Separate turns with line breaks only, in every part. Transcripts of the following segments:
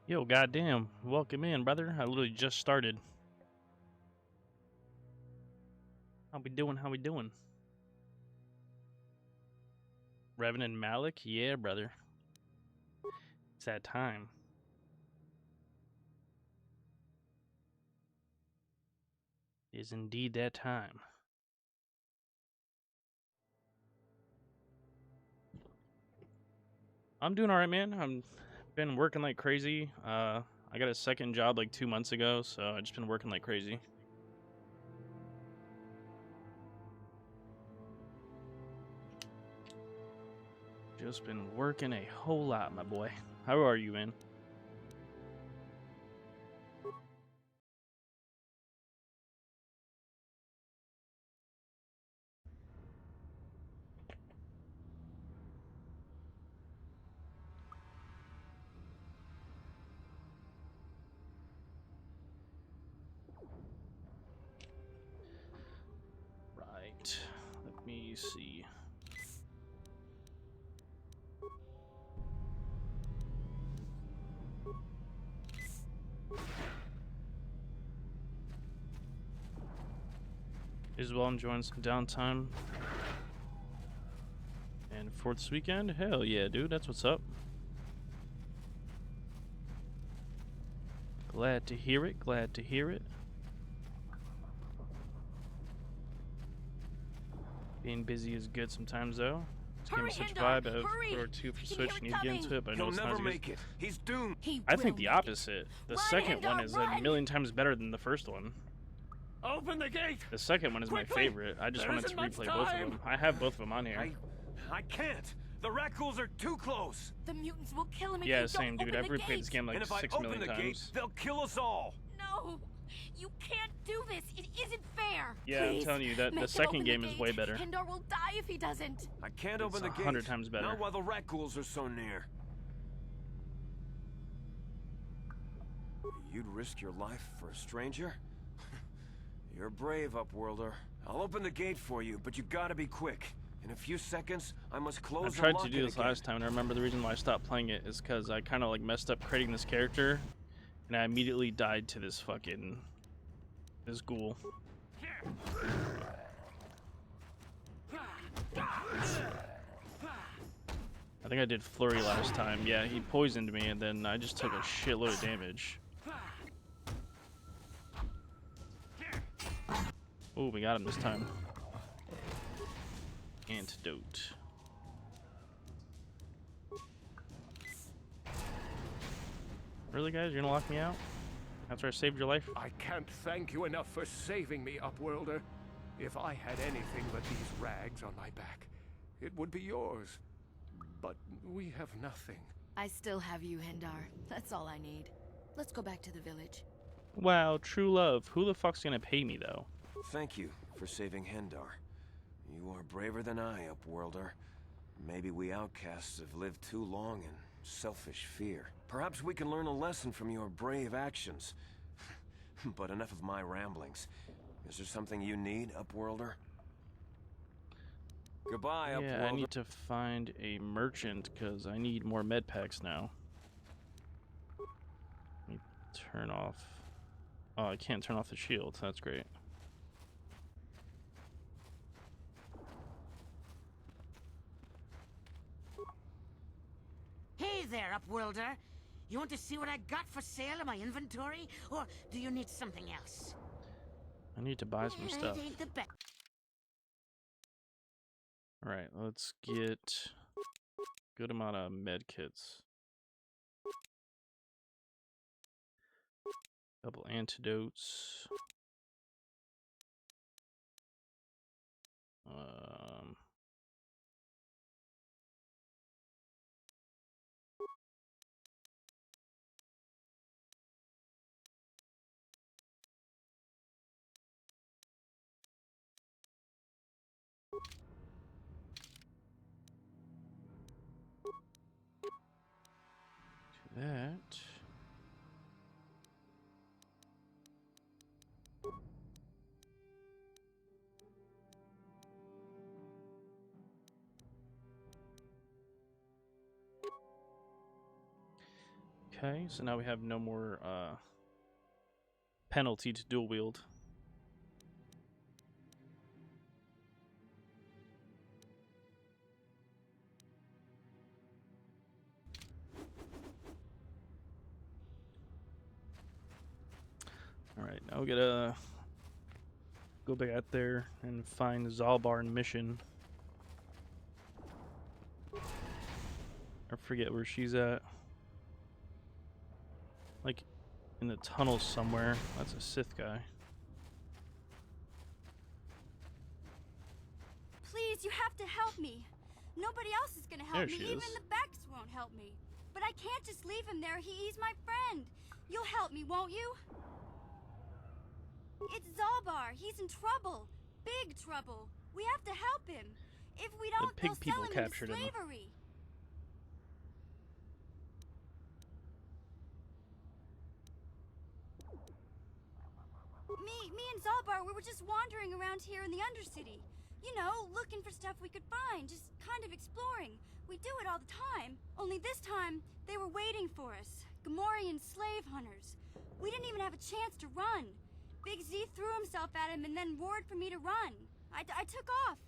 Yo, goddamn. Welcome in, brother. I literally just started. How we doing? How we doing? Revenant Malik? Yeah, brother. It's that time. It is indeed that time. I'm doing alright, man. I'm been working like crazy. I got a second job like 2 months ago, so I just been working like crazy. Just been working a whole lot, my boy. How are you, man? Right. Let me see. Isabel enjoying some downtime. And for this weekend? Hell yeah, dude. That's what's up. Glad to hear it. Glad to hear it. Being busy is good sometimes, though. This game is such a vibe. I have KOTOR 2 for Switch. Need to get into it, but I know it's not as good.
Make it. He's doomed.
I think the opposite. The second one is a million times better than the first one.
Open the gate.
The second one is my favorite. I just wanted to replay both of them. I have both of them on here.
I can't. The raccoons are too close.
The mutants will kill him if
Yeah,
you
same,
don't
dude.
open
I've
the
replayed
gate.
this game like
And if
6
I open
million
the
times.
gate, they'll kill us all.
No, you can't do this. It isn't fair.
Yeah,
Please,
I'm telling you, that the
make him
second
open
game
the
is
gate.
way better.
Kendar will die if he doesn't.
I can't
It's
open the gate.
100 times better.
Not while the raccoons are so near. You'd risk your life for a stranger? You're brave, Upworlder. I'll open the gate for you, but you gotta be quick. In a few seconds, I must close
I tried
the
to do this last time, and I remember the reason why I stopped playing it is because I kind of like messed up creating this character, and I immediately died to this ghoul. I think I did Flurry last time. Yeah, he poisoned me, and then I just took a shitload of damage. Oh, we got him this time. Antidote. Really, guys? You're gonna lock me out? After I saved your life?
I can't thank you enough for saving me, Upworlder. If I had anything but these rags on my back, it would be yours. But we have nothing.
I still have you, Hendar. That's all I need. Let's go back to the village.
Wow, true love. Who the fuck's gonna pay me, though?
Thank you for saving Hendar. You are braver than I, Upworlder. Maybe we outcasts have lived too long in selfish fear. Perhaps we can learn a lesson from your brave actions. But enough of my ramblings. Is there something you need, Upworlder? Goodbye, Upworlder.
Yeah, I need to find a merchant, because I need more med packs now. Let me turn off... Oh, I can't turn off the shield. That's great.
Hey there, Upworlder. You want to see what I got for sale in my inventory? Or do you need something else?
I need to buy some stuff.
It ain't the best.
Alright, let's get a good amount of med kits. Couple antidotes. That. Okay, so now we have no more penalty to dual wield. Alright, now we gotta go back out there and find Zalbar mission. I forget where she's at. Like, in the tunnels somewhere. That's a Sith guy.
Please, you have to help me. Nobody else is gonna help
There
me.
she
Even
is.
the Becks won't help me. But I can't just leave him there. He's my friend. You'll help me, won't you? It's Zalbar. He's in trouble. Big trouble. We have to help him. If we don't,
pig
they'll
people
sell him into
captured him.
slavery. Me and Zalbar, we were just wandering around here in the Undercity. You know, looking for stuff we could find, just kind of exploring. We do it all the time. Only this time, they were waiting for us. Gamorrean slave hunters. We didn't even have a chance to run. Big Z threw himself at him and then roared for me to run. I took off.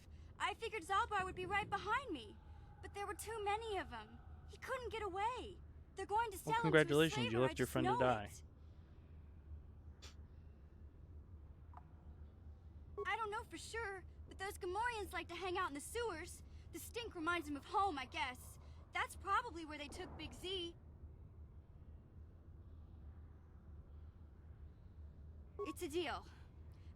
I figured Zalbar would be right behind me. But there were too many of them. He couldn't get away. They're going to sell
Well,
him to a
congratulations, you
slaver,
left
I
your
just
friend to
know
die.
it. I don't know for sure, but those Gamorreans like to hang out in the sewers. The stink reminds them of home, I guess. That's probably where they took Big Z. It's a deal.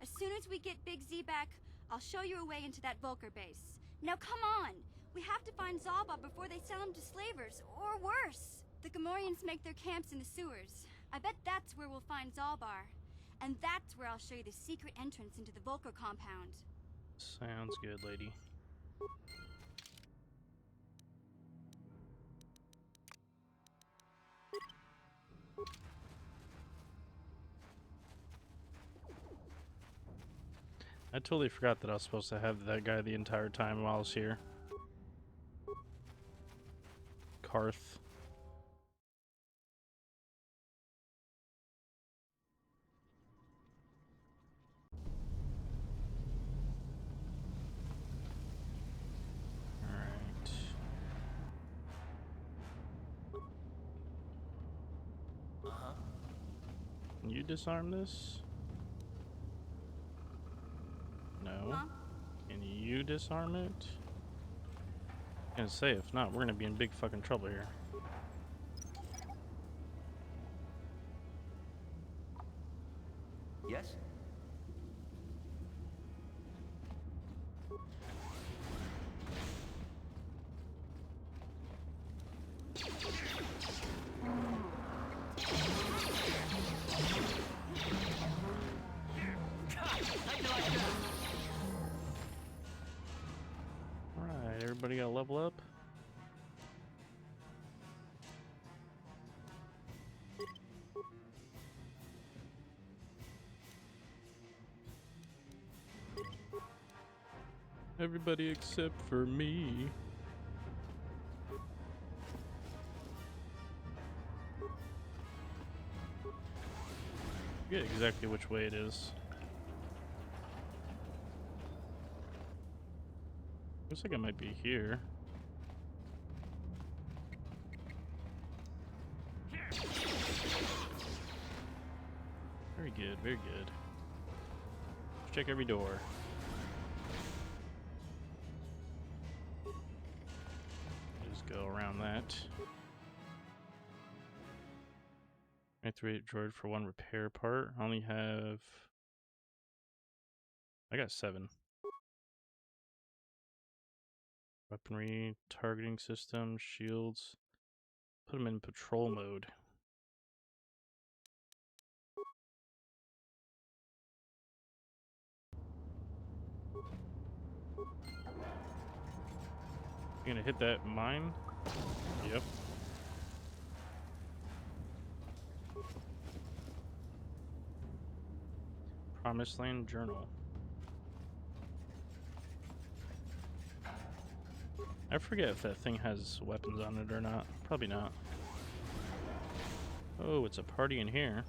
As soon as we get Big Z back, I'll show you a way into that Vulcar base. Now come on! We have to find Zalba before they sell him to slavers, or worse. The Gamorreans make their camps in the sewers. I bet that's where we'll find Zalbar. And that's where I'll show you the secret entrance into the Vulcar compound.
Sounds good, lady. I totally forgot that I was supposed to have that guy the entire time while I was here. Karth. Alright. Can you disarm this? No.
Huh?
Can you disarm it? I was gonna say, if not, we're gonna be in big fucking trouble here.
Yes?
Alright, everybody got to level up. Everybody except for me. I forget exactly which way it is. Looks like it might be here. Very good, very good. Let's check every door. Just go around that. Activate droid for one repair part. I only have... I got 7. Weaponry, targeting system, shields. Put them in patrol mode. You gonna hit that mine? Yep. Promised Land Journal. I forget if that thing has weapons on it or not. Probably not. Oh, it's a party in here.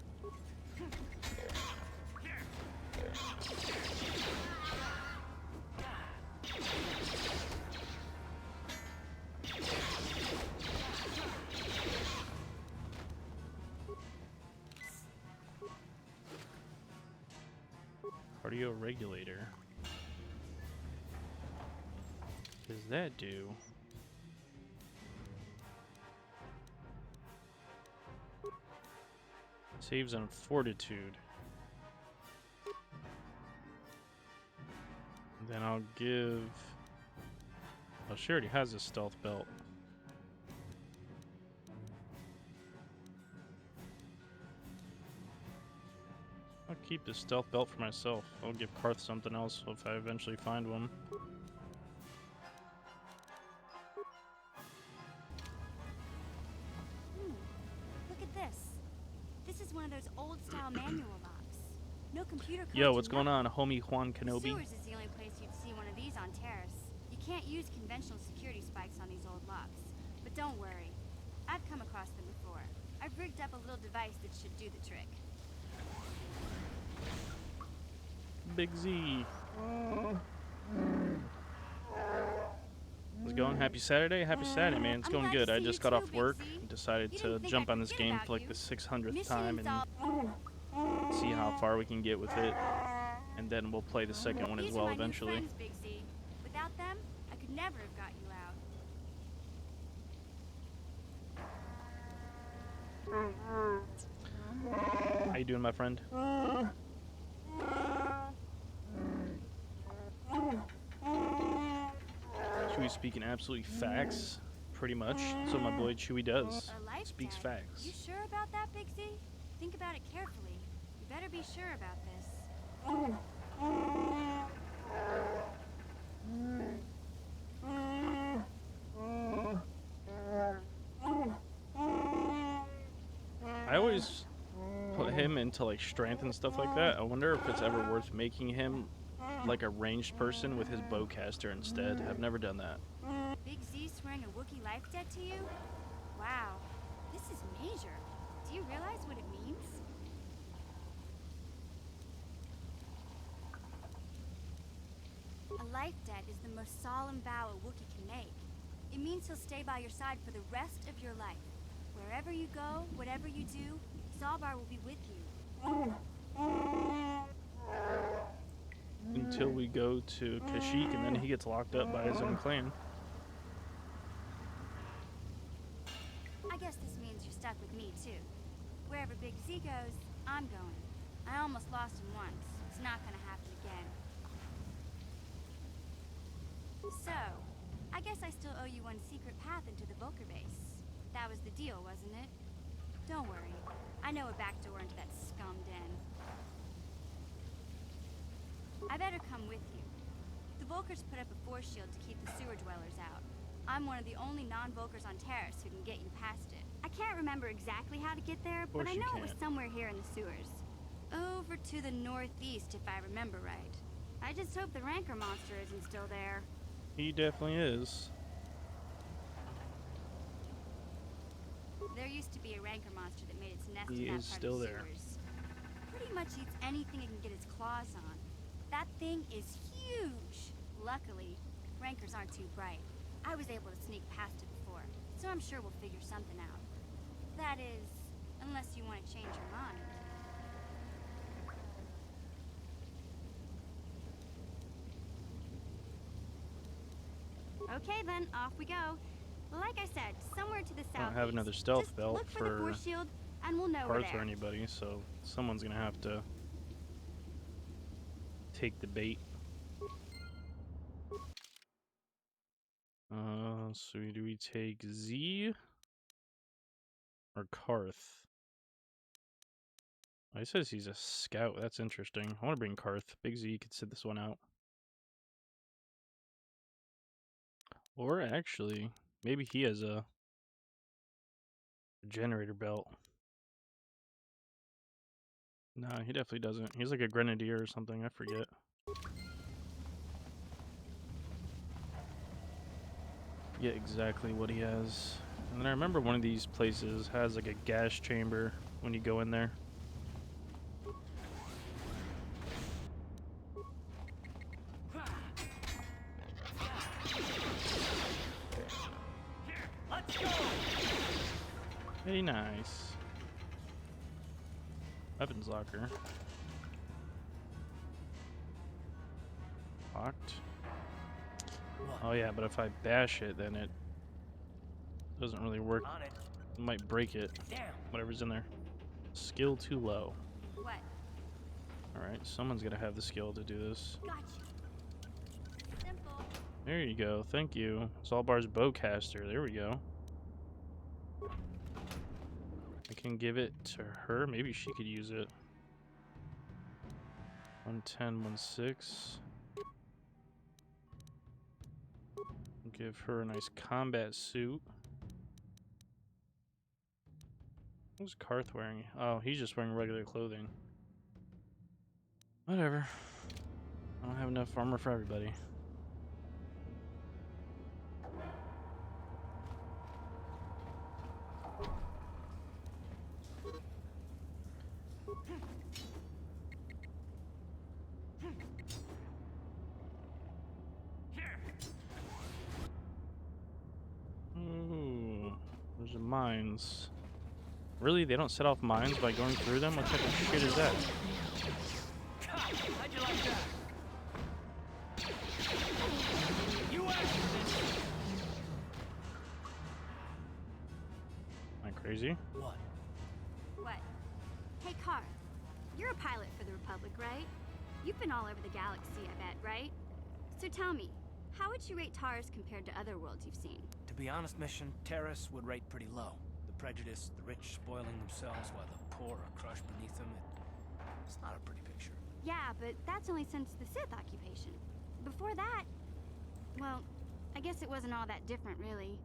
Cardio regulator. What does that do? Saves on fortitude. Then I'll give... Oh, she already has a stealth belt. I'll keep the stealth belt for myself. I'll give Karth something else if I eventually find one.
Look at this. This is one of those old-style manual locks. No computer codes.
Yo, what's
or
going
nothing.
on, homie Juan Kenobi?
Sewers is the only place you'd see one of these on Terrace. You can't use conventional security spikes on these old locks. But don't worry. I've come across them before. I've rigged up a little device that should do the trick.
Big Z. How's it going? Happy Saturday? Happy Saturday, man. It's
I'm
going
glad to
good. I
see
just
you
got
too,
off
Big
work
Z.
and decided
You
to
didn't think
jump
I'd
on this
forget
game
about
for like
you.
the 600th
Mission
time and see how far we can get with it. And then we'll play the second one as
These
well
are my
eventually.
new friends, Big Z. Without them, I could never have got you out.
How you doing, my friend? Chewy speaking absolutely facts, pretty much. That's what my boy Chewy does.
A life
Speaks
debt.
facts.
You sure about that, Big Z? Think about it carefully. You better be sure about this.
I always put him into like strength and stuff like that. I wonder if it's ever worth making him like a ranged person with his bowcaster instead. I've never done that.
Big Z swearing a Wookiee life debt to you? Wow, this is major. Do you realize what it means? A life debt is the most solemn vow a Wookiee can make. It means he'll stay by your side for the rest of your life. Wherever you go, whatever you do, Zalbar will be with you.
Until we go to Kashyyyk and then he gets locked up by his own clan.
I guess this means you're stuck with me, too. Wherever Big Z goes, I'm going. I almost lost him once. It's not gonna happen again. So, I guess I still owe you one secret path into the Vulker base. That was the deal, wasn't it? Don't worry. I know a back door into that scum den. I better come with you. The Vulkers put up a force shield to keep the sewer dwellers out. I'm one of the only non-Vulkers on Terrace who can get you past it. I can't remember exactly how to get there, but I know it was somewhere here in the sewers. Over to the northeast, if I remember right. I just hope the Rancor monster isn't still there.
He definitely is.
There used to be a Rancor monster that made its nest
He
in that
is
part
still
of the
there.
sewers. Pretty much eats anything it can get its claws on. That thing is huge. Luckily, Rancors aren't too bright. I was able to sneak past it before, so I'm sure we'll figure something out. That is, unless you want to change your mind. Okay then, off we go. Like I said, somewhere to the south.
I don't have another stealth
Just
belt
look for the
for
force shield, and we'll know we're
Karth or
there.
anybody, so someone's gonna have to take the bait. So do we take Z or Karth? Oh, he says he's a scout. That's interesting. I want to bring Karth. Big Z could sit this one out. Or actually, maybe he has a generator belt. No, he definitely doesn't. He's like a grenadier or something. I forget. Forget exactly what he has. And then I remember one of these places has like a gas chamber when you go in there.
Let's go.
Very nice. Weapons locker. Locked. Oh yeah, but if I bash it, then it doesn't really work.
On it.
It might break it.
Damn.
Whatever's in there. Skill too low.
What?
Alright, someone's gonna have the skill to do this.
Gotcha. Simple.
There you go, thank you. Zalbar's bowcaster, there we go. I can give it to her, maybe she could use it. 110, 16. Give her a nice combat suit. What's Karth wearing? Oh, he's just wearing regular clothing. Whatever. I don't have enough armor for everybody. Ooh, there's mines. Really? They don't set off mines by going through them? What type of shit is that?
How'd you like that? You asked for this.
Am I crazy?
What?
What? Hey, Karth. You're a pilot for the Republic, right? You've been all over the galaxy, I bet, right? So tell me, how would you rate Taurus compared to other worlds you've seen?
To be honest, Mission, Terrace would rate pretty low. The prejudice, the rich spoiling themselves while the poor are crushed beneath them. It's not a pretty picture.
Yeah, but that's only since the Sith occupation. Before that, well, I guess it wasn't all that different, really.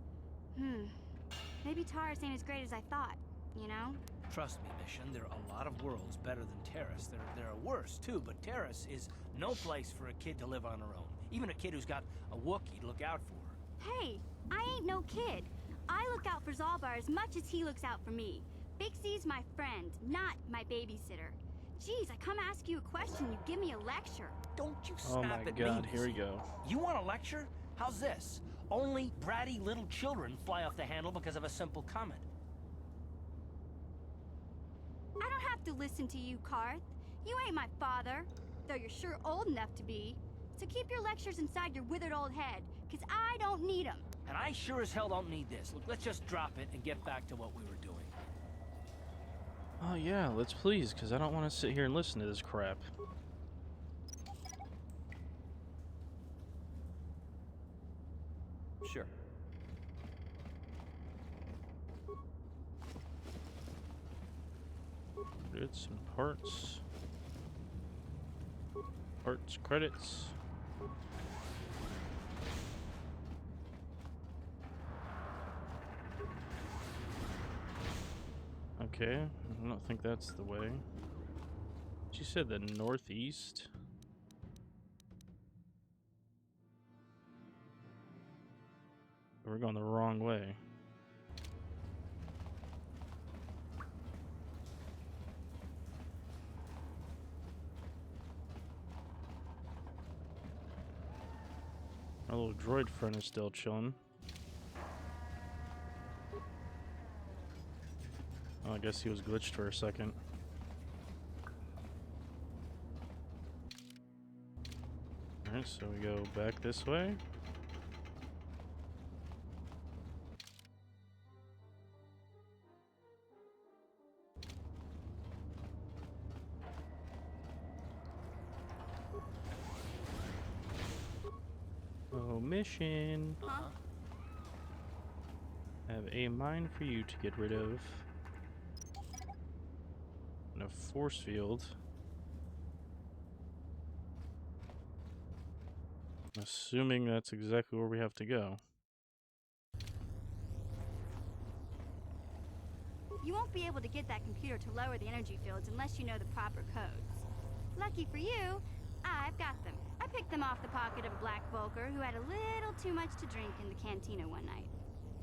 Maybe Taurus ain't as great as I thought, you know?
Trust me, Mission, there are a lot of worlds better than Terrace. There are worse, too, but Terrace is no place for a kid to live on her own. Even a kid who's got a Wookiee to look out for.
Hey, I ain't no kid. I look out for Zalbar as much as he looks out for me. Big C's my friend, not my babysitter. Jeez, I come ask you a question, you give me a lecture.
Don't you
Oh
snap
my
at
god,
me,
here we
Missy.
go.
You want a lecture? How's this? Only bratty little children fly off the handle because of a simple comment.
I don't have to listen to you, Karth. You ain't my father, though you're sure old enough to be. So keep your lectures inside your withered old head, because I don't need them.
And I sure as hell don't need this. Look, let's just drop it and get back to what we were doing.
Oh yeah, let's please, because I don't want to sit here and listen to this crap.
Sure.
Credits and parts. Parts, credits. Okay, I don't think that's the way. She said the northeast. We're going the wrong way. Our little droid friend is still chilling. Oh, I guess he was glitched for a second. Alright, so we go back this way. Oh, mission.
Huh?
Have a mine for you to get rid of. And a force field. Assuming that's exactly where we have to go.
You won't be able to get that computer to lower the energy fields unless you know the proper codes. Lucky for you, I've got them. I picked them off the pocket of a black Volker who had a little too much to drink in the cantina one night.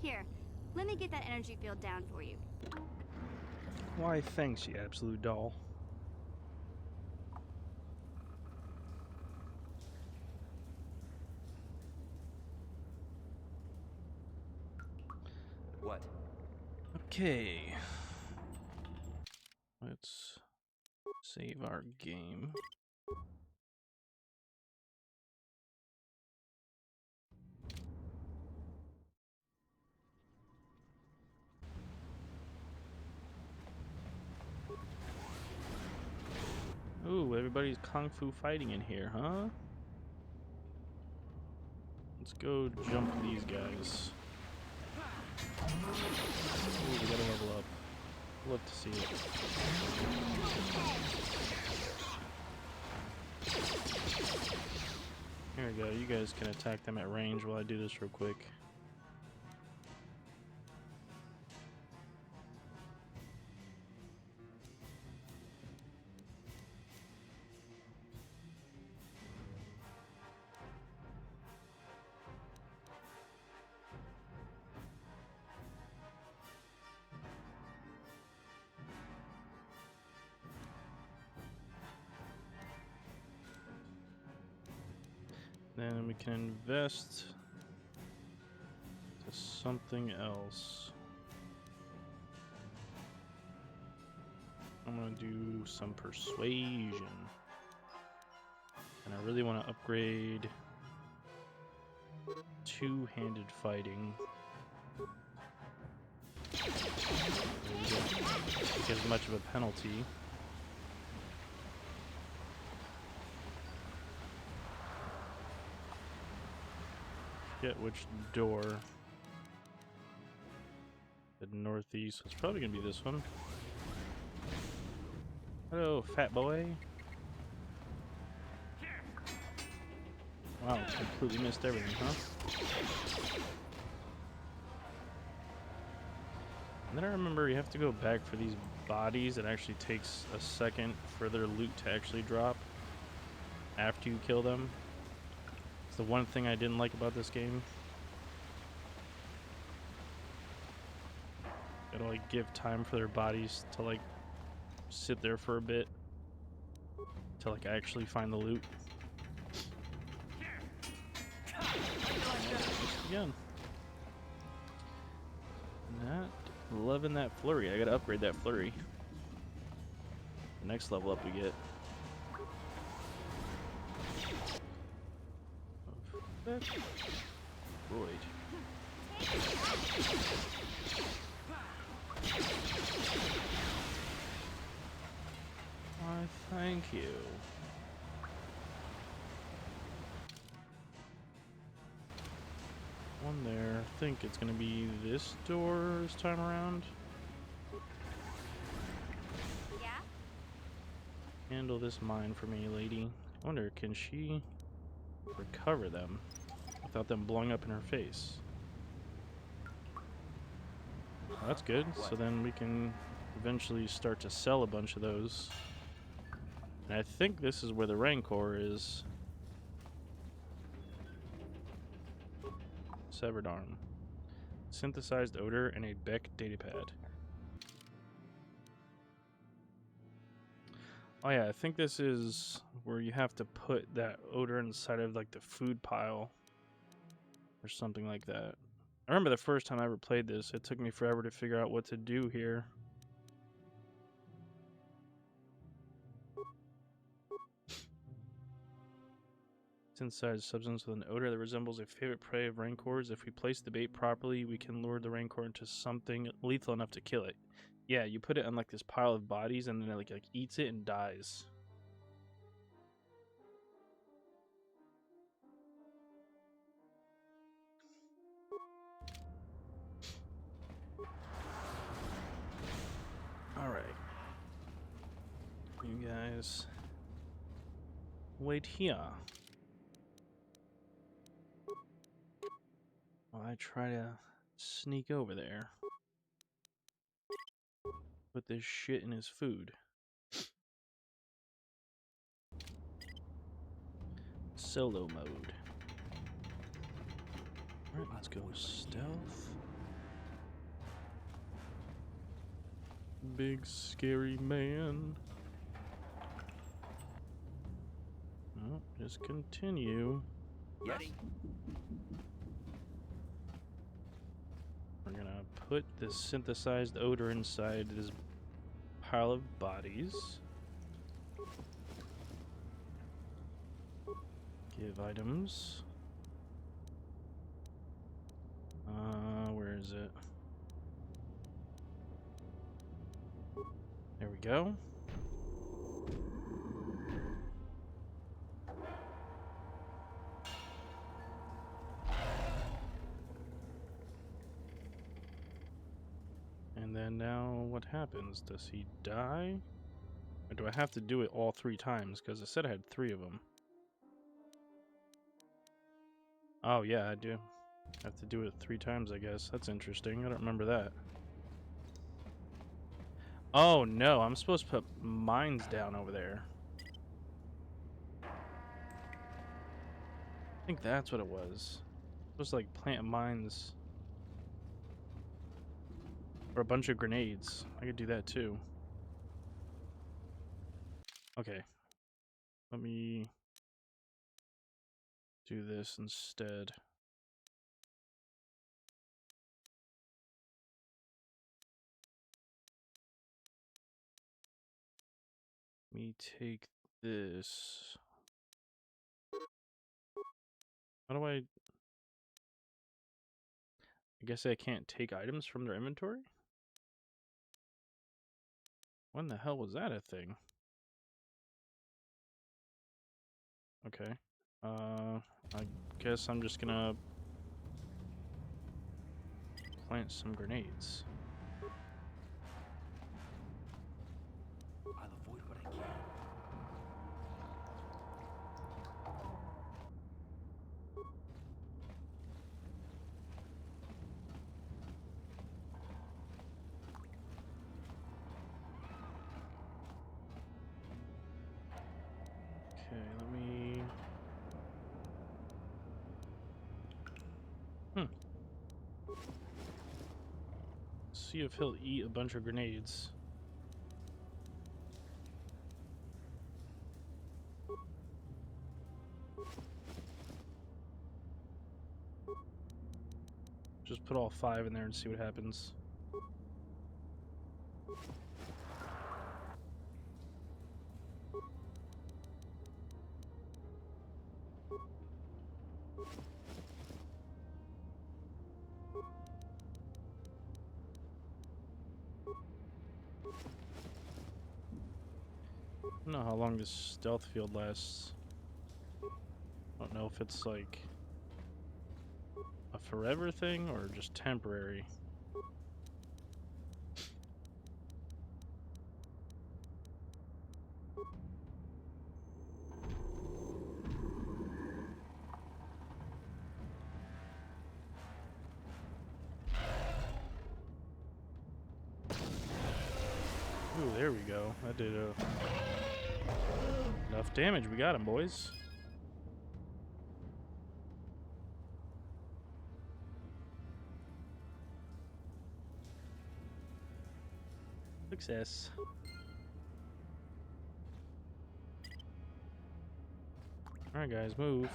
Here, Let me get that energy field down for you.
Why, thanks, you absolute doll.
What?
Okay. Let's save our game. Ooh, everybody's kung fu fighting in here, huh? Let's go jump these guys. Ooh, we gotta level up. Love to see it. Here we go. You guys can attack them at range while I do this real quick. Then we can invest to something else. I'm gonna do some persuasion. And I really want to upgrade two-handed fighting. There we go. Don't take as much of a penalty. Forget which door. The northeast. It's probably gonna be this one. Hello, fat boy. Wow, completely missed everything, huh? And then I remember you have to go back for these bodies. It actually takes a second for their loot to actually drop after you kill them. It's the one thing I didn't like about this game. Gotta like give time for their bodies to like sit there for a bit to like actually find the loot. Again. Not loving that flurry. I gotta upgrade that flurry. The next level up we get. Freud. Why, thank you. One there. I think it's gonna be this door this time around.
Yeah?
Handle this mine for me, lady. I wonder, can she recover them without them blowing up in her face? Well, that's good. So then we can eventually start to sell a bunch of those. And I think this is where the Rancor is. Severed arm. Synthesized odor and a Beck datapad. Oh yeah, I think this is where you have to put that odor inside of like the food pile or something like that. I remember the first time I ever played this, it took me forever to figure out what to do here. Synthesized substance with an odor that resembles a favorite prey of Rancors. If we place the bait properly, we can lure the Rancor into something lethal enough to kill it. Yeah, you put it on like this pile of bodies and then it like eats it and dies. Alright. You guys wait here while I try to sneak over there. Put this shit in his food. Solo mode. Alright, let's go stealth. Big scary man. Oh, just continue.
Ready?
We're gonna put this synthesized odor inside this pile of bodies. Give items. Where is it? There we go. And then now what happens? Does he die? Or do I have to do it all 3 times? Because it said I had 3 of them. Oh yeah, I do. I have to do it 3 times, I guess. That's interesting. I don't remember that. Oh no, I'm supposed to put mines down over there. I think that's what it was. I'm supposed to like plant mines. Or a bunch of grenades. I could do that too. Okay. Let me do this instead. Let me take this. How do I guess I can't take items from their inventory? When the hell was that a thing? Okay. I guess I'm just gonna plant some grenades.
I'll avoid what I can.
Okay, let me... See if he'll eat a bunch of grenades. Just put all 5 in there and see what happens. I don't know how long this stealth field lasts. I don't know if it's like a forever thing or just temporary. Ooh, there we go. That did enough damage. We got him, boys. Success. Alright, guys, move.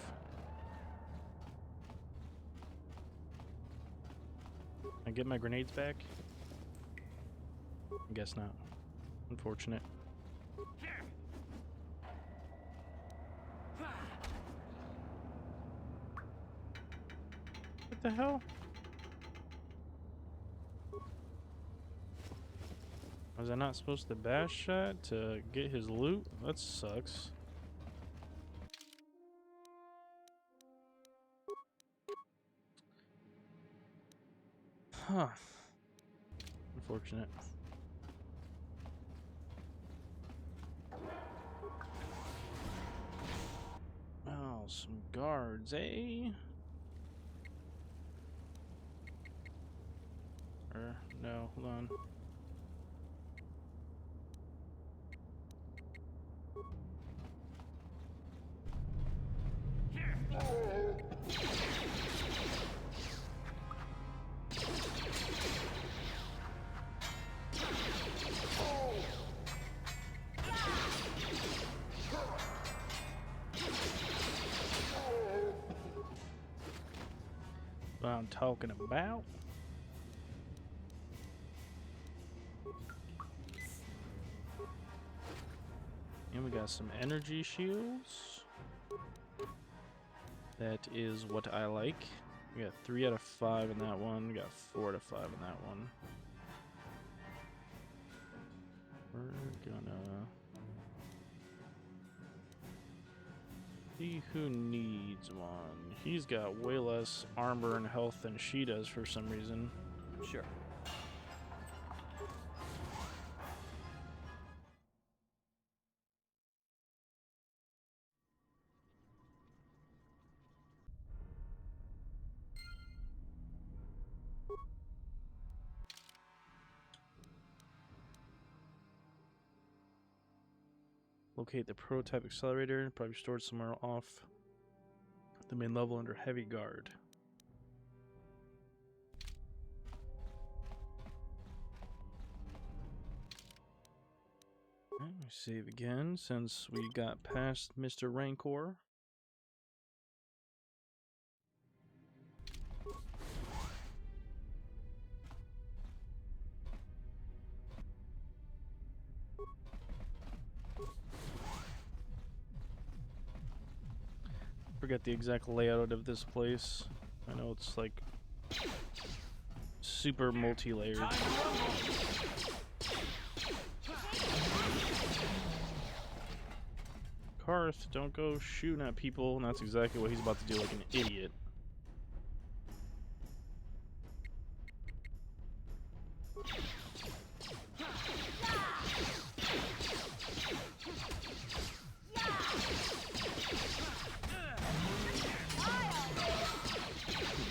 Can I get my grenades back? I guess not. Unfortunate. What the hell? Was I not supposed to bash that to get his loot? That sucks. Huh. Unfortunate. Oh, some guards, eh? Or, no, hold on. talking about. And we got some energy shields. That is what I like. We got 3 out of 5 in that one. We got 4 out of 5 in that one. We're gonna see who needs one. He's got way less armor and health than she does for some reason.
Sure.
Locate the prototype accelerator, probably stored somewhere off the main level under heavy guard. Let me save again since we got past Mr. Rancor. Forget the exact layout of this place. I know it's like super multi-layered. Karth, don't go shooting at people, and that's exactly what he's about to do like an idiot.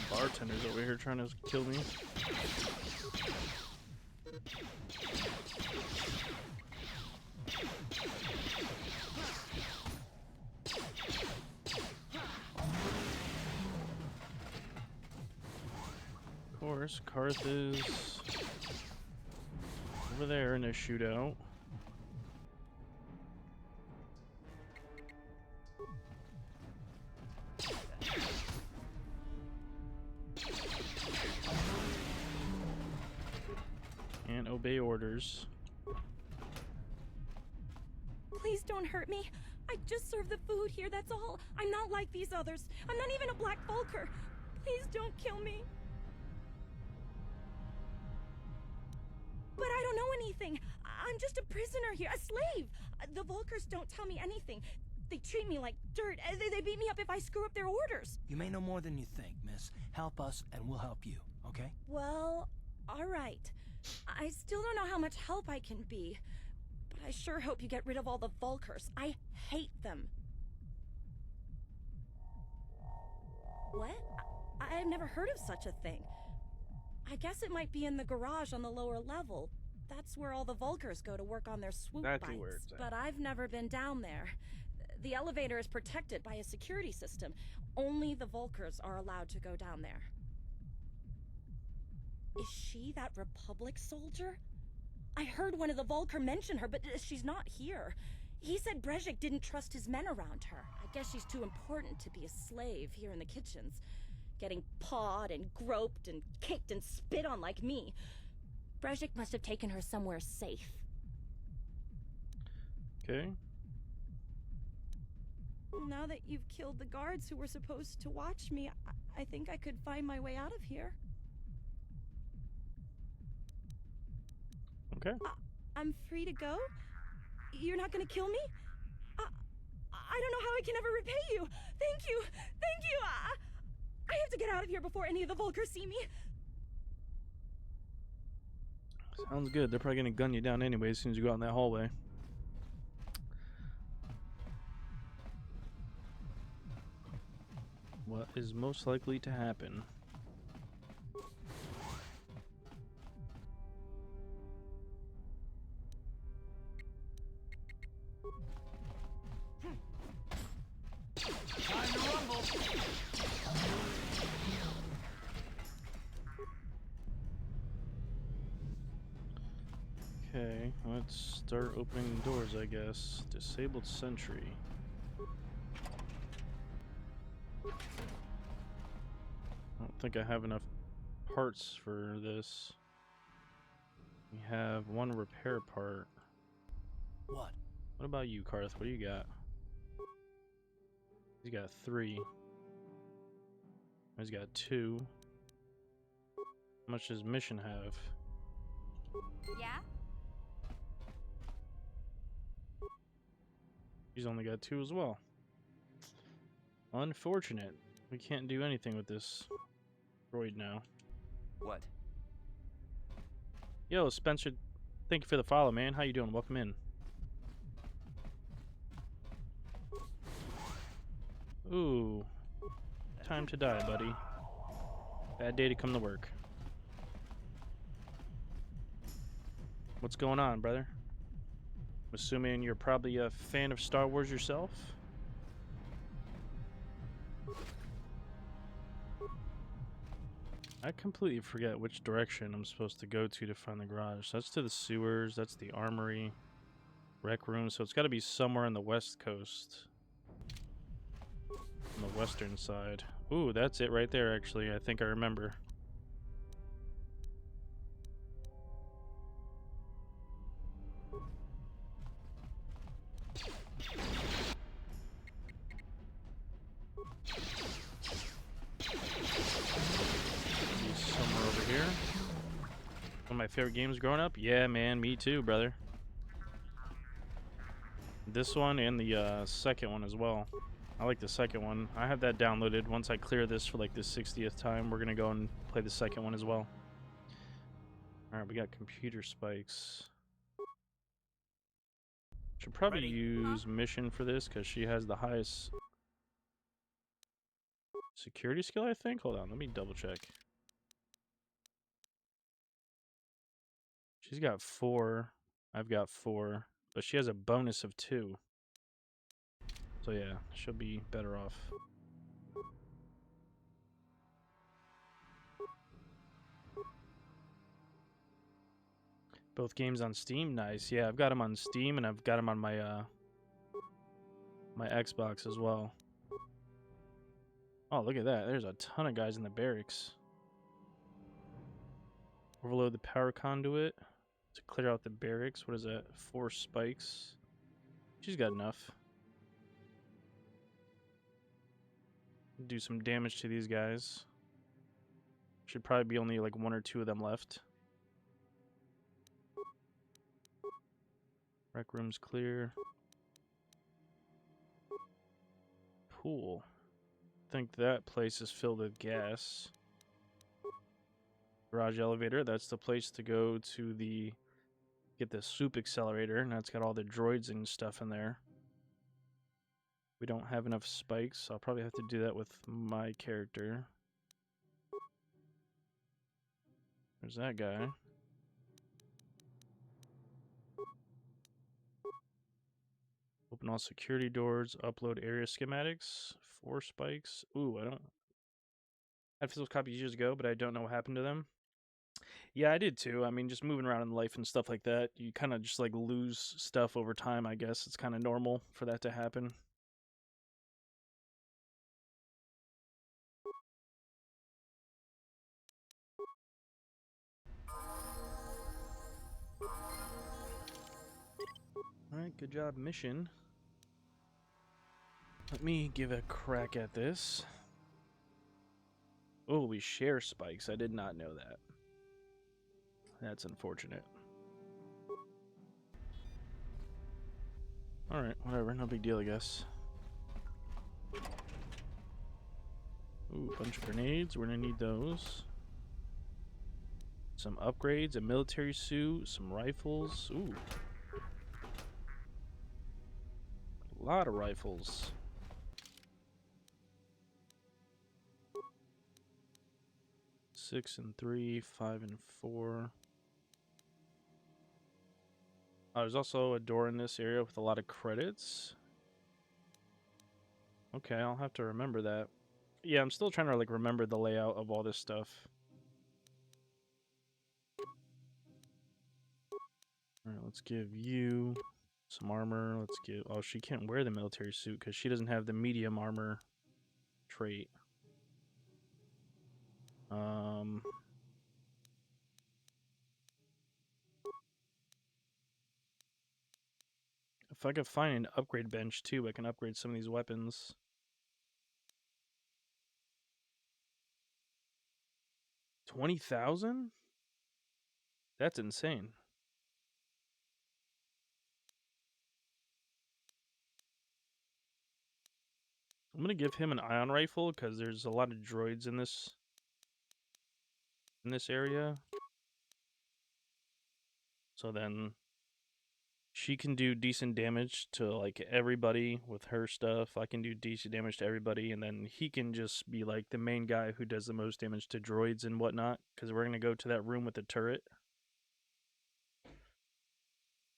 Bartender's over here trying to kill me. Of course, Karth is over there in a shootout. And obey orders.
Please don't hurt me. I just serve the food here, that's all. I'm not like these others. I'm not even a Black Vulker. Please don't kill me. But I don't know anything. I'm just a prisoner here, a slave. The Vulkers don't tell me anything. They treat me like dirt. They beat me up if I screw up their orders.
You may know more than you think, miss. Help us and we'll help you, okay?
Well, all right. I still don't know how much help I can be. But I sure hope you get rid of all the Vulkers. I hate them. What? I've never heard of such a thing. I guess it might be in the garage on the lower level. That's where all the Vulkers go to work on their swoop
Exactly where
bites.
it's at.
But I've never been down there. The elevator is protected by a security system. Only the Vulkers are allowed to go down there. Is she that Republic soldier? I heard one of the Vulkar mention her, but she's not here. He said Brezhik didn't trust his men around her. I guess she's too important to be a slave here in the kitchens. Getting pawed and groped and kicked and spit on like me. Brezhik must have taken her somewhere safe.
Okay.
Now that you've killed the guards who were supposed to watch me, I think I could find my way out of here.
Okay.
I'm free to go? You're not gonna kill me? I don't know how I can ever repay you. Thank you. Thank you. I have to get out of here before any of the Vulkars see me.
Sounds good. They're probably gonna gun you down anyway as soon as you go out in that hallway. What is most likely to happen?
Time to rumble!
Okay, let's start opening doors, I guess. Disabled sentry. I don't think I have enough parts for this. We have one repair part.
What?
What about you, Karth? What do you got? He's got 3. He's got 2. How much does Mission have?
Yeah?
He's only got 2 as well. Unfortunate. We can't do anything with this droid now.
What?
Yo, Spencer, thank you for the follow, man. How you doing? Welcome in. Ooh. Time to die, buddy. Bad day to come to work. What's going on, brother? I'm assuming you're probably a fan of Star Wars yourself? I completely forget which direction I'm supposed to go to find the garage. That's to the sewers, that's the armory, rec room, so it's got to be somewhere on the west coast. On the western side. Ooh, that's it right there, actually. I think I remember. Somewhere over here. One of my favorite games growing up? Yeah, man, me too, brother. This one and the second one as well. I like the second one. I have that downloaded. Once I clear this for like the 60th time, we're gonna go and play the second one as well. Alright, we got computer spikes. Should probably use Mission for this because she has the highest security skill, I think. Hold on, let me double check. She's got 4. I've got 4. But she has a bonus of 2. So yeah, she'll be better off. Both games on Steam? Nice. Yeah, I've got them on Steam and I've got them on my my Xbox as well. Oh, look at that. There's a ton of guys in the barracks. Overload the power conduit to clear out the barracks. What is that? 4 spikes. She's got enough. Do some damage to these guys. Should probably be only like 1 or 2 of them left. Rec room's clear. Pool. I think that place is filled with gas. Garage elevator, that's the place to go to get the soup accelerator, and that's got all the droids and stuff in there. We don't have enough spikes, so I'll probably have to do that with my character. There's that guy. Open all security doors, upload area schematics, 4 spikes. Ooh, I had physical copies years ago, but I don't know what happened to them. Yeah, I did too. I mean, just moving around in life and stuff like that, you kind of just like lose stuff over time, I guess. It's kind of normal for that to happen. Alright, good job, Mission. Let me give a crack at this. Oh, we share spikes. I did not know that. That's unfortunate. Alright, whatever. No big deal, I guess. Ooh, a bunch of grenades. We're gonna need those. Some upgrades, a military suit, some rifles. Ooh. A lot of rifles. Six and 3, 5 and 4. There's also a door in this area with a lot of credits. Okay, I'll have to remember that. Yeah, I'm still trying to like remember the layout of all this stuff. Alright, let's give you some armor. Let's give... Oh, she can't wear the military suit because she doesn't have the medium armor trait. If I could find an upgrade bench too, I can upgrade some of these weapons. $20,000? That's insane. I'm gonna give him an ion rifle because there's a lot of droids in this area. So then she can do decent damage to like everybody with her stuff. I can do decent damage to everybody, and then he can just be like the main guy who does the most damage to droids and whatnot. Because we're gonna go to that room with the turret.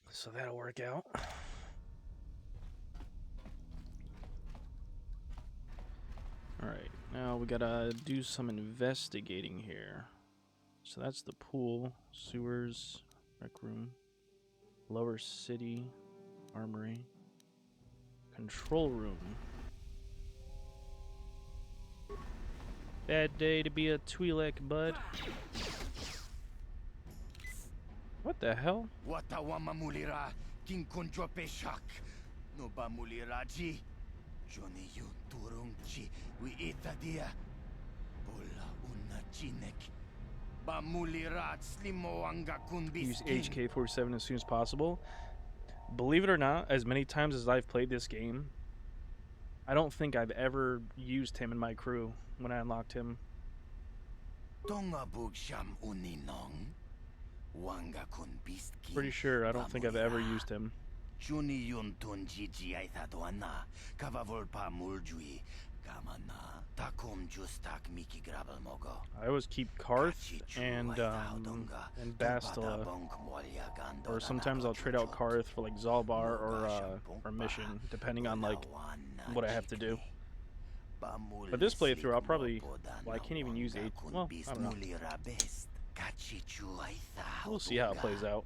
So that'll work out. Alright, now we gotta do some investigating here. So that's the pool, sewers, rec room, lower city, armory, control room. Bad day to be a Twi'lek, bud. What the hell?
Watawama mulira king kunjo peshak. No ba muliraji. Johnny yun turungchi we itadia. Bola una chinek. Ba mulirat slimo anga kun
Use HK-47 as soon as possible. Believe it or not, as many times as I've played this game, I don't think I've ever used him in my crew when I unlocked him.
Tonga bugsham uninong.
Pretty sure I don't think I've ever used him. I always keep Karth and Bastila, or sometimes I'll trade out Karth for like Zalbar or Mission, depending on like what I have to do. But this playthrough, I'll probably, well, I can't even use 8. Well, I don't know. We'll see how it plays out.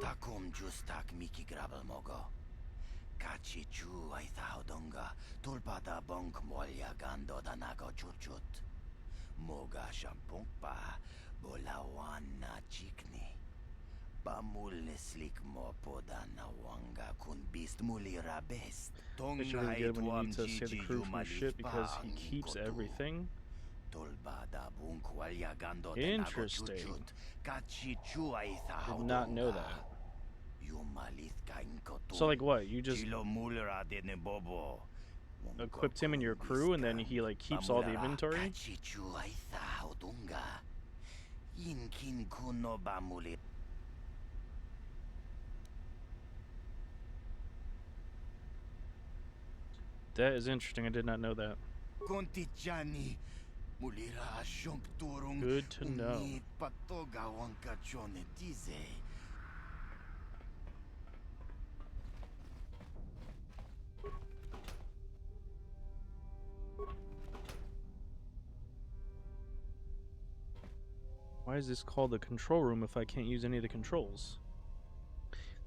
Takum justak miki grabel mogo. Kachi chu aitha hodonga. Tulpada bonk molya gando danago churchut. Moga shampungpa. Bolawana chikni. Bamul slik mo podana wanga kun beast mulira best.
It's really good when you need to save the crew from shit because he keeps everything. Interesting. Did not know that. So like what? You just equipped him in your crew and then he like keeps all the inventory? That is interesting. I did not know that. Good to know. Why is this called the control room if I can't use any of the controls?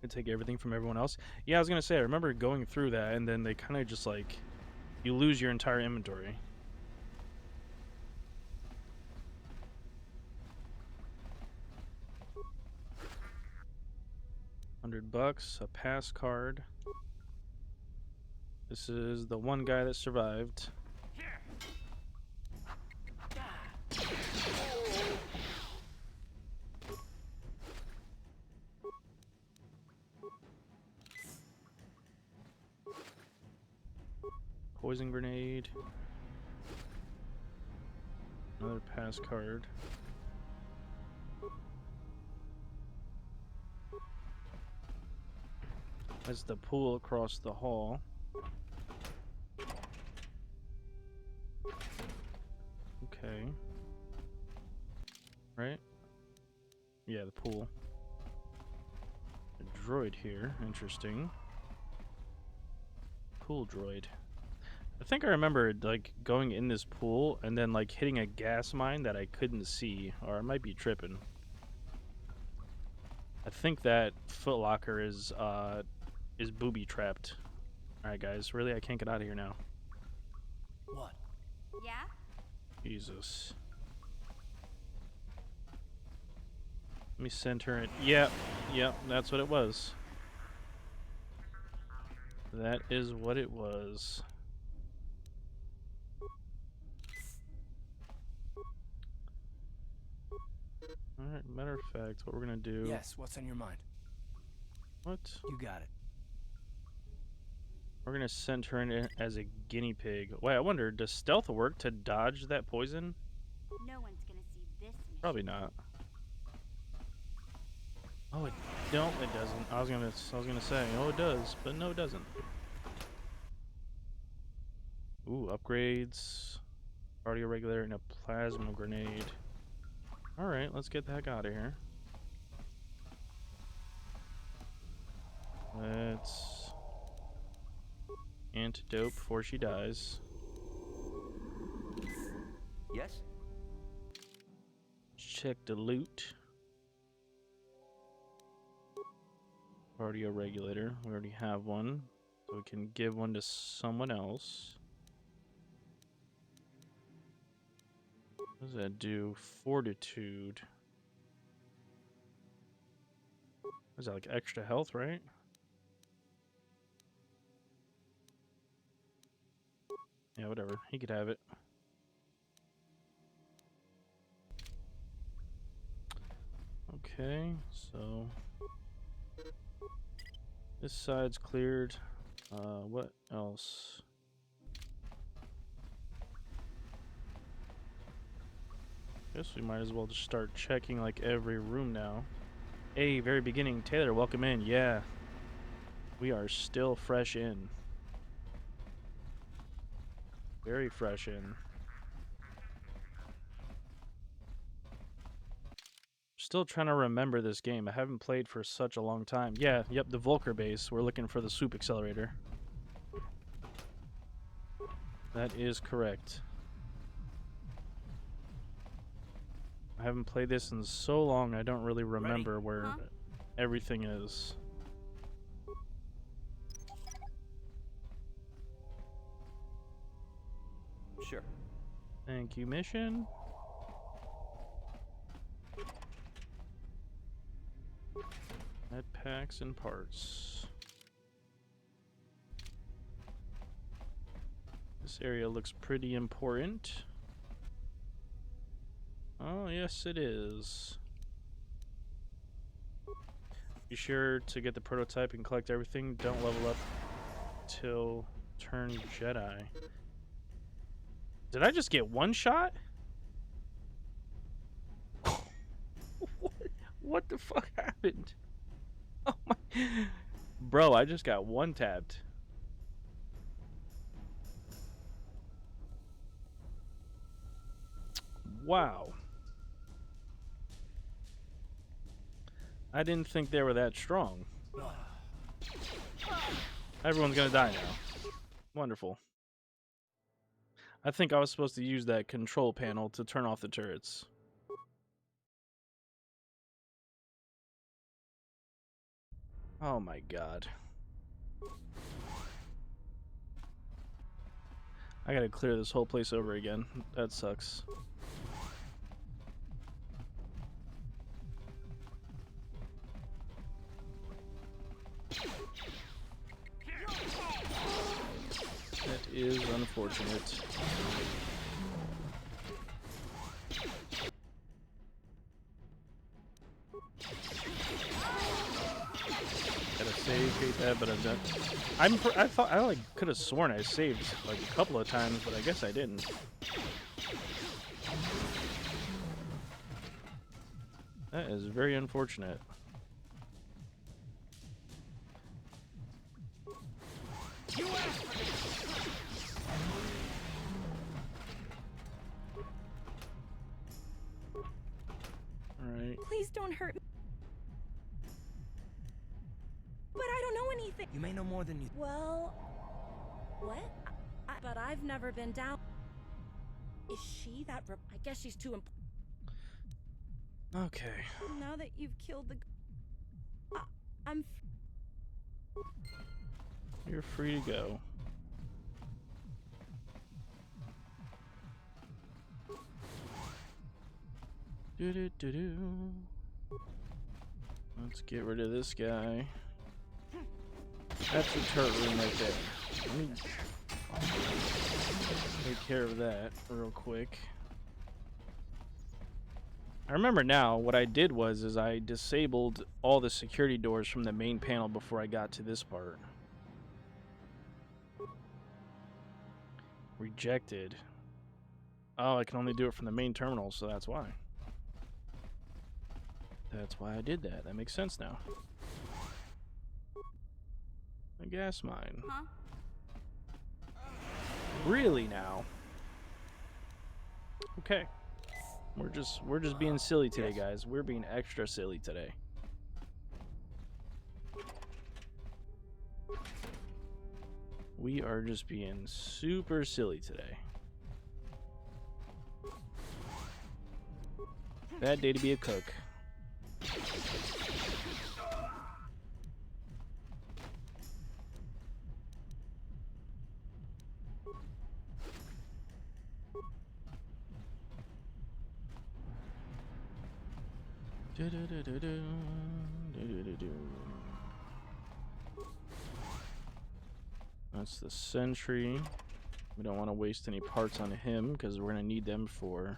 They take everything from everyone else. Yeah, I was gonna say, I remember going through that and then they kind of just like, you lose your entire inventory. $100, a pass card. This is the one guy that survived. Poison grenade. Another pass card. That's the pool across the hall. Okay. Right? Yeah, the pool. A droid here. Interesting. Pool droid. I think I remember like going in this pool and then like hitting a gas mine that I couldn't see, or I might be tripping. I think that Footlocker is is booby trapped. Alright, guys. Really? I can't get out of here now.
What?
Yeah?
Jesus. Let me send her in. Yep. Yep. That's what it was. That is what it was. Alright, matter of fact, what we're gonna do...
Yes, what's on your mind?
What?
You got it.
We're gonna send her in as a guinea pig. Wait, I wonder, does stealth work to dodge that poison?
No one's gonna see this mission.
Probably not. Oh, it doesn't. I was gonna say, oh, it does, but no, it doesn't. Ooh, upgrades, cardio regulator, and a plasma grenade. All right, let's get the heck out of here. Let's antidote before she dies.
Yes?
Check the loot. Cardio regulator. We already have one, so we can give one to someone else. What does that do? Fortitude. Is that like extra health, right? Yeah, whatever. He could have it. Okay, so this side's cleared. What else? Guess we might as well just start checking like every room now. Hey, very beginning. Taylor, welcome in. Yeah. We are still fresh in. Very fresh in. Still trying to remember this game. I haven't played for such a long time. Yeah, yep, the Volker base. We're looking for the soup accelerator. That is correct. I haven't played this in so long, I don't really remember where everything is.
Sure.
Thank you, mission. Med packs and parts. This area looks pretty important. Oh, yes, it is. Be sure to get the prototype and collect everything. Don't level up till turn Jedi. Did I just get one shot? What the fuck happened? Oh my. Bro, I just got one tapped. Wow. I didn't think they were that strong. Everyone's gonna die now. Wonderful. I think I was supposed to use that control panel to turn off the turrets. Oh my god. I gotta clear this whole place over again. That sucks. That is unfortunate. Gotta save, hate that, but I've done. I thought I like could have sworn I saved like a couple of times, but I guess I didn't. That is very unfortunate. Alright.
Please don't hurt me. But I don't know anything.
You may know more than you...
Well... What? But I've never been down... Is she that... I guess she's too
Okay.
Now that you've killed the... I'm...
You're free to go. Do-do-do-do. Let's get rid of this guy. That's a turret room right there. Let me take care of that real quick. I remember now what I did was I disabled all the security doors from the main panel before I got to this part. Rejected. Oh, I can only do it from the main terminal, so that's why. That's why I did that. That makes sense now. A gas mine.
Huh?
Really now? Okay. We're just being silly today, guys. We're being extra silly today. We are just being super silly today. Bad day to be a cook. That's the sentry. We don't want to waste any parts on him because we're going to need them for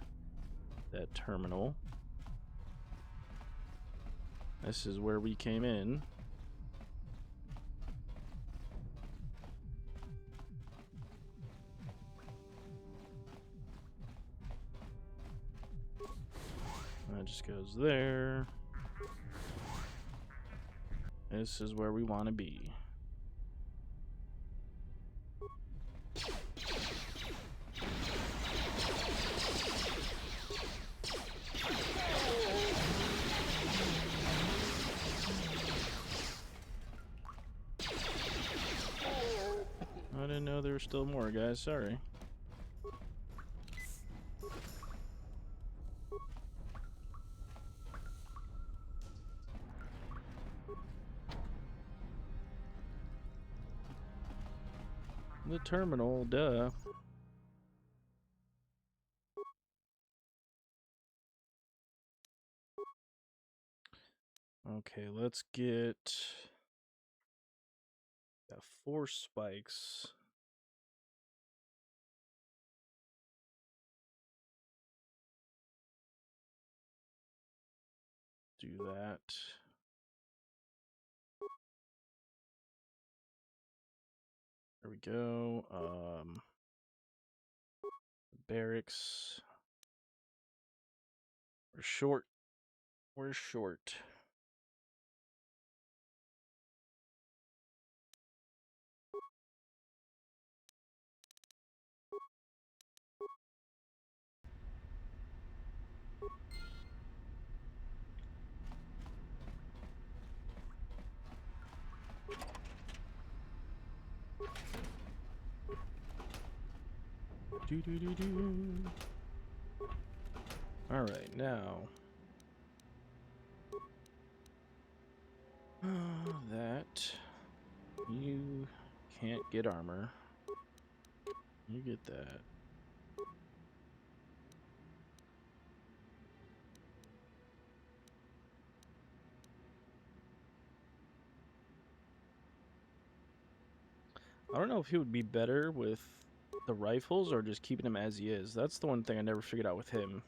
that terminal. This is where we came in. That just goes there. This is where we want to be. I didn't know there were still more, guys. Sorry. The terminal, duh. Okay, let's get 4 spikes. Do that. There we go. Barracks. We're short. We're short. All right, now that you can't get armor, you get that. I don't know if he would be better with the rifles or just keeping him as he is. That's the one thing I never figured out with him.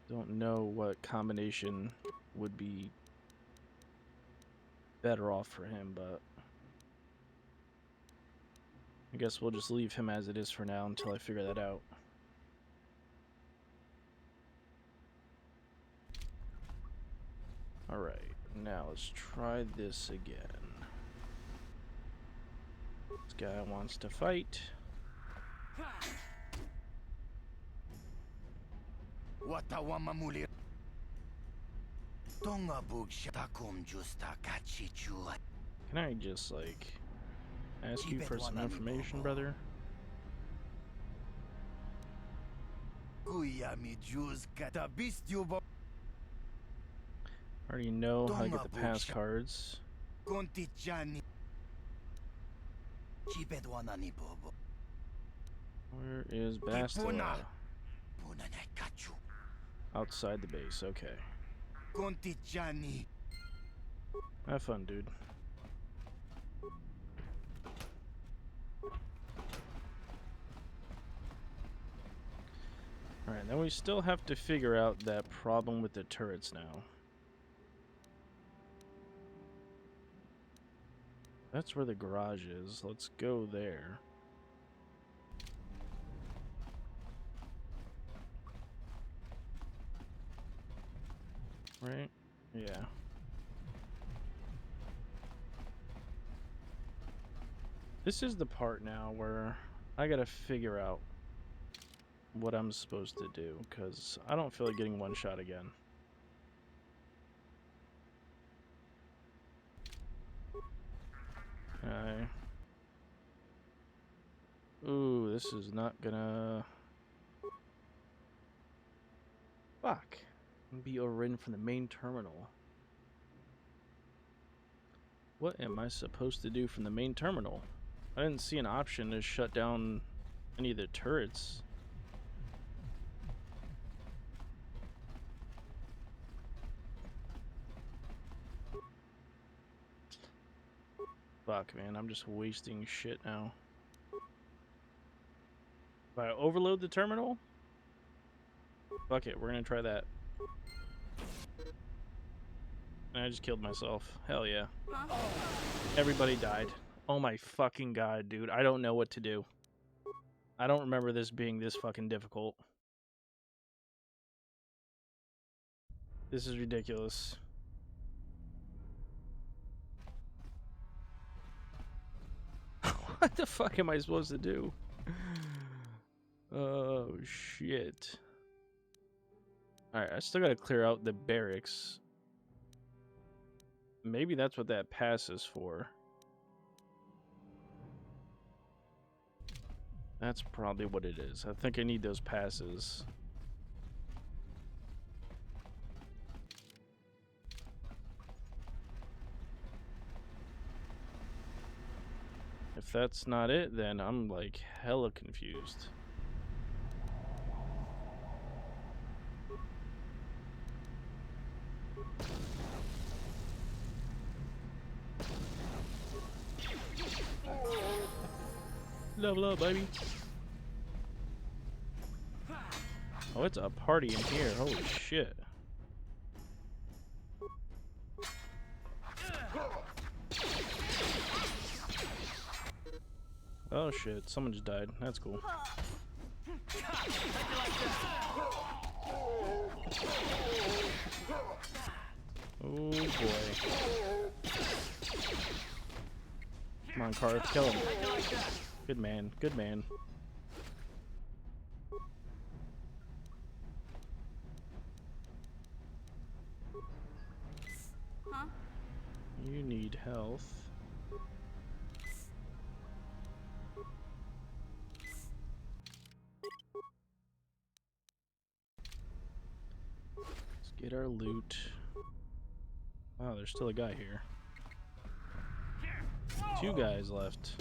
Don't know what combination would be better off for him, but I guess we'll just leave him as it is for now until I figure that out. Alright, now let's try this again. This guy wants to fight. Can I just, like, ask you for some information, brother? Already know how to get the pass cards.
Kontichani. Chipedwanani bobo.
Where is Bastila? Outside the base, okay.
Kontichani.
Have fun, dude. Alright, then we still have to figure out that problem with the turrets now. That's where the garage is. Let's go there. Right? Yeah. This is the part now where I gotta figure out what I'm supposed to do, because I don't feel like getting one shot again. Okay. Ooh, this is not gonna... Fuck. Be overridden from the main terminal. What am I supposed to do from the main terminal? I didn't see an option to shut down any of the turrets. Fuck, man, I'm just wasting shit now. If I overload the terminal? Fuck it, we're gonna try that. And I just killed myself. Hell yeah. Everybody died. Oh my fucking god, dude. I don't know what to do. I don't remember this being this fucking difficult. This is ridiculous. What the fuck am I supposed to do? Oh, shit. Alright, I still gotta clear out the barracks. Maybe that's what that pass is for. That's probably what it is. I think I need those passes. If that's not it, then I'm like hella confused. Level up, baby. Oh, it's a party in here. Holy shit. Oh shit, someone just died. That's cool. Oh boy. Come on, Karth, kill him. Good man, good man.
Huh?
You need health. Let's get our loot. Wow, there's still a guy here. 2 guys left.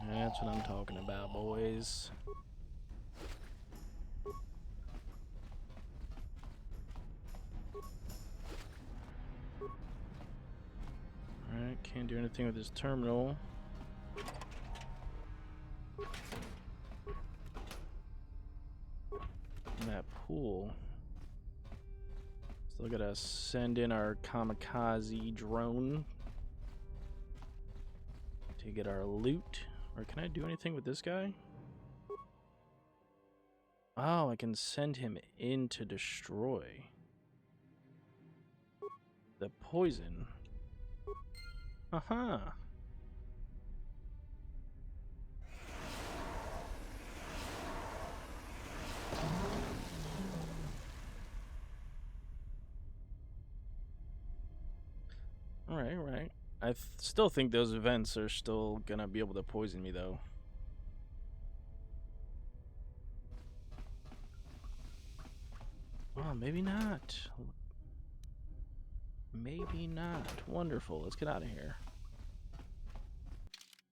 That's what I'm talking about, boys. Alright, can't do anything with this terminal. That pool. Still gotta send in our kamikaze drone to get our loot. Or can I do anything with this guy? Oh, I can send him in to destroy the poison. Uh-huh. Alright. I still think those events are still gonna be able to poison me, though. Oh, maybe not. Maybe not. Wonderful. Let's get out of here.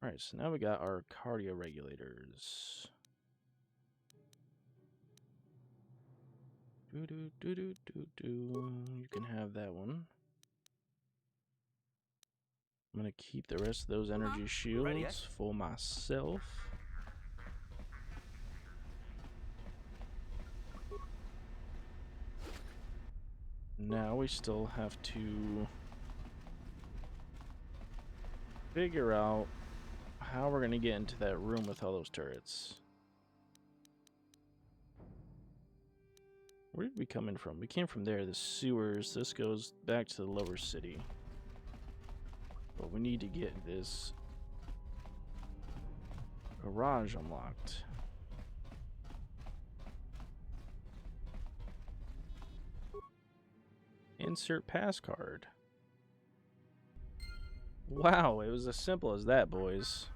Alright, so now we got our cardio regulators. You can have that one. I'm gonna keep the rest of those energy shields for myself. Now we still have to figure out how we're gonna get into that room with all those turrets. Where did we come in from? We came from there, the sewers. This goes back to the lower city. But we need to get this garage unlocked. Insert pass card. Wow, it was as simple as that, boys.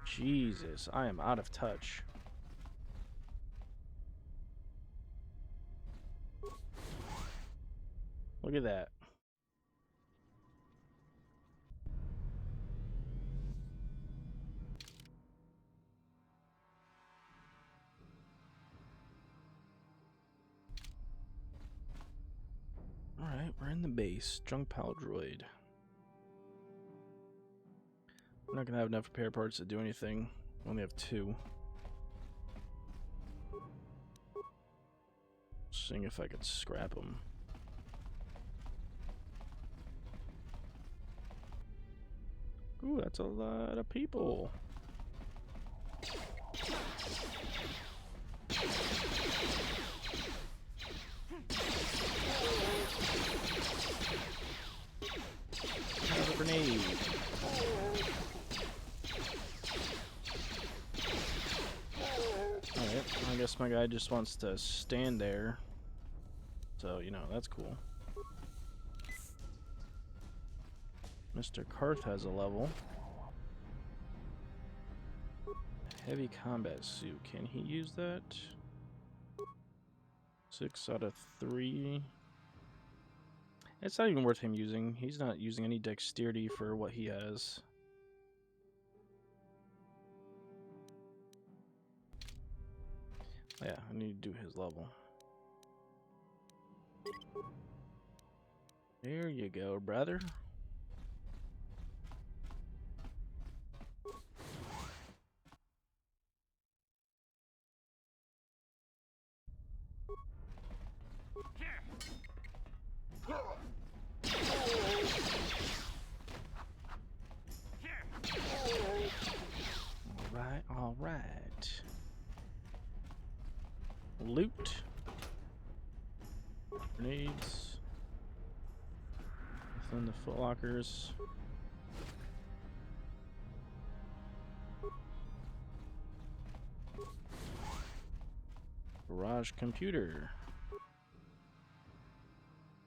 Jesus, I am out of touch. Look at that. Alright, we're in the base. Junk pile droid. We're not gonna have enough repair parts to do anything. We only have 2. Seeing if I could scrap them. Ooh, that's a lot of people. Another grenade. Alright, I guess my guy just wants to stand there. So, you know, that's cool. Mr. Karth has a level. Heavy combat suit. Can he use that? 6 out of 3. It's not even worth him using. He's not using any dexterity for what he has. Yeah, I need to do his level. There you go, brother. All right. Loot. Grenades. Within the foot lockers. Garage computer.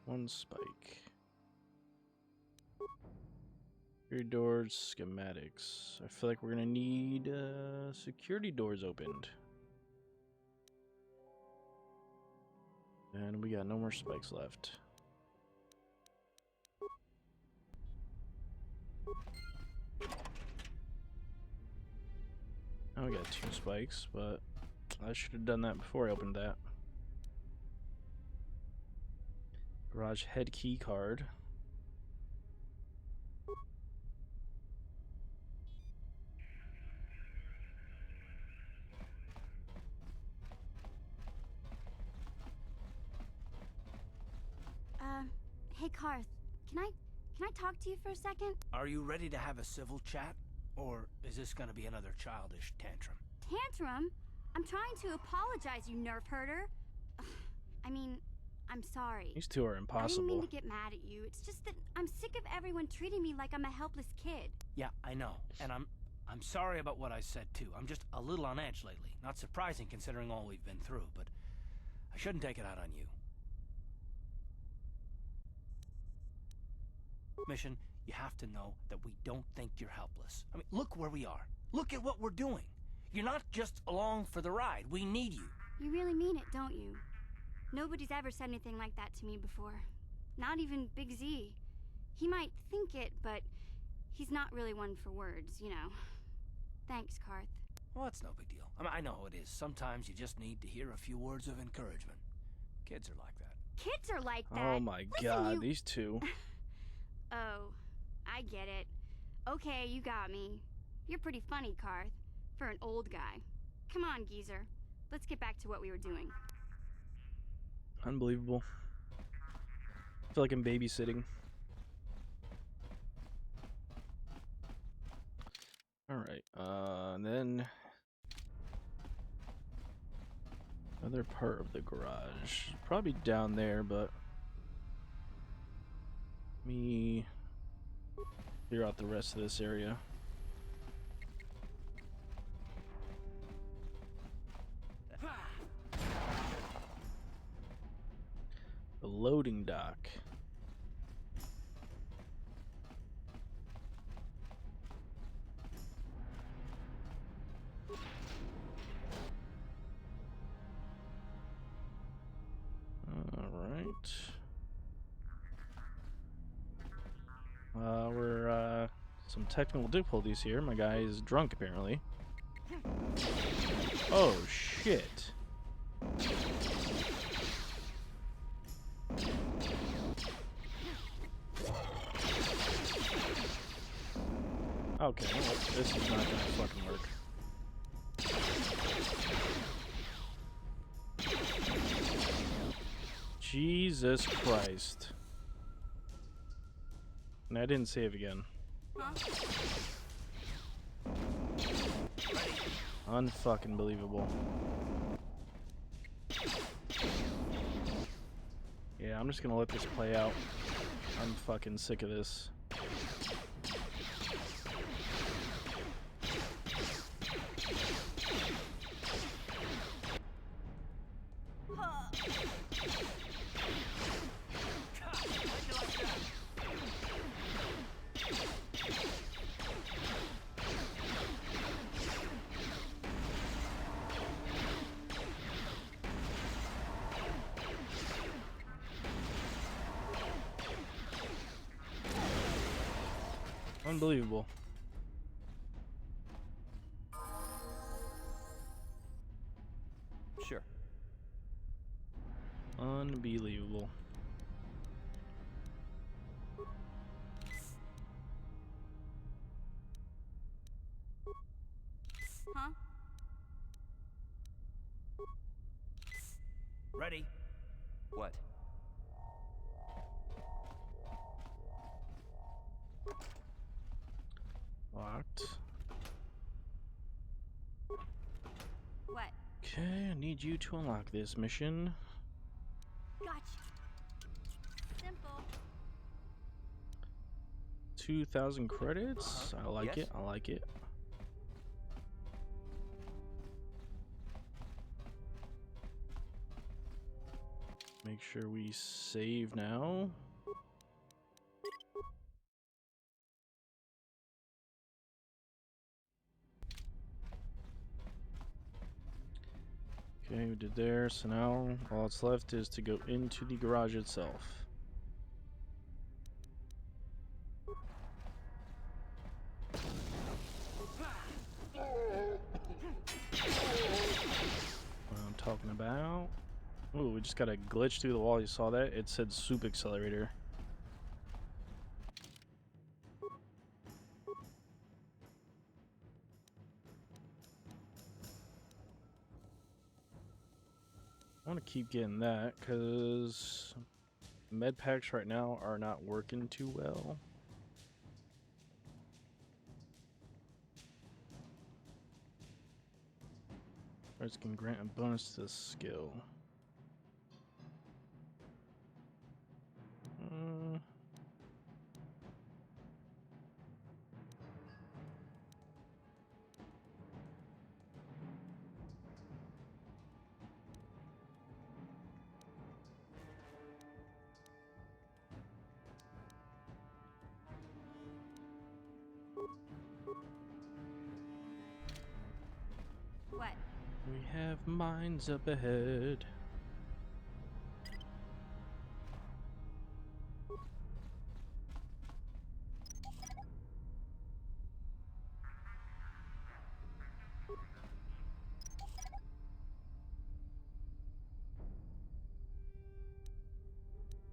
1 spike. Security doors, schematics. I feel like we're gonna need security doors opened. And we got no more spikes left. Now we got 2 spikes, but I should have done that before I opened that. Garage head key card.
Hey Karth, can I talk to you for a second?
Are you ready to have a civil chat? Or is this gonna be another childish tantrum?
Tantrum? I'm trying to apologize, you nerf herder. I mean, I'm sorry.
These two are impossible.
I didn't mean to get mad at you. It's just that I'm sick of everyone treating me like I'm a helpless kid.
Yeah, I know. And I'm sorry about what I said too. I'm just a little on edge lately. Not surprising considering all we've been through, but I shouldn't take it out on you. Mission, you have to know that we don't think you're helpless. I mean, look where we are. Look at what we're doing. You're not just along for the ride. We need you.
You really mean it, don't you? Nobody's ever said anything like that to me before. Not even Big Z. He might think it, but he's not really one for words, you know. Thanks, Karth.
Well, it's no big deal. I mean, I know how it is. Sometimes you just need to hear a few words of encouragement. Kids are like that.
Kids are like that.
Oh my god, these two.
Oh, I get it. Okay, you got me. You're pretty funny, Karth, for an old guy. Come on, geezer. Let's get back to what we were doing.
Unbelievable. I feel like I'm babysitting. Alright, and then another part of the garage. Probably down there, but let me clear out the rest of this area. The loading dock. We're some technical difficulties here. My guy is drunk apparently. Oh shit. Okay, well, this is not gonna fucking work. Jesus Christ. And I didn't save again. Unfucking believable. Yeah, I'm just gonna let this play out. I'm fucking sick of this. Unbelievable.
Sure.
Unbelievable.
Huh?
Ready?
What?
Locked.
What?
Okay, I need you to unlock this mission.
Gotcha. Simple.
2,000 credits. I like
Yes?
it. I like it. Make sure we save now. Okay, we did there. So now all that's left is to go into the garage itself. What I'm talking about. Ooh, we just got a glitch through the wall. You saw that? It said soup accelerator. I want to keep getting that because med packs right now are not working too well. Cards can grant a bonus to this skill.
What?
We have mines up ahead.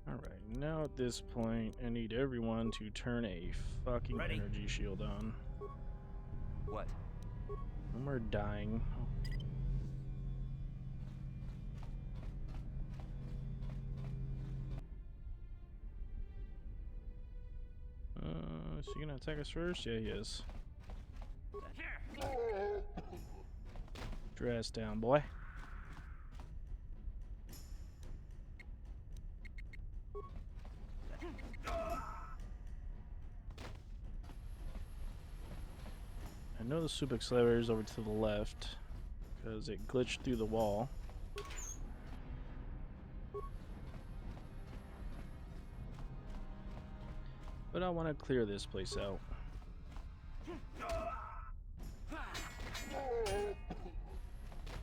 Alright, now at this point, I need everyone to turn a fucking energy shield on.
What?
And we're dying. Is he gonna attack us first? Yeah, he is. Dress down, boy. I know the suplex lever is over to the left because it glitched through the wall. But I want to clear this place out.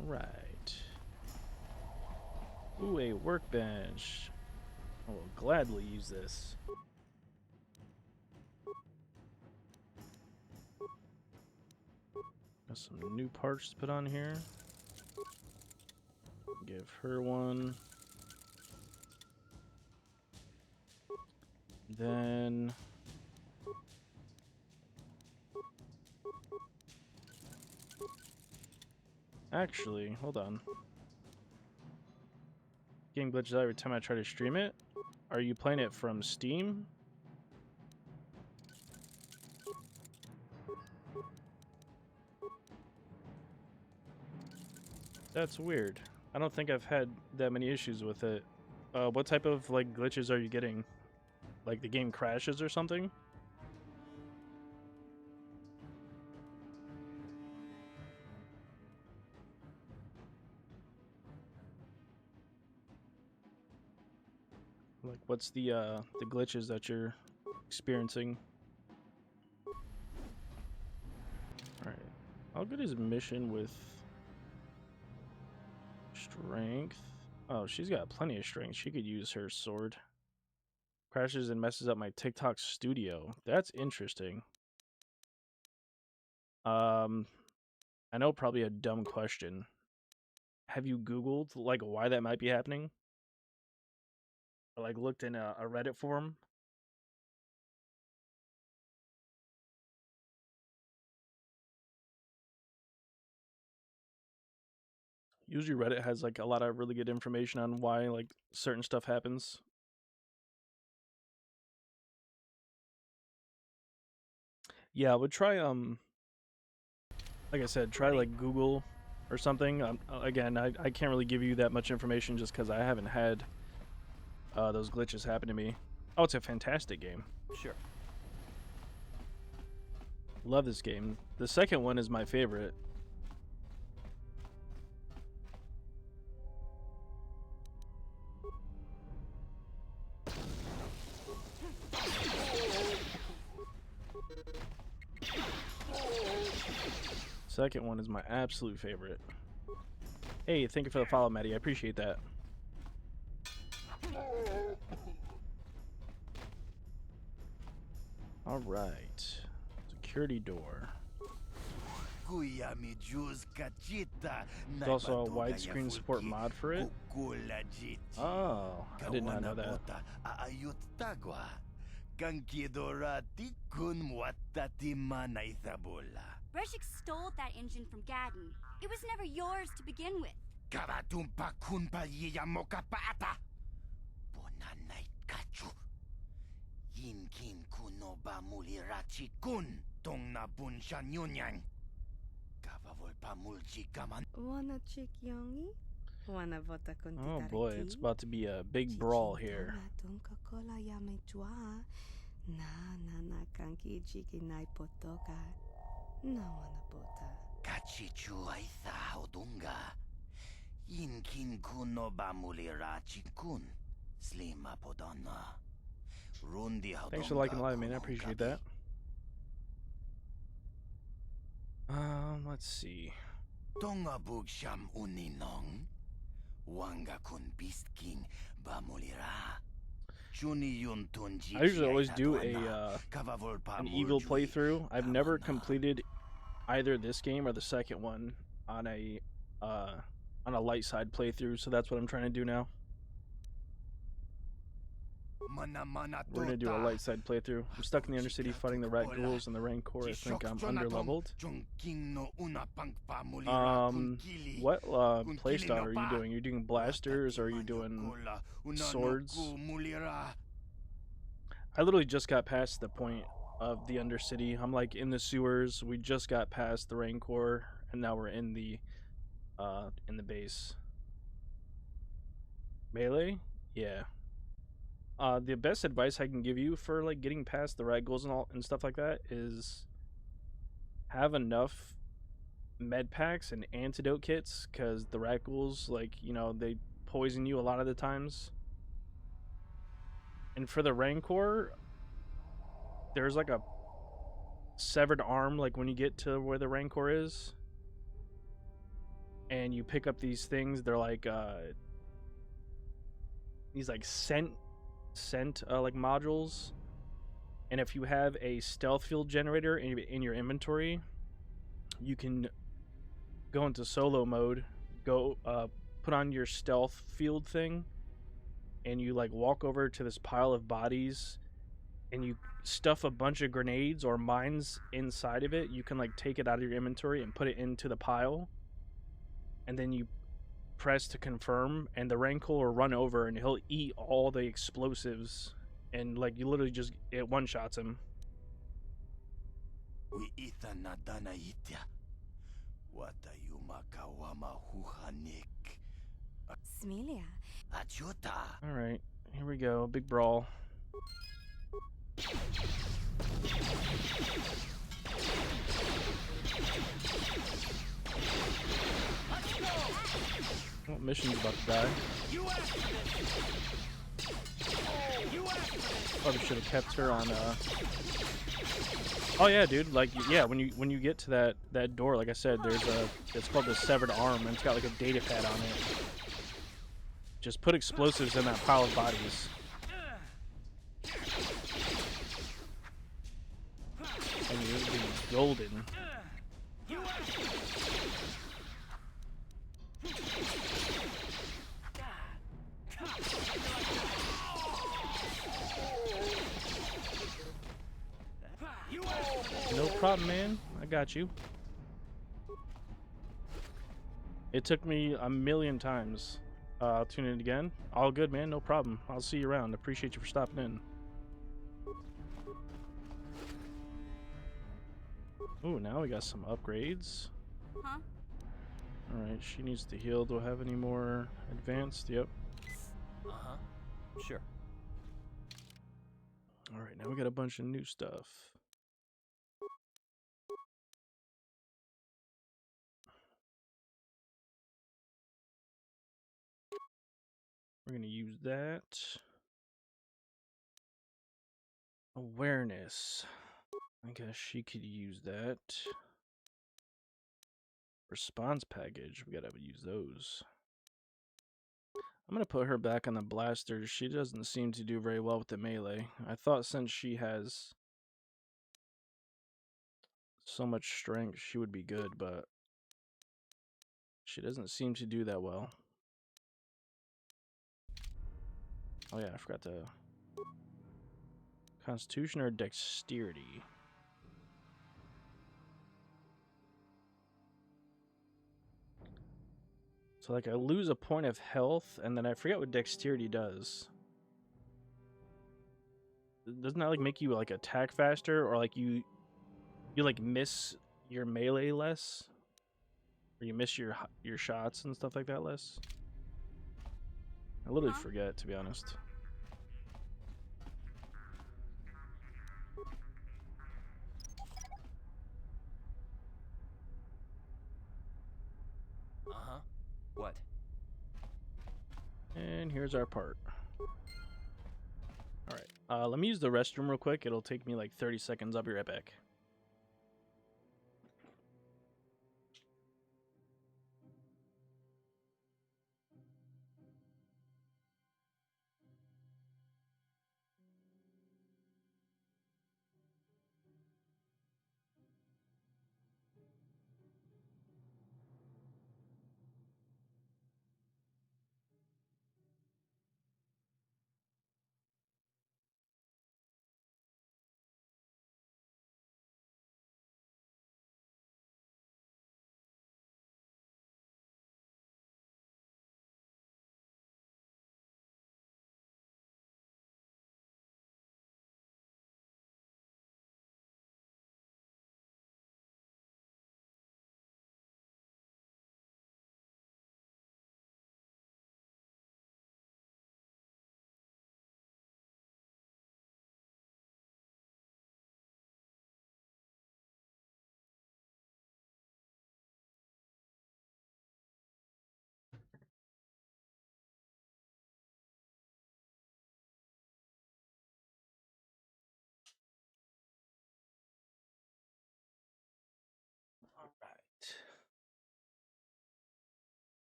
Alright. Ooh, a workbench. I will gladly use this. Got some new parts to put on here. Give her one. Then actually, hold on. Game glitches out every time I try to stream it. Are you playing it from Steam? That's weird. I don't think I've had that many issues with it. What type of like glitches are you getting? Like the game crashes or something? Like what's the glitches that you're experiencing? Alright. I'll get his mission with strength. Oh, she's got plenty of strength. She could use her sword. Crashes and messes up my TikTok studio. That's interesting. I know probably a dumb question. Have you Googled like why that might be happening? Or like looked in a Reddit forum? Usually Reddit has like a lot of really good information on why like certain stuff happens. Yeah, I would try like I said, try like Google or something. Again, I can't really give you that much information just because I haven't had those glitches happen to me. Oh, it's a fantastic game.
Sure.
Love this game. The second one is my favorite. Second one is my absolute favorite. Hey, thank you for the follow, Maddie. I appreciate that. All right. Security door. There's also a widescreen support mod for it. Oh, I did not know that.
Breshik stole that engine from Gadden. It was never yours to begin with.
Karatumpa kunpa yiyamoka paata. Bonanay kachu. Yinkin kunoba mulirachi kun. Tong na bunsha nyunyang. Kavavol mulchi kaman.
Wanna chick yongi? Wanna vota con
Oh boy, it's about to be a big brawl here.
Na kanki chiki nai potoka. Na wanna bota.
Kachichu aitha hodunga. Yinkin kunoba mulirachi kun. Slima podonna. Rundi hodunga.
Thanks for liking the live, man. I appreciate that. Let's see.
Tonga bugsham uninong. Wanga kun beast king bamulira.
I usually always do an evil playthrough. I've never completed either this game or the second one on a light side playthrough, so that's what I'm trying to do now. We're gonna do a light side playthrough. I'm stuck in the Undercity fighting the rat ghouls and the Rancor. I think I'm underleveled. What playstyle are you doing? Are you doing blasters or are you doing swords? I literally just got past the point of the Undercity. I'm like in the sewers. We just got past the Rancor, and now we're in the base. Melee? Yeah. The best advice I can give you for like getting past the rat ghouls and stuff like that is have enough med packs and antidote kits, because the rat ghouls, like, you know, they poison you a lot of the times. And for the Rancor, there's like a severed arm, like when you get to where the Rancor is, and you pick up these things. They're like these like scent like modules, and if you have a stealth field generator in your inventory, you can go into solo mode, put on your stealth field thing, and you like walk over to this pile of bodies and you stuff a bunch of grenades or mines inside of it. You can like take it out of your inventory and put it into the pile, and then you press to confirm, and the Rancor will run over and he'll eat all the explosives, and like you literally just, it one shots him.
Smilia.
Alright, here we go. Big brawl. What mission's about to die? Probably should have kept her on. Oh yeah, dude. Like, yeah, when you get to that door, like I said, there's it's called the severed arm, and it's got like a data pad on it. Just put explosives in that pile of bodies, and you'll be golden. No problem, man. I got you. It took me a million times. I'll tune in again. All good, man. No problem. I'll see you around. Appreciate you for stopping in. Ooh, now we got some upgrades.
Huh?
Alright, she needs to heal. Do I have any more advanced? Yep.
Uh-huh. Sure.
Alright, now we got a bunch of new stuff. We're going to use that. Awareness. I guess she could use that. Response package. We got to use those. I'm going to put her back on the blasters. She doesn't seem to do very well with the melee. I thought since she has so much strength, she would be good, but she doesn't seem to do that well. Oh yeah, I forgot to... Constitution or dexterity? So like I lose a point of health, and then I forget what dexterity does. Doesn't that like make you like attack faster, or like you like miss your melee less? Or you miss your shots and stuff like that less? I literally forget, to be honest.
Uh-huh. What?
And here's our part. Alright, let me use the restroom real quick. It'll take me like 30 seconds. I'll be right back.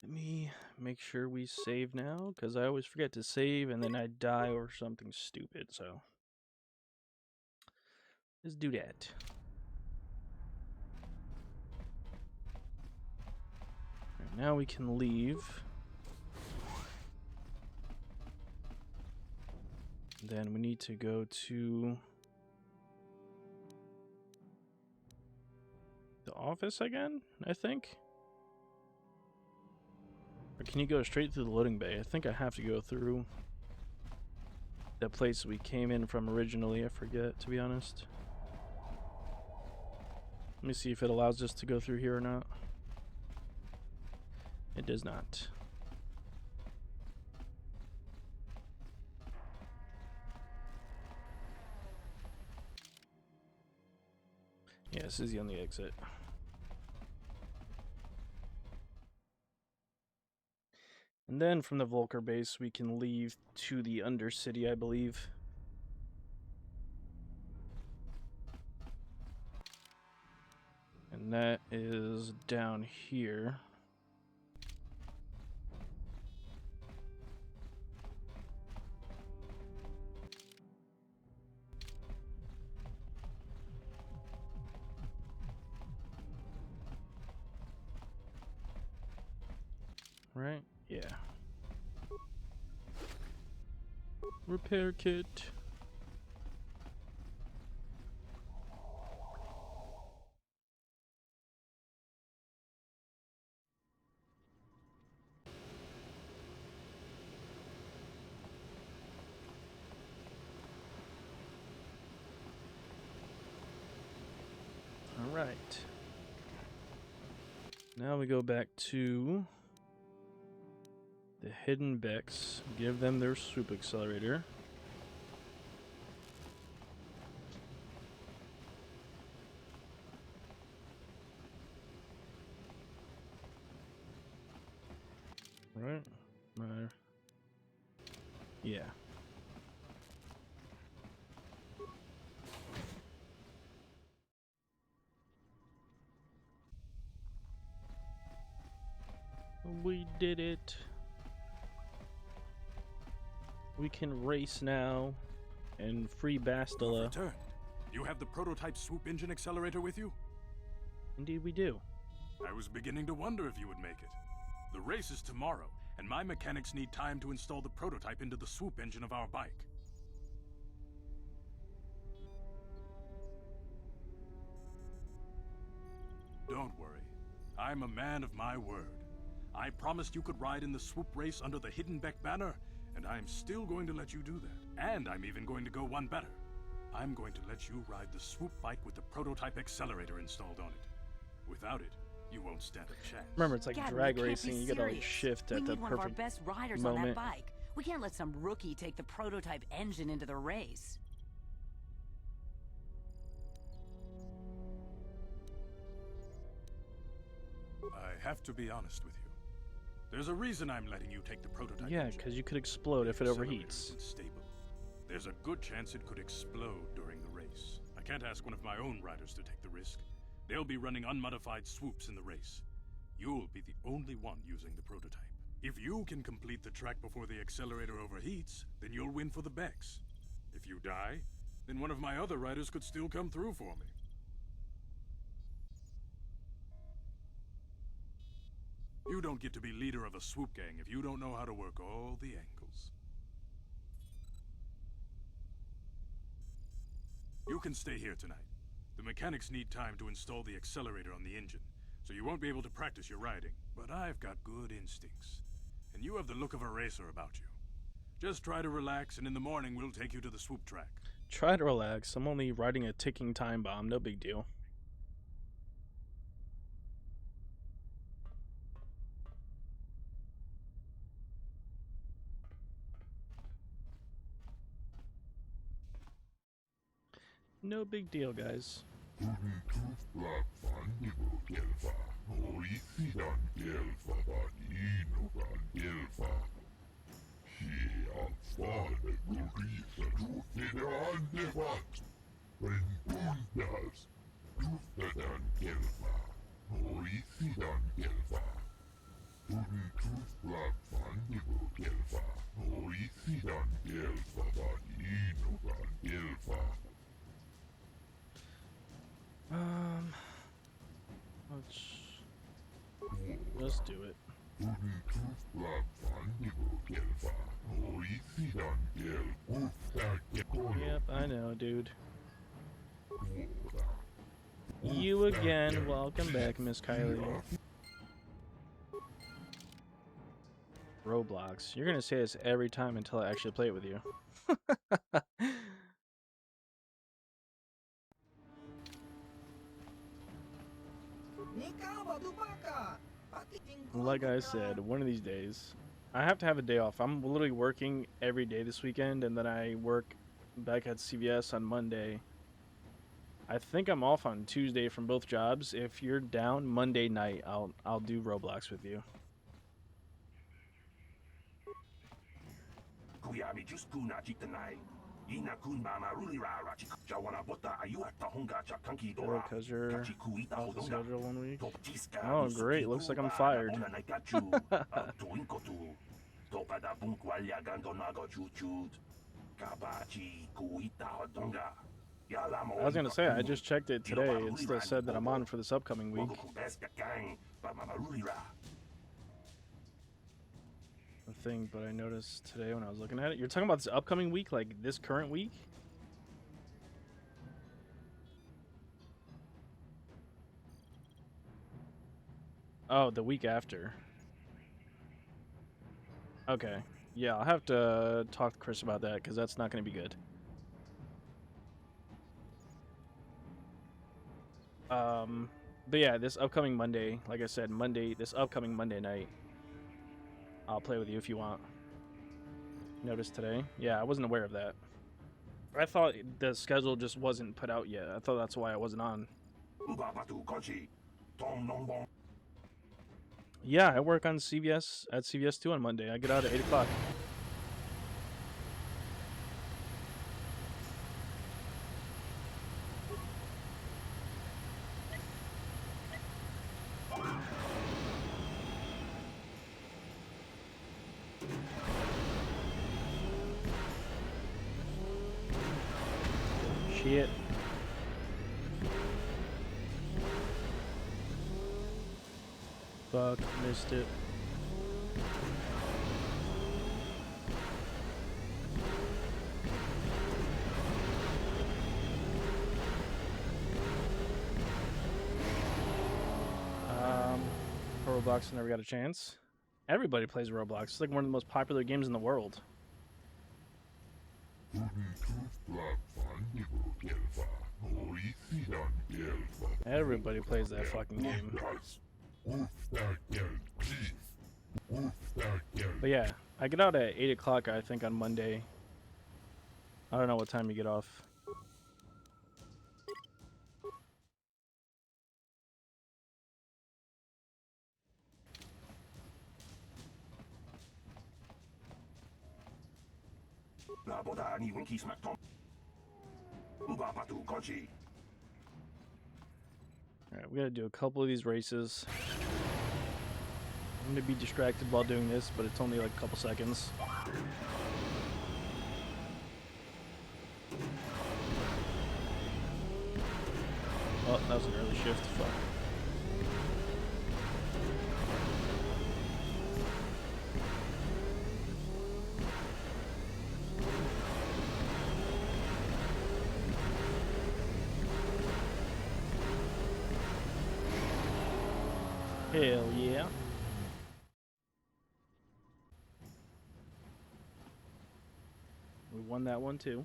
Let me make sure we save now, because I always forget to save and then I die or something stupid, so let's do that. Right, now we can leave. Then we need to go to the office again, I think. Or can you go straight through the loading bay? I think I have to go through that place we came in from originally. I forget, to be honest. Let me see if it allows us to go through here or not. It does not. Yeah, this is the only exit. And then from the Volker base, we can leave to the Undercity, I believe. And that is down here. Right? Yeah. Repair kit. All right. Now we go back to the hidden Becks, give them their swoop accelerator. Right? Yeah. We did it. We can race now and free Bastila.
Returned. You have the prototype swoop engine accelerator with you?
Indeed we do.
I was beginning to wonder if you would make it. The race is tomorrow, and my mechanics need time to install the prototype into the swoop engine of our bike. Don't worry. I'm a man of my word. I promised you could ride in the swoop race under the Hidden Beck banner, and I'm still going to let you do that. And I'm even going to go one better. I'm going to let you ride the swoop bike with the prototype accelerator installed on it. Without it, you won't stand a chance.
Remember, it's like
Gavin,
drag
you can't
racing.
be
You gotta like
serious.
shift
We
at the
need one of our
perfect
best riders
moment.
on that bike. We can't let some rookie take the prototype engine into the race.
I have to be honest with you. There's a reason I'm letting you take the prototype
Yeah,
engine.
because you could explode if it overheats.
It's unstable. There's a good chance it could explode during the race. I can't ask one of my own riders to take the risk. They'll be running unmodified swoops in the race. You'll be the only one using the prototype. If you can complete the track before the accelerator overheats, then you'll win for the Becks. If you die, then one of my other riders could still come through for me. You don't get to be leader of a swoop gang if you don't know how to work all the angles. You can stay here tonight. The mechanics need time to install the accelerator on the engine, so you won't be able to practice your riding. But I've got good instincts, and you have the look of a racer about you. Just try to relax, and in the morning we'll take you to the swoop track.
Try to relax. I'm only riding a ticking time bomb. No big deal. No big deal, guys. just do it. Yep, I know, dude. You again. Welcome back, Miss Kylie. Roblox. You're gonna say this every time until I actually play it with you. Like I said, one of these days, I have to have a day off. I'm literally working every day this weekend, and then I work back at CVS on Monday. I think I'm off on Tuesday from both jobs. If you're down Monday night, I'll do Roblox with you. Because you're off the schedule 1 week. Oh, great. Looks like I'm fired. I was going to say, I just checked it today. It still said that I'm on for this upcoming week. The thing, but I noticed today when I was looking at it. You're talking about this upcoming week, like this current week? Oh, the week after. Okay. Yeah, I'll have to talk to Chris about that, because that's not going to be good. But yeah, this upcoming Monday, like I said, this upcoming Monday night, I'll play with you if you want. Notice today? Yeah, I wasn't aware of that. I thought the schedule just wasn't put out yet. I thought that's why I wasn't on. Yeah, I work on CVS at CVS 2 on Monday. I get out at 8 o'clock. Shit. Fuck, missed it. Roblox never got a chance. Everybody plays Roblox. It's like one of the most popular games in the world. Everybody plays that fucking game. But yeah, I get out at 8 o'clock, I think, on Monday. I don't know what time you get off. Alright, we gotta do a couple of these races. I'm gonna be distracted while doing this, but it's only like a couple seconds. Oh, that was an early shift. Fuck. Hell yeah. We won that one too.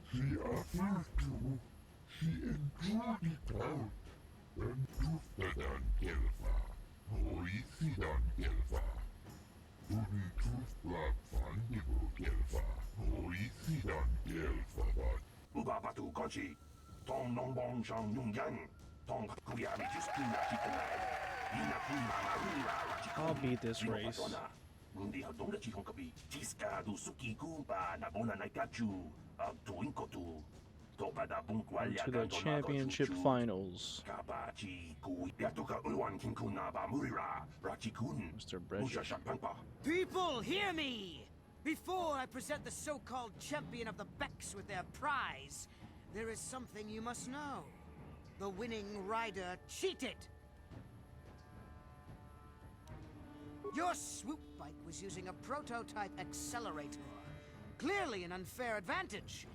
I'll beat this race. To the championship finals. Mr. Brezhik.
People, hear me! Before I present the so-called champion of the Becks with their prize, there is something you must know. The winning rider cheated! Your swoop bike was using a prototype accelerator. Clearly an unfair advantage.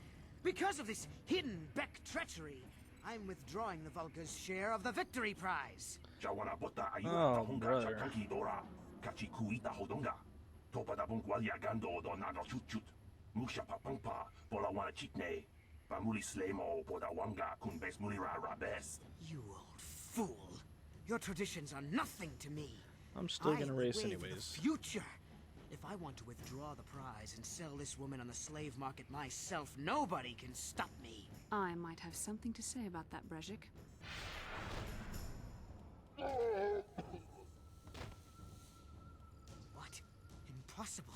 Because of this hidden Beck treachery, I'm withdrawing the Vulca's share of the victory prize.
Oh, brother.
You old fool. Your traditions are nothing to me.
I'm still gonna race
I
anyways.
the future. If I want to withdraw the prize and sell this woman on the slave market myself, nobody can stop me.
I might have something to say about that, Brezhik.
What? Impossible.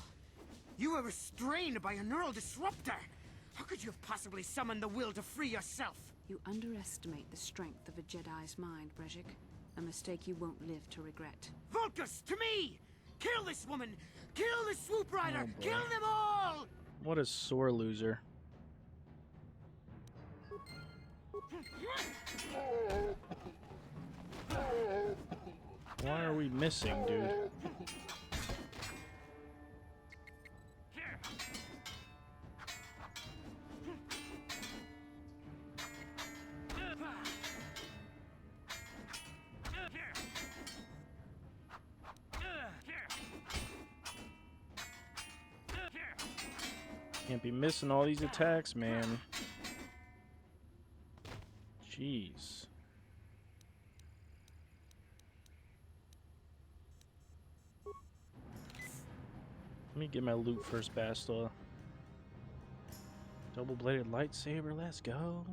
You were restrained by a neural disruptor. How could you have possibly summoned the will to free yourself?
You underestimate the strength of a Jedi's mind, Brezhik. A mistake you won't live to regret.
Vulcus, to me! Kill this woman! Kill the swoop rider!
Oh, boy.
Kill them all!
What a sore loser. Why are we missing, dude? Can't be missing all these attacks, man. Jeez. Let me get my loot first, Bastila. Double-bladed lightsaber, let's go.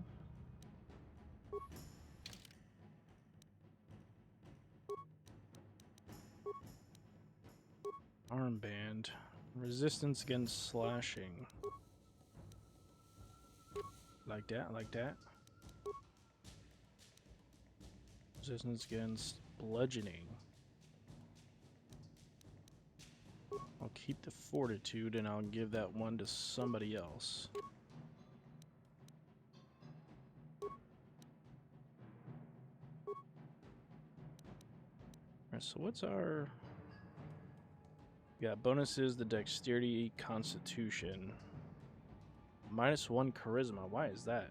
Armband. Resistance against slashing. Like that, like that. Resistance against bludgeoning. I'll keep the fortitude and I'll give that one to somebody else. Alright, so what's our... We got bonuses, the dexterity, constitution. -1 charisma, why is that?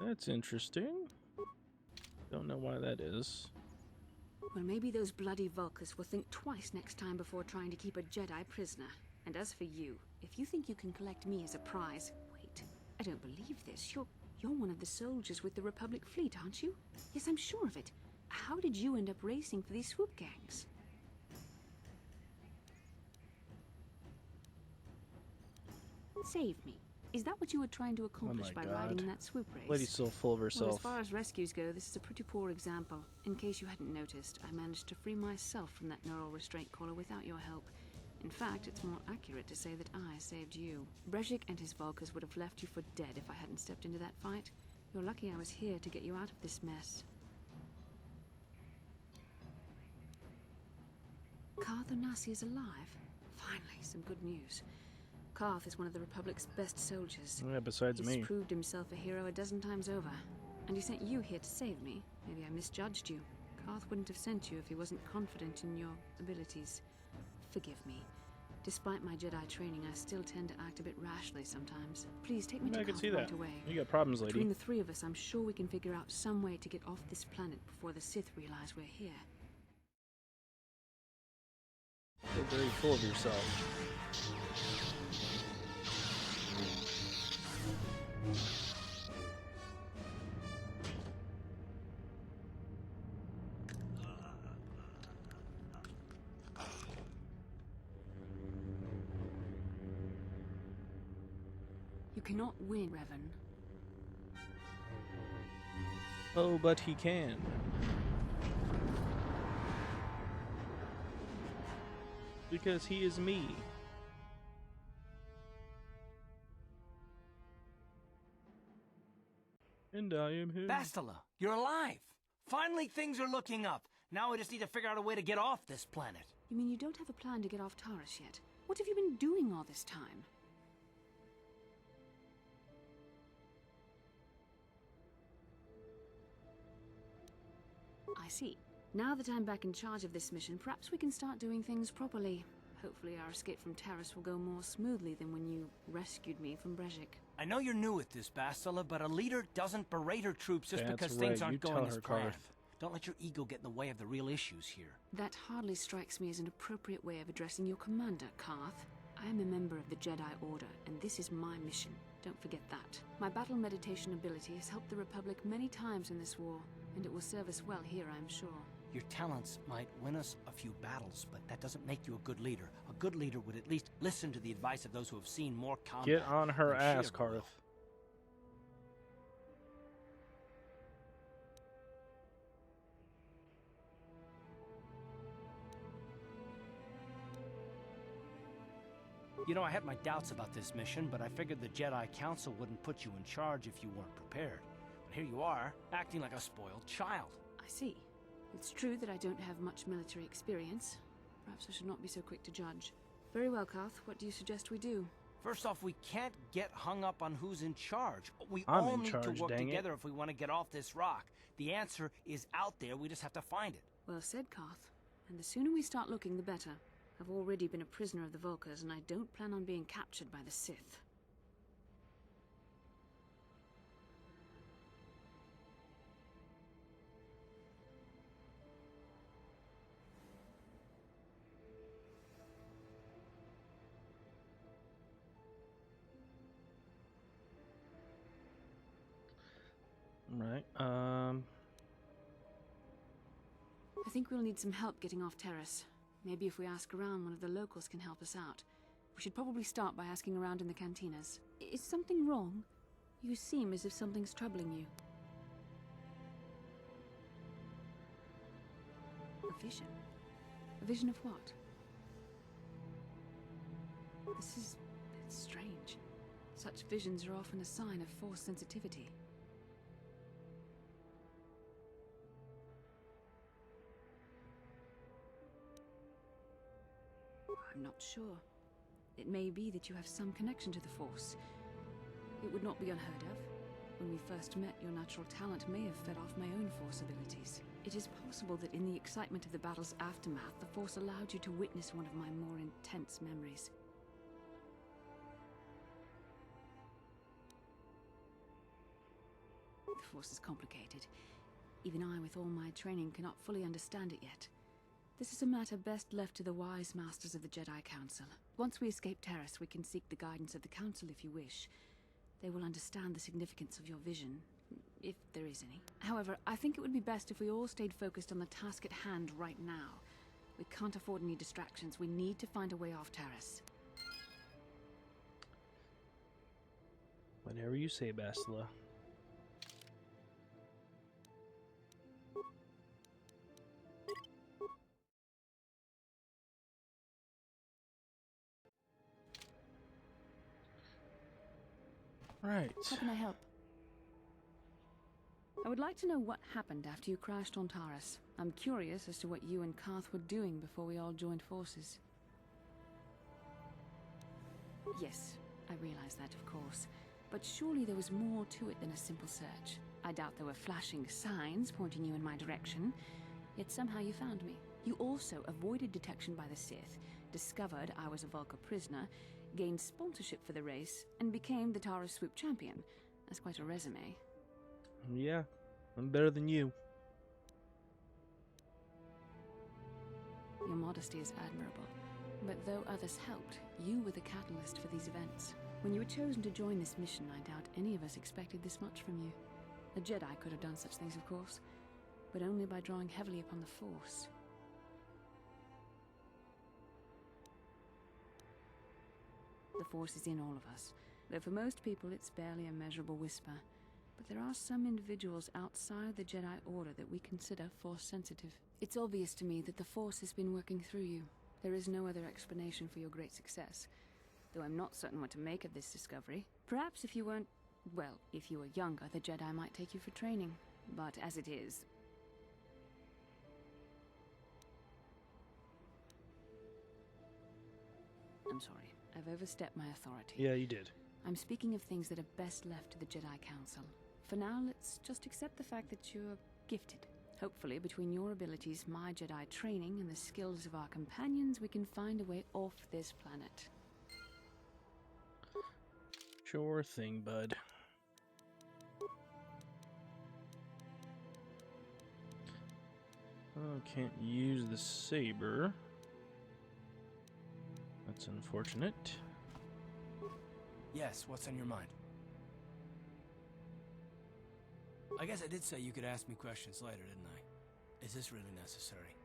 That's interesting. Don't know why that is.
Well, maybe those bloody Vulcans will think twice next time before trying to keep a Jedi prisoner. And as for you, if you think you can collect me as a prize... Wait, I don't believe this. You're one of the soldiers with the Republic fleet, aren't you? Yes, I'm sure of it. How did you end up racing for these swoop gangs? Save me. Is that what you were trying to accomplish by riding in that swoop race?
Lady's still full of herself.
Well, as far as rescues go, this is a pretty poor example. In case you hadn't noticed, I managed to free myself from that neural restraint collar without your help. In fact, it's more accurate to say that I saved you. Brezhik and his Vulcans would have left you for dead if I hadn't stepped into that fight. You're lucky I was here to get you out of this mess. Karth Onasi is alive. Finally, some good news. Karth is one of the Republic's best soldiers.
Yeah, besides me.
He's proved himself a hero a dozen times over. And he sent you here to save me. Maybe I misjudged you. Karth wouldn't have sent you if he wasn't confident in your abilities. Forgive me. Despite my Jedi training, I still tend to act a bit rashly sometimes. Please take me to Karth right away.
You got problems, lady.
Between the three of us, I'm sure we can figure out some way to get off this planet before the Sith realize we're here.
You're very full of yourself.
You cannot win, Revan.
Oh, but he can. Because he is me. And I am him.
Bastila, you're alive! Finally things are looking up. Now we just need to figure out a way to get off this planet.
You mean you don't have a plan to get off Taurus yet? What have you been doing all this time? I see. Now that I'm back in charge of this mission, perhaps we can start doing things properly. Hopefully our escape from Taurus will go more smoothly than when you rescued me from Brejik.
I know you're new at this, Bastila, but a leader doesn't berate her troops just because
right.
things aren't
You
going
tell
as
her,
planned.
Garth.
Don't let your ego get in the way of the real issues here.
That hardly strikes me as an appropriate way of addressing your commander, Karth. I am a member of the Jedi Order, and this is my mission. Don't forget that. My battle meditation ability has helped the Republic many times in this war, and it will serve us well here, I'm sure.
Your talents might win us a few battles, but that doesn't make you a good leader. A good leader would at least listen to the advice of those who have seen more combat.
Get on her
than she
ass,
ever will.
Karth.
You know, I had my doubts about this mission, but I figured the Jedi Council wouldn't put you in charge if you weren't prepared. But here you are, acting like a spoiled child.
I see. It's true that I don't have much military experience. Perhaps I should not be so quick to judge. Very well, Karth. What do you suggest we do?
First off, we can't get hung up on who's in charge. We
I'm
all
in
need
charge,
to work
dang it.
together if we want to get off this rock. The answer is out there, we just have to find it.
Well said, Karth. And the sooner we start looking, the better. I've already been a prisoner of the Vulkars, and I don't plan on being captured by the Sith.
Right.
I think we'll need some help getting off Terrace. Maybe if we ask around, one of the locals can help us out. We should probably start by asking around in the cantinas. Is something wrong? You seem as if something's troubling you. A vision? A vision of what? It's strange. Such visions are often a sign of force sensitivity. I'm not sure. It may be that you have some connection to the Force. It would not be unheard of. When we first met, your natural talent may have fed off my own Force abilities. It is possible that in the excitement of the battle's aftermath, the Force allowed you to witness one of my more intense memories. The Force is complicated. Even I, with all my training, cannot fully understand it yet. This is a matter best left to the wise masters of the Jedi Council. Once we escape Terrace, we can seek the guidance of the Council if you wish. They will understand the significance of your vision, if there is any. However, I think it would be best if we all stayed focused on the task at hand right now. We can't afford any distractions. We need to find a way off Terrace.
Whatever you say, Bastila. Right.
How can I help? I would like to know what happened after you crashed on Taurus. I'm curious as to what you and Karth were doing before we all joined forces. Yes, I realize that, of course. But surely there was more to it than a simple search. I doubt there were flashing signs pointing you in my direction, yet somehow you found me. You also avoided detection by the Sith, discovered I was a Vulkar prisoner, gained sponsorship for the race, and became the Taurus Swoop champion. That's quite a resume.
Yeah, I'm better than you.
Your modesty is admirable. But though others helped, you were the catalyst for these events. When you were chosen to join this mission, I doubt any of us expected this much from you. A Jedi could have done such things, of course, but only by drawing heavily upon the Force. The Force is in all of us, though for most people it's barely a measurable whisper. But there are some individuals outside the Jedi Order that we consider Force-sensitive. It's obvious to me that the Force has been working through you. There is no other explanation for your great success, though I'm not certain what to make of this discovery. Perhaps if you weren't... well, if you were younger, the Jedi might take you for training. But as it is... I'm sorry. I've overstepped my authority.
Yeah, you did.
I'm speaking of things that are best left to the Jedi Council. For now, let's just accept the fact that you're gifted. Hopefully, between your abilities, my Jedi training, and the skills of our companions, we can find a way off this planet.
Sure thing, bud. Oh, can't use the saber. That's unfortunate.
Yes, what's on your mind? I guess I did say you could ask me questions later, didn't I? Is this really necessary?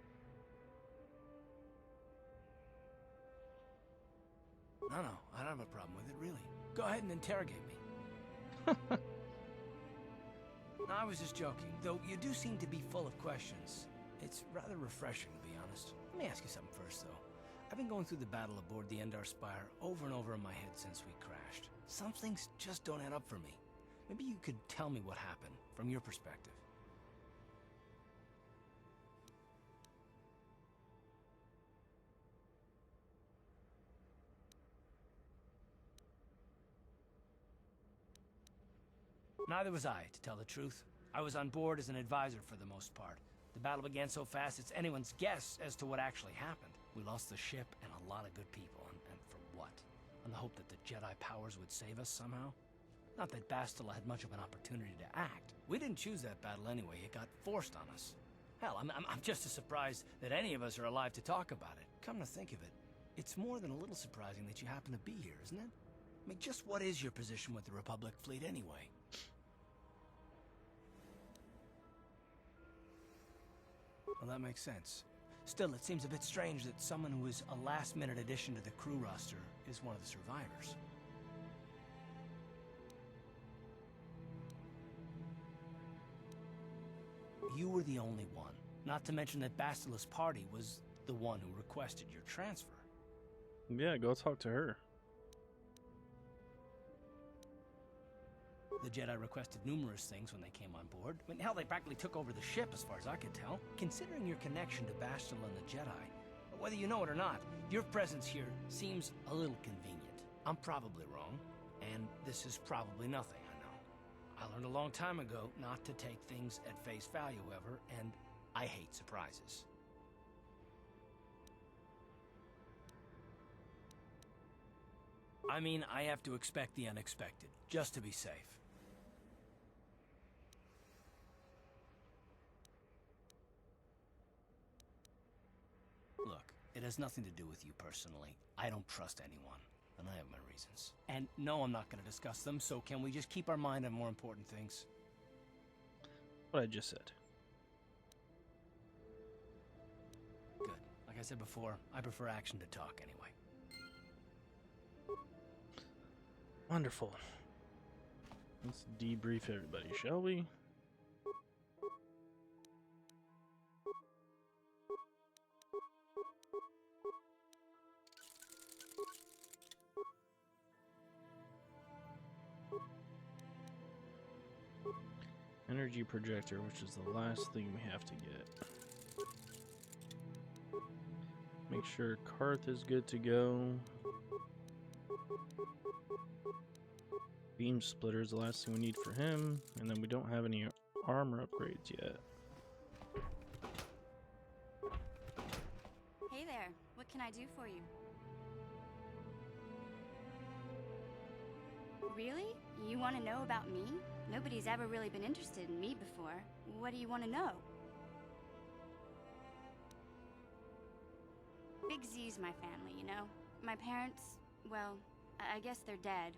No, I don't have a problem with it, really. Go ahead and interrogate me. No, I was just joking, though you do seem to be full of questions. It's rather refreshing, to be honest. Let me ask you something first, though. I've been going through the battle aboard the Endar Spire over and over in my head since we crashed. Some things just don't add up for me. Maybe you could tell me what happened, from your perspective. Neither was I, to tell the truth. I was on board as an advisor for the most part. The battle began so fast it's anyone's guess as to what actually happened. We lost the ship and a lot of good people, and for what? On the hope that the Jedi powers would save us somehow? Not that Bastila had much of an opportunity to act. We didn't choose that battle anyway, it got forced on us. Hell, I'm just as surprised that any of us are alive to talk about it. Come to think of it, it's more than a little surprising that you happen to be here, isn't it? I mean, just what is your position with the Republic fleet anyway? Well, that makes sense. Still, it seems a bit strange that someone who is a last-minute addition to the crew roster is one of the survivors. You were the only one. Not to mention that Bastila's party was the one who requested your transfer.
Yeah, go talk to her.
The Jedi requested numerous things when they came on board. I mean, hell, they practically took over the ship, as far as I could tell. Considering your connection to Bastila and the Jedi, whether you know it or not, your presence here seems a little convenient. I'm probably wrong, and this is probably nothing, I know. I learned a long time ago not to take things at face value, however, and I hate surprises. I mean, I have to expect the unexpected, just to be safe. Look, it has nothing to do with you personally. I don't trust anyone, and I have my reasons. And no, I'm not going to discuss them, so can we just keep our mind on more important things?
What I just said.
Good. Like I said before, I prefer action to talk anyway.
Wonderful. Let's debrief everybody, shall we? Energy projector, which is the last thing we have to get. Make sure Karth is good to go. Beam splitter is the last thing we need for him, and then we don't have any armor upgrades yet.
Hey there, what can I do for you? Really? You want to know about me? Nobody's ever really been interested in me before. What do you want to know? Big Z's my family, you know? My parents, well, I guess they're dead.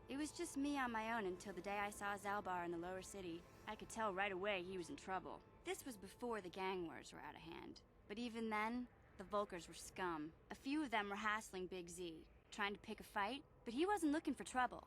It was just me on my own until the day I saw Zalbar in the lower city. I could tell right away he was in trouble. This was before the gang wars were out of hand. But even then, the Vulkars were scum. A few of them were hassling Big Z, trying to pick a fight, but he wasn't looking for trouble.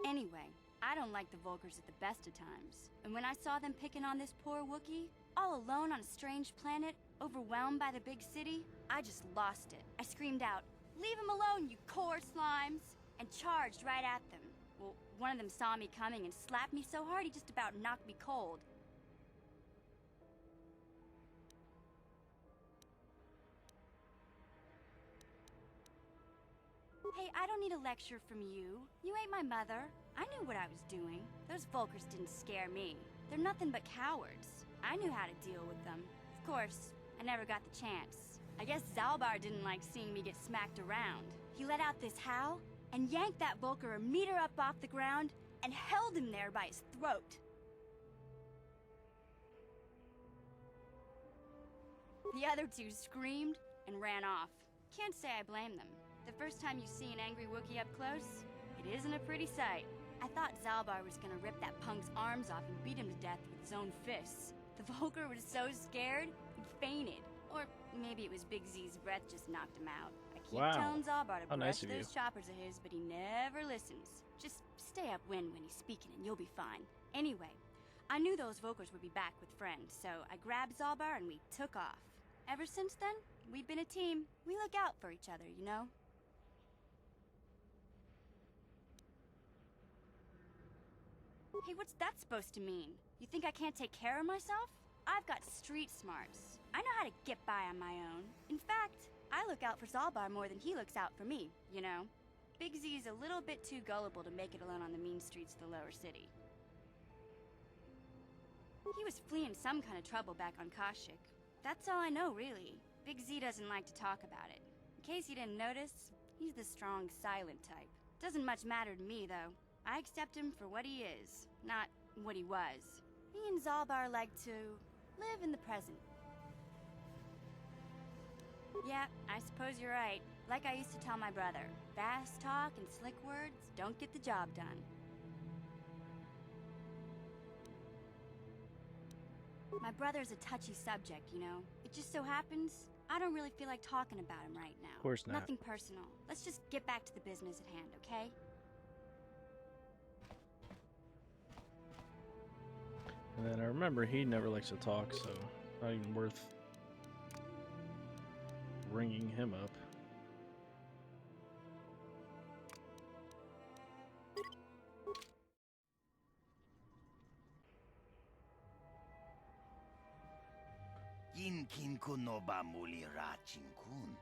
Anyway, I don't like the Vulkars at the best of times. And when I saw them picking on this poor Wookiee, all alone on a strange planet, overwhelmed by the big city, I just lost it. I screamed out, "Leave him alone, you core slimes!" and charged right at them. Well, one of them saw me coming and slapped me so hard he just about knocked me cold. Hey, I don't need a lecture from you. You ain't my mother. I knew what I was doing. Those Volkers didn't scare me. They're nothing but cowards. I knew how to deal with them. Of course, I never got the chance. I guess Zalbar didn't like seeing me get smacked around. He let out this howl and yanked that Volker a meter up off the ground and held him there by his throat. The other two screamed and ran off. Can't say I blame them. The first time you see an angry Wookiee up close, it isn't a pretty sight. I thought Zalbar was gonna rip that punk's arms off and beat him to death with his own fists. The Volker was so scared, he fainted. Or maybe it was Big Z's breath just knocked him out. I keep telling Zalbar to brush those choppers of his, but he never listens. Just stay upwind when he's speaking and you'll be fine. Anyway, I knew those Volkers would be back with friends, so I grabbed Zalbar and we took off. Ever since then, we've been a team. We look out for each other, you know? Hey, what's that supposed to mean? You think I can't take care of myself? I've got street smarts. I know how to get by on my own. In fact, I look out for Zalbar more than he looks out for me, you know? Big Z's a little bit too gullible to make it alone on the mean streets of the lower city. He was fleeing some kind of trouble back on Kashyyyk. That's all I know, really. Big Z doesn't like to talk about it. In case you didn't notice, he's the strong, silent type. Doesn't much matter to me, though. I accept him for what he is, not what he was. Me and Zalbar like to live in the present. Yeah, I suppose you're right. Like I used to tell my brother, fast talk and slick words don't get the job done. My brother's a touchy subject, you know. It just so happens, I don't really feel like talking about him right now.
Of course not.
Nothing personal. Let's just get back to the business at hand, okay?
And then I remember he never likes to talk, so not even worth ringing him up.
Kin kun no ba muli ra kun.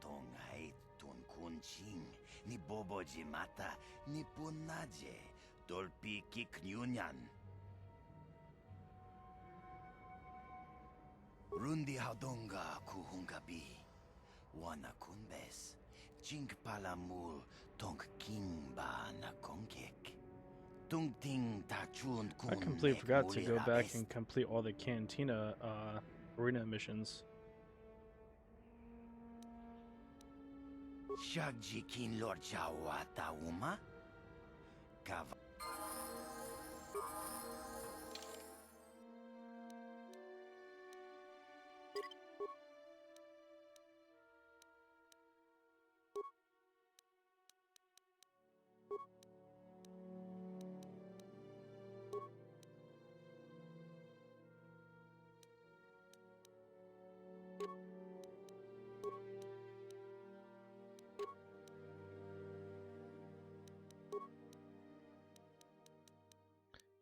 Tong hai tun kun ching. Ni bobo jimata ni punaje. Dolpi kiknyunyan. Rundi haudonga kuhungabi. Wana kunbes. Chink palamul tong king ba na konkek. Tung ting ta chun kun.
I completely forgot to go back and complete all the Cantina arena missions.
Shagji kin lord chawata uma. Kava.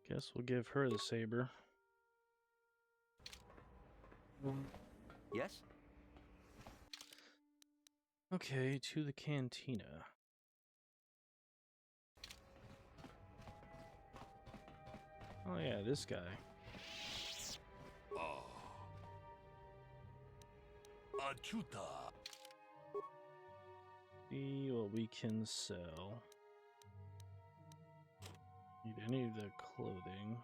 Guess we'll give her the saber.
Yes?
Okay, to the Cantina. Oh yeah, this guy.
Achuta.
See what we can sell. Need any of the clothing.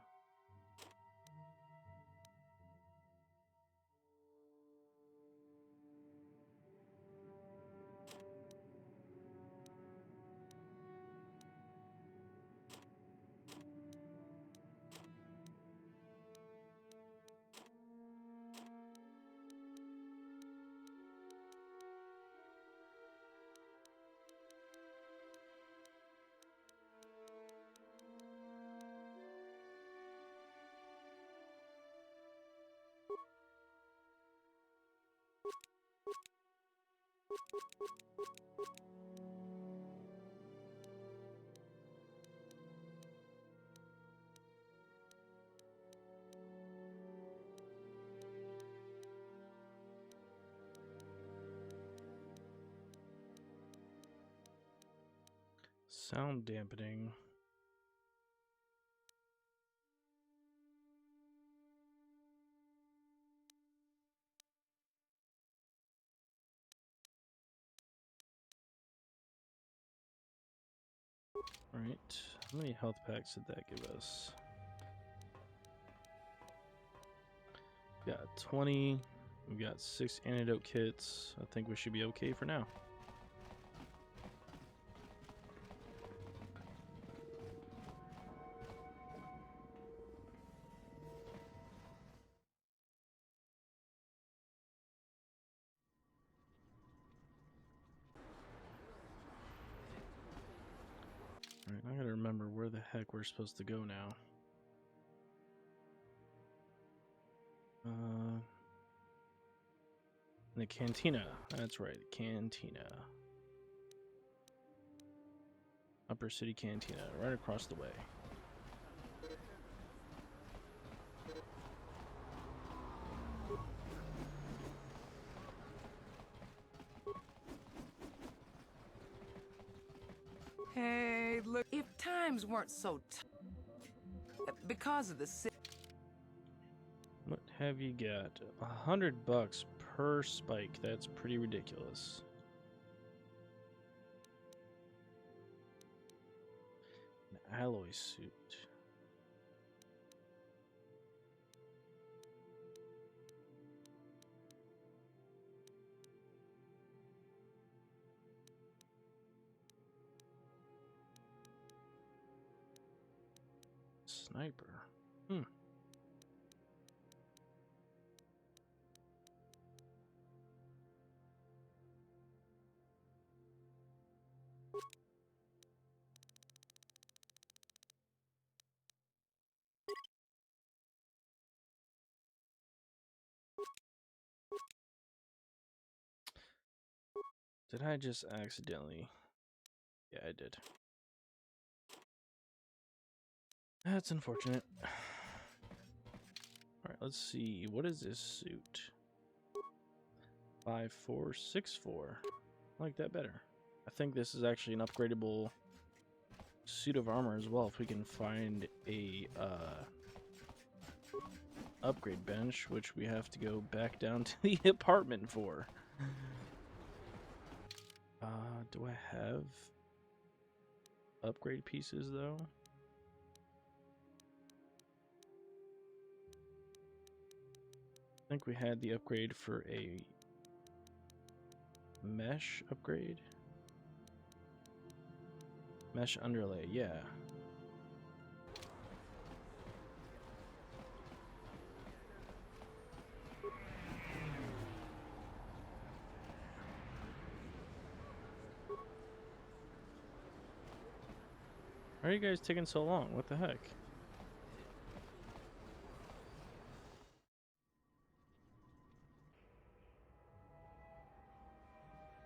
Sound dampening. Alright, how many health packs did that give us? We got 20. We got 6 antidote kits. I think we should be okay for now. Alright, I gotta remember where the heck we're supposed to go now. The cantina. That's right, the cantina. Upper City Cantina, right across the way.
Hey, look, if times weren't so because of the
What have you got? $100 per spike. That's pretty ridiculous. An alloy suit. Sniper. Did I just accidentally? Yeah, I did. That's unfortunate. Alright, let's see. What is this suit? 5464. I like that better. I think this is actually an upgradable suit of armor as well if we can find a upgrade bench, which we have to go back down to the apartment for. Do I have upgrade pieces though? I think we had the upgrade for a mesh upgrade. Mesh underlay, yeah. Why are you guys taking so long? What the heck?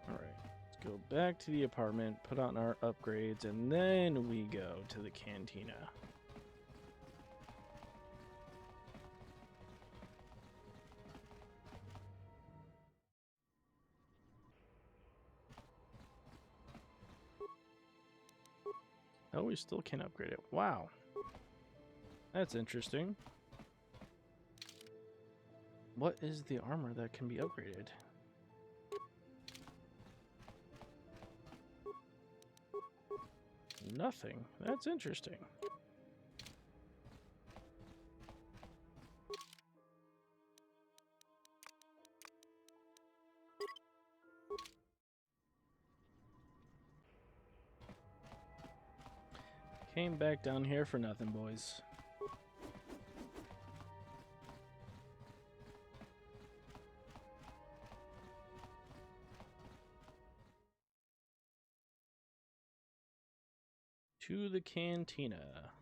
Alright, let's go back to the apartment, put on our upgrades, and then we go to the cantina. Oh, we still can't upgrade it. Wow. That's interesting. What is the armor that can be upgraded? Nothing. That's interesting. Came back down here for nothing, boys. To the cantina.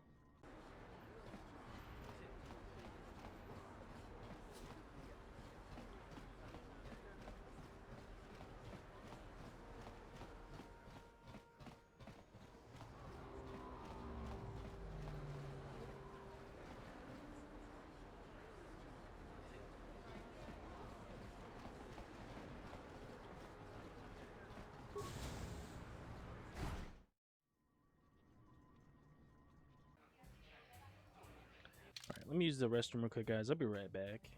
Let me use the restroom real quick, guys. I'll be right back.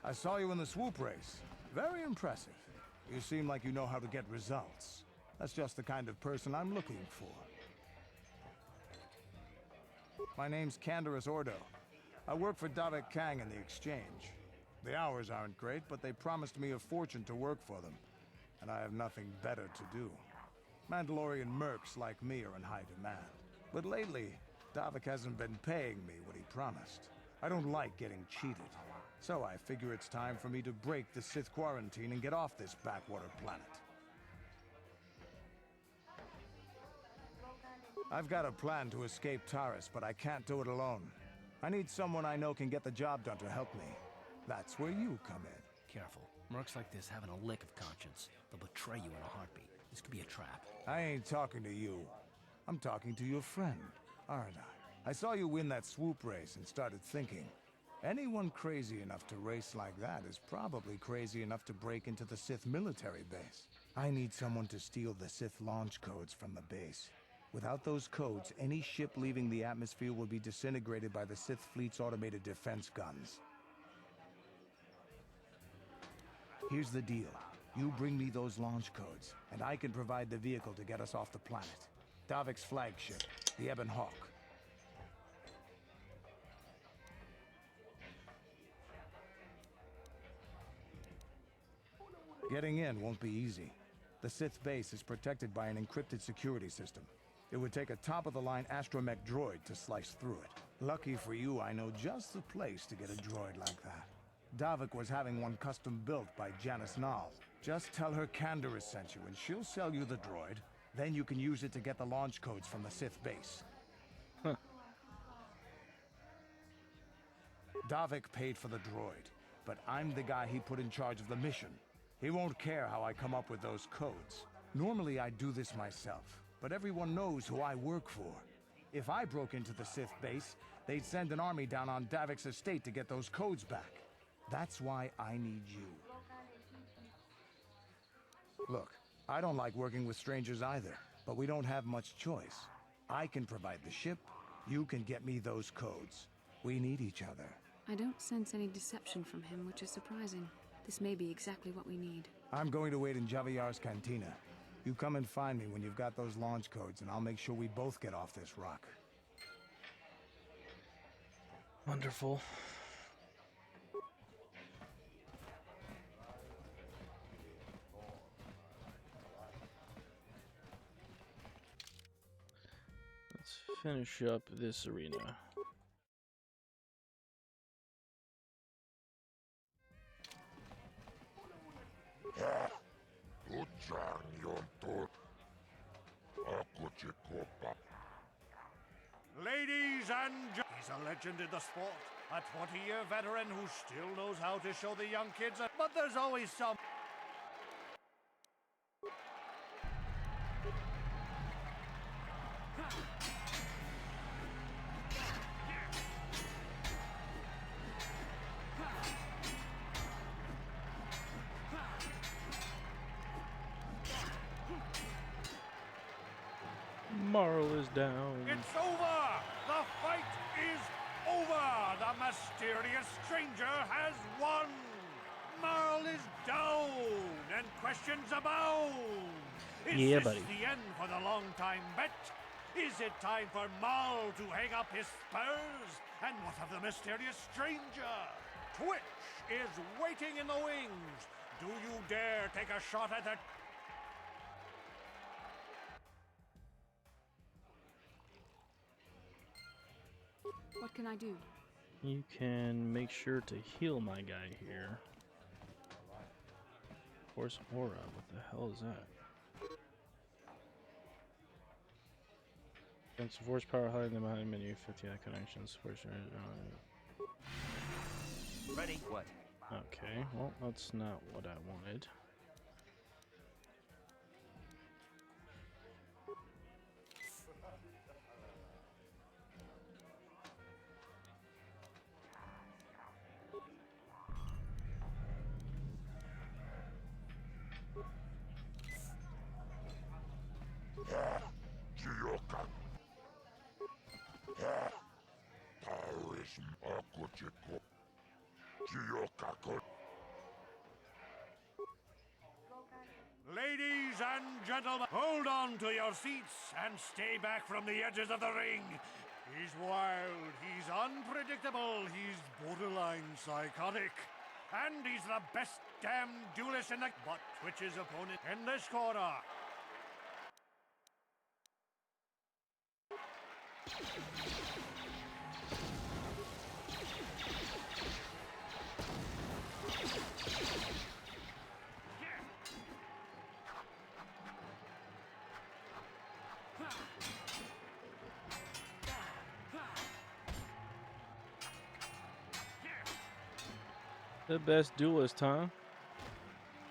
I saw you in the swoop race. Very impressive. You seem like you know how to get results. That's just the kind of person I'm looking for. My name's Canderous Ordo. I work for Davik Kang in the Exchange. The hours aren't great, but they promised me a fortune to work for them, and I have nothing better to do. Mandalorian mercs like me are in high demand. But lately, Davik hasn't been paying me what he promised. I don't like getting cheated. So I figure it's time for me to break the Sith quarantine and get off this backwater planet. I've got a plan to escape Taris, but I can't do it alone. I need someone I know can get the job done to help me. That's where you come in.
Careful. Mercs like this haven't a lick of conscience. They'll betray you in a heartbeat. This could be a trap.
I ain't talking to you. I'm talking to your friend, aren't I? I saw you win that swoop race and started thinking, anyone crazy enough to race like that is probably crazy enough to break into the Sith military base. I need someone to steal the Sith launch codes from the base. Without those codes, any ship leaving the atmosphere will be disintegrated by the Sith fleet's automated defense guns. Here's the deal. You bring me those launch codes, and I can provide the vehicle to get us off the planet. Davik's flagship, the Ebon Hawk. Getting in won't be easy. The Sith base is protected by an encrypted security system. It would take a top-of-the-line astromech droid to slice through it. Lucky for you, I know just the place to get a droid like that. Davik was having one custom built by Janice Nall. Just tell her Canderous sent you, and she'll sell you the droid. Then you can use it to get the launch codes from the Sith base.
Huh.
Davik paid for the droid, but I'm the guy he put in charge of the mission. He won't care how I come up with those codes. Normally I'd do this myself, but everyone knows who I work for. If I broke into the Sith base, they'd send an army down on Davik's estate to get those codes back. That's why I need you. Look, I don't like working with strangers either, but we don't have much choice. I can provide the ship, you can get me those codes. We need each other.
I don't sense any deception from him, which is surprising. This may be exactly what we need.
I'm going to wait in Javier's cantina. You come and find me when you've got those launch codes, and I'll make sure we both get off this rock.
Wonderful. Let's finish up this arena.
Ladies and gentlemen, he's a legend in the sport. A 20-year veteran who still knows how to show the young kids, but there's always some...
Marl is down.
It's over! The fight is over! The mysterious stranger has won! Marl is down, and questions abound! Is
Yeah,
this
buddy.
the end for the long-time bet? Is it time for Marl to hang up his spurs? And what of the mysterious stranger? Twitch is waiting in the wings. Do you dare take a shot at the...
What can I do?
You can make sure to heal my guy here. Force aura. What the hell is that? Against force power higher than behind menu. 50 connections. Force.
Ready? What?
Okay. Well, that's not what I wanted.
Ladies and gentlemen, hold on to your seats and stay back from the edges of the ring. He's wild, he's unpredictable, he's borderline psychotic. And he's the best damn duelist in the... But Twitch's opponent in this corner.
The best duelist, huh?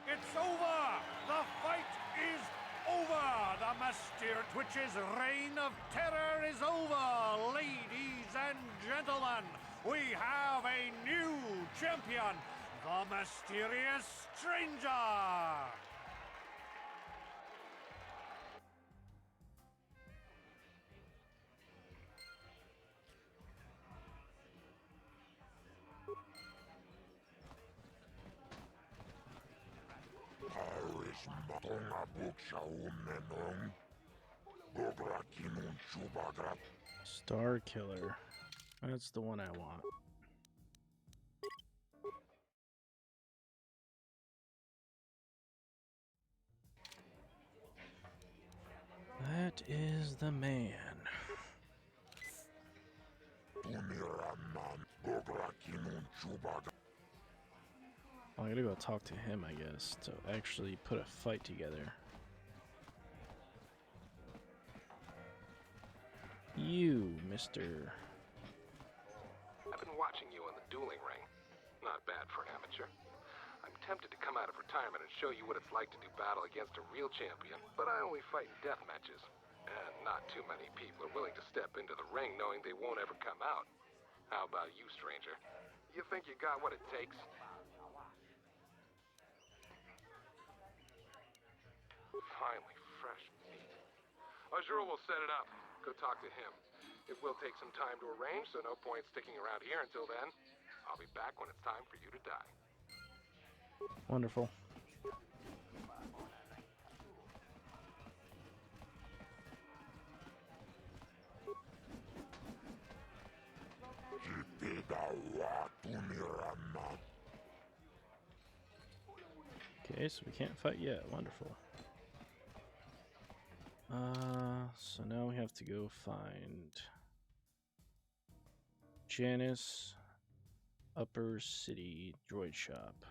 It's over! The fight is over! The mysterious Twitch's reign of terror is over! Ladies and gentlemen, we have a new champion, the mysterious stranger!
Star Killer. That's the one I want. That is the man. Oh, I gotta go talk to him, I guess, to actually put a fight together. You, Mr.
I've been watching you on the dueling ring. Not bad for an amateur. I'm tempted to come out of retirement and show you what it's like to do battle against a real champion, but I only fight in death matches. And not too many people are willing to step into the ring knowing they won't ever come out. How about you, stranger? You think you got what it takes? Finally, fresh meat. Azure will set it up. Go talk to him. It will take some time to arrange, so no point sticking around here until then. I'll be back when it's time for you to die.
Wonderful. Okay, so we can't fight yet. Wonderful. So now we have to go find Janice, Upper City Droid Shop.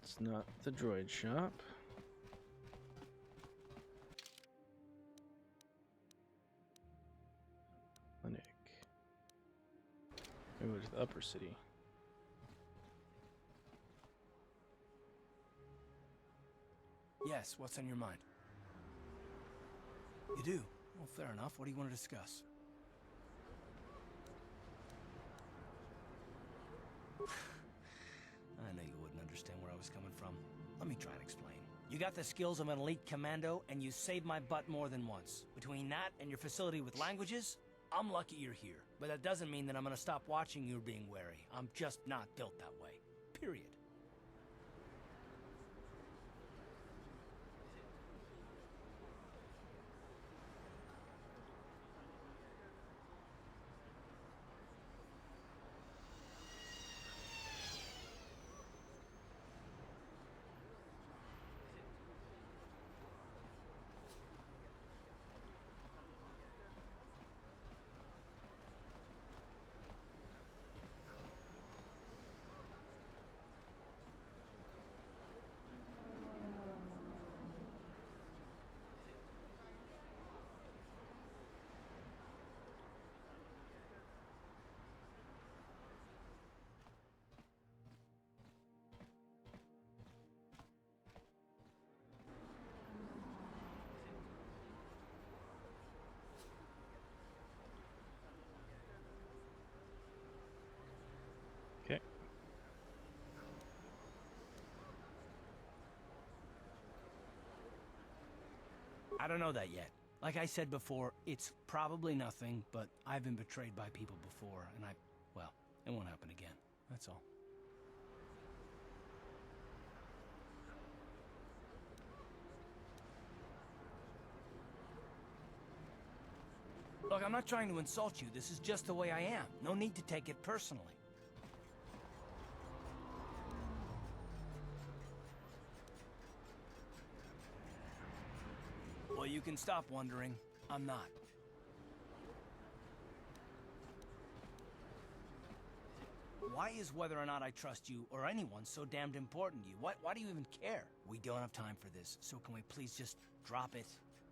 That's not the droid shop. Clinic. Maybe go to the upper city.
Yes, what's on your mind? You do? Well, fair enough. What do you want to discuss? I know you wouldn't understand where I was coming from. Let me try and explain. You got the skills of an elite commando, and you saved my butt more than once. Between that and your facility with languages, I'm lucky you're here. But that doesn't mean that I'm gonna stop watching you being wary. I'm just not built that way. Period.
Okay.
I don't know that yet. Like I said before, it's probably nothing, but I've been betrayed by people before, and well, it won't happen again. That's all. Look, I'm not trying to insult you. This is just the way I am. No need to take it personally. Well, you can stop wondering. I'm not. Why is whether or not I trust you or anyone so damned important to you? Why do you even care? We don't have time for this, so can we please just drop it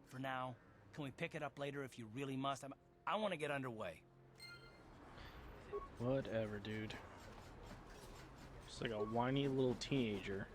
for now? Can we pick it up later if you really must? I want to get underway.
Whatever, dude. Just like a whiny little teenager.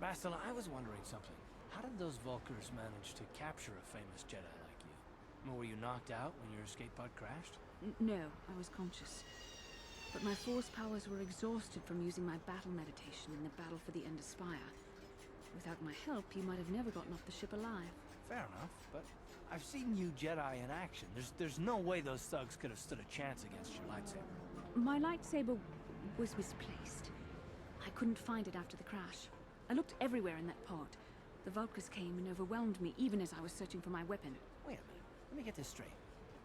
Bastila, I was wondering something. How did those Vulkars manage to capture a famous Jedi like you? I mean, were you knocked out when your escape pod crashed?
No, I was conscious. But my force powers were exhausted from using my battle meditation in the battle for the Ender Spire. Without my help, you might have never gotten off the ship alive.
Fair enough, but I've seen you Jedi in action. There's no way those thugs could have stood a chance against your lightsaber.
My lightsaber was misplaced. I couldn't find it after the crash. I looked everywhere in that pod. The Vulkars came and overwhelmed me even as I was searching for my weapon.
Wait a minute. Let me get this straight.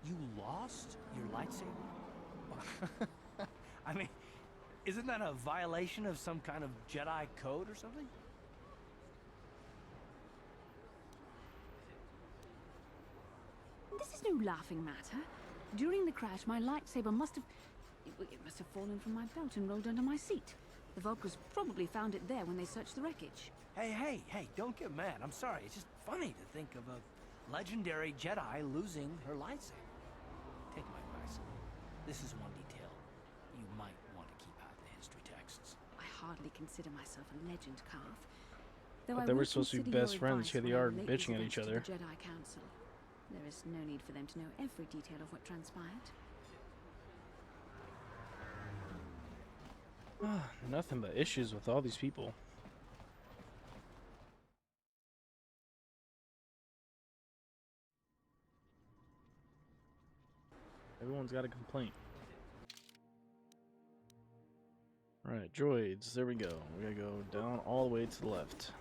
You lost your lightsaber? I mean, isn't that a violation of some kind of Jedi code or something?
This is no laughing matter. During the crash, my lightsaber must have fallen from my belt and rolled under my seat. The Vulkars probably found it there when they searched the wreckage.
Hey, don't get mad. I'm sorry. It's just funny to think of a legendary Jedi losing her lightsaber. Take my advice. This is one detail you might want to keep out of the history texts.
I hardly consider myself a legend, Calf. Though
But they were supposed to be best friends. Here they are bitching at each other.
The Jedi Council. There is no need for them to know every detail of what transpired.
Nothing but issues with all these people. Everyone's got a complaint. Alright, droids. There we go. We gotta go down all the way to the left.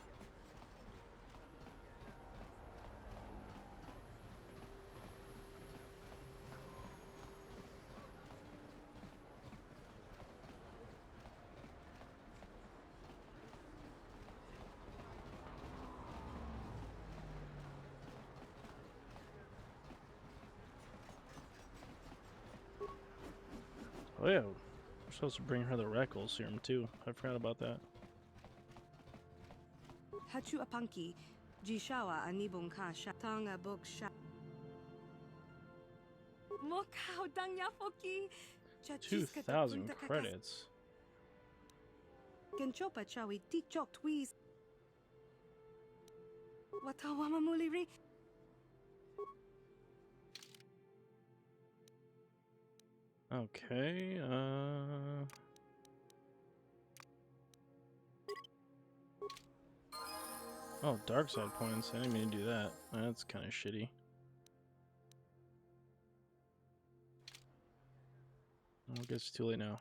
Oh yeah, we're supposed to bring her the Reckle serum too. I forgot about that.
Hachu apanki, jishawa anibong ka sha tonga bok sha. Mokau dangya foki.
2,000 credits.
Genchopa chawi tichok tweez. Watawama muliri.
Okay, oh, dark side points. I didn't mean to do that. That's kind of shitty. I guess it's too late now.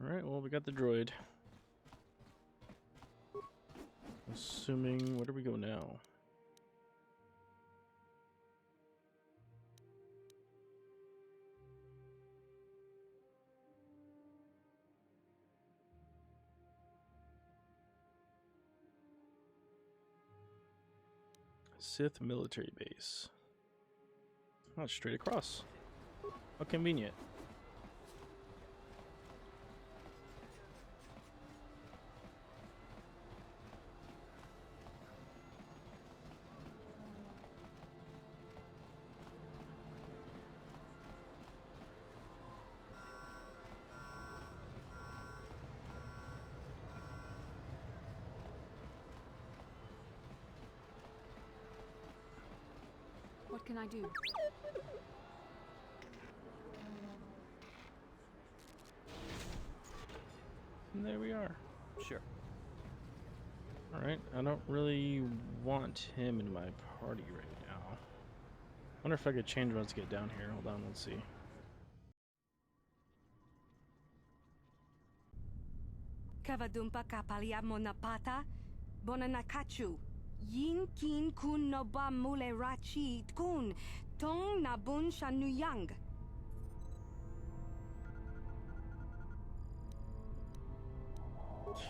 Alright, well, we got the droid. Assuming, where do we go now? Sith military base. Oh, it's straight across. How convenient.
What can I do?
And there we are.
Sure.
Alright, I don't really want him in my party right now. Wonder if I could change once I get down here. Hold on, let's see.
Kavadumpa kapalia monapata. Bonanakachu. Yin kin kun noba mule rachi kun. Tong nabun shanuyang.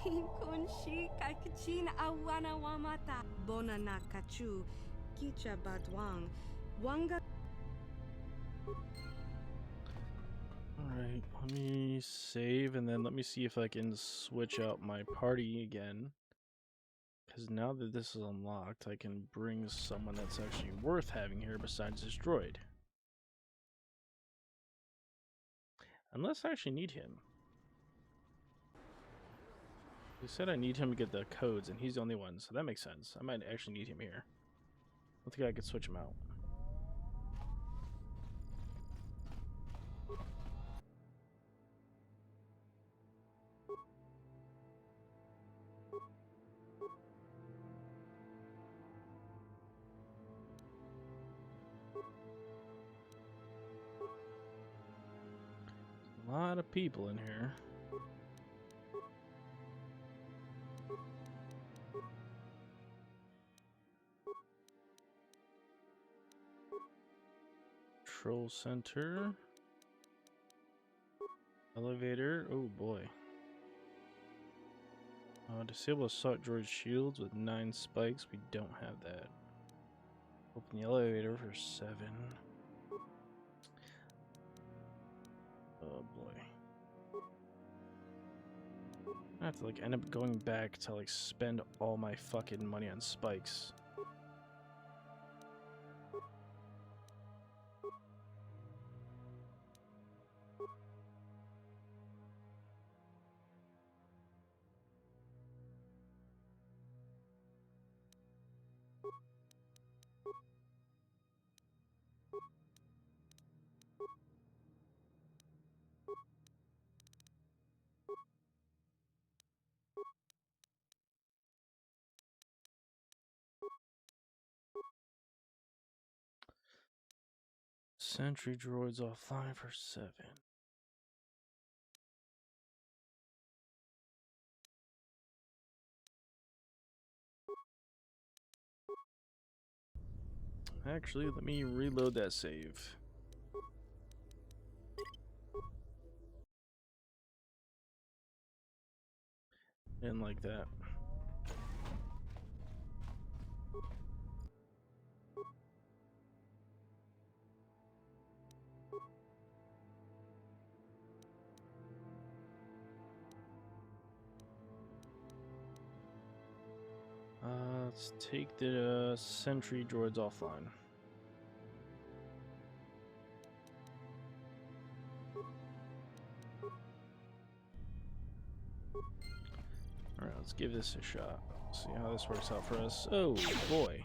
Kin kun shi kakachin awana wamata. Bonanakachu. Kicha badwang. Wanga.
Alright, let me save and then let me see if I can switch out my party again. Because now that this is unlocked, I can bring someone that's actually worth having here besides this droid. Unless I actually need him. He said I need him to get the codes, and he's the only one, so that makes sense. I might actually need him here. I think I could switch him out. A lot of people in here. Control center. Elevator. Oh boy. Disable assault droid shields with 9 spikes. We don't have that. Open the elevator for 7. Oh boy. I have to like end up going back to like spend all my fucking money on spikes. Sentry droids offline for 7. Actually, let me reload that save. And like that. Let's take the sentry droids offline. Alright, let's give this a shot. See how this works out for us. Oh boy.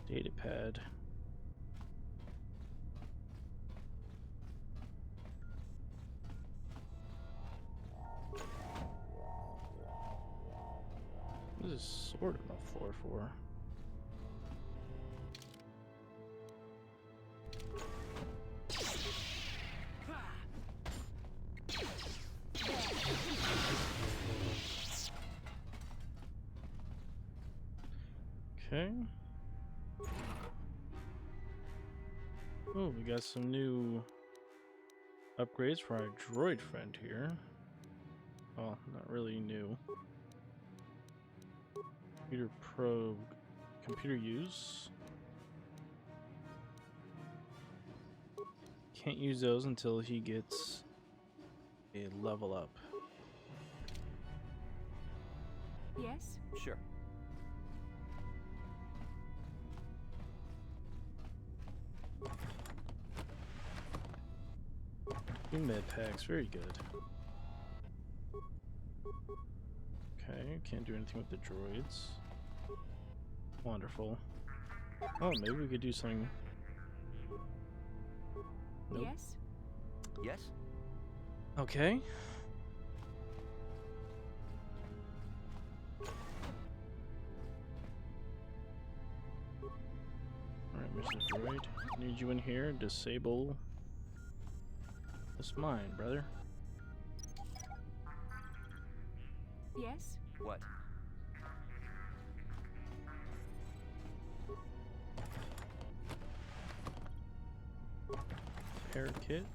Data pad. What is this sword on the floor for? Okay. Oh, we got some new upgrades for our droid friend here. Well, not really new. Computer probe, computer use. Can't use those until he gets a level up.
Yes?
Sure.
Two med packs, very good. Okay, can't do anything with the droids. Wonderful. Oh, maybe we could do something. Nope.
Yes?
Yes?
Okay. Alright, Mr. Droid. Need you in here. Disable this mine, brother.
Yes?
What?
Repair kit.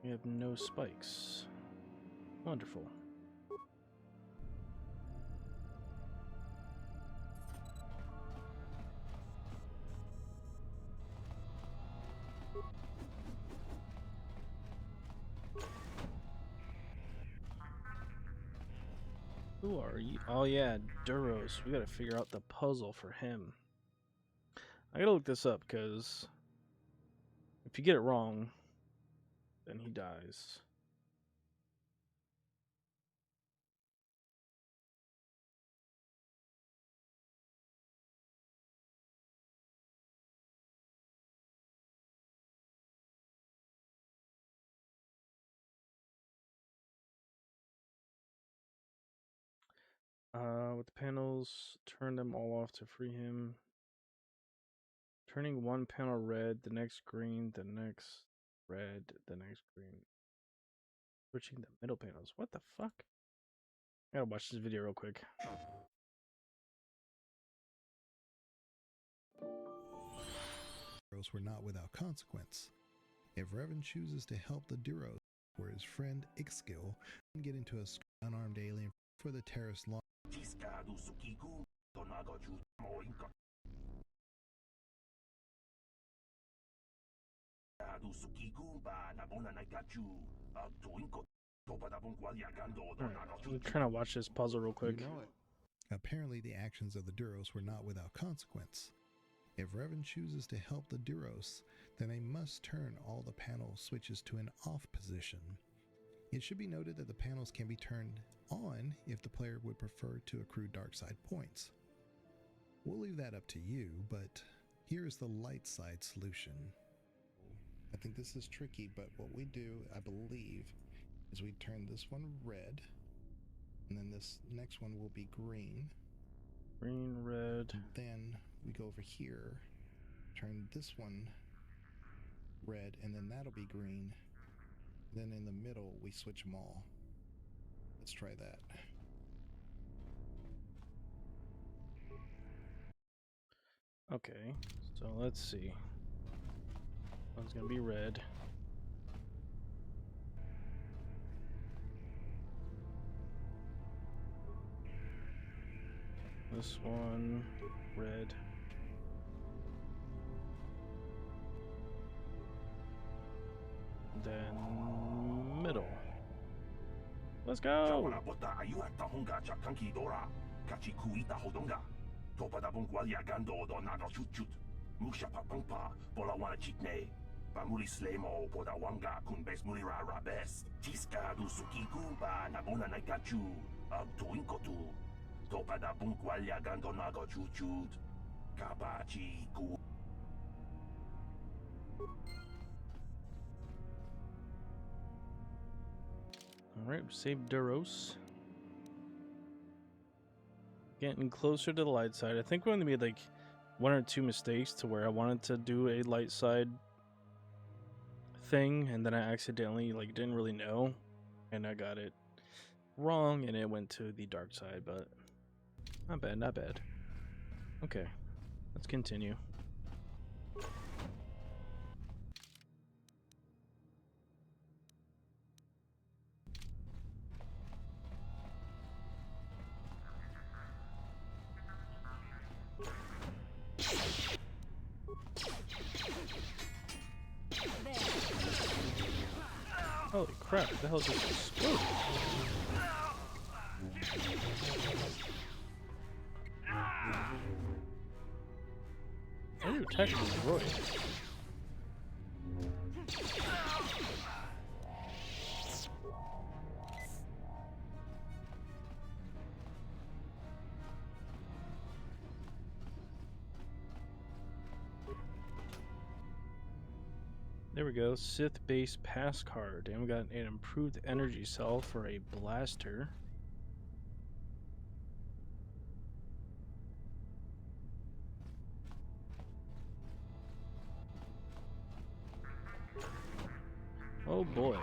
We have no spikes. Wonderful. Who are you? Oh yeah, Duros. We gotta figure out the puzzle for him. I gotta look this up because if you get it wrong, then he dies. With the panels, turn them all off to free him. Turning one panel red, the next green, the next red, the next green. Switching the middle panels. What the fuck? I gotta watch this video real quick.
Were not without consequence. If Revan chooses to help the Duros or his friend Ixkil and get into a unarmed alien for the terrorist launch.
I'm trying to watch this puzzle real quick.
You know it. Apparently, the actions of the Duros were not without consequence. If Revan chooses to help the Duros, then they must turn all the panel switches to an off position. It should be noted that the panels can be turned on if the player would prefer to accrue dark side points. We'll leave that up to you, but here is the light side solution. I think this is tricky, but what we do, I believe, is we turn this one red, and then this next one will be green.
Green, red.
Then we go over here, turn this one red, and then that'll be green. Then in the middle, we switch them all. Let's try that.
Okay, so let's see. One's gonna be red. This one, red. Then middle. Let's go!
Pamuli slemo podawanga kun bes mulira rabes. Tiska du suki kumba na bona na kachu. Tu inkotu. Topada bunkwalya gando nago chuchut. Kabachi ku.
Alright, save Duros. Getting closer to the light side. I think we only made like one or two mistakes to where I wanted to do a light side thing and then I accidentally like didn't really know and I got it wrong and it went to the dark side, but not bad, not bad. Okay, let's continue. Holy crap, what the hell is this explode? Why are you attacking the droid? There we go, Sith base pass card, and we got an improved energy cell for a blaster. Oh boy.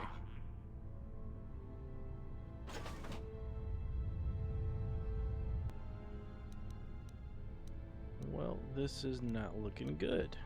Well, this is not looking good.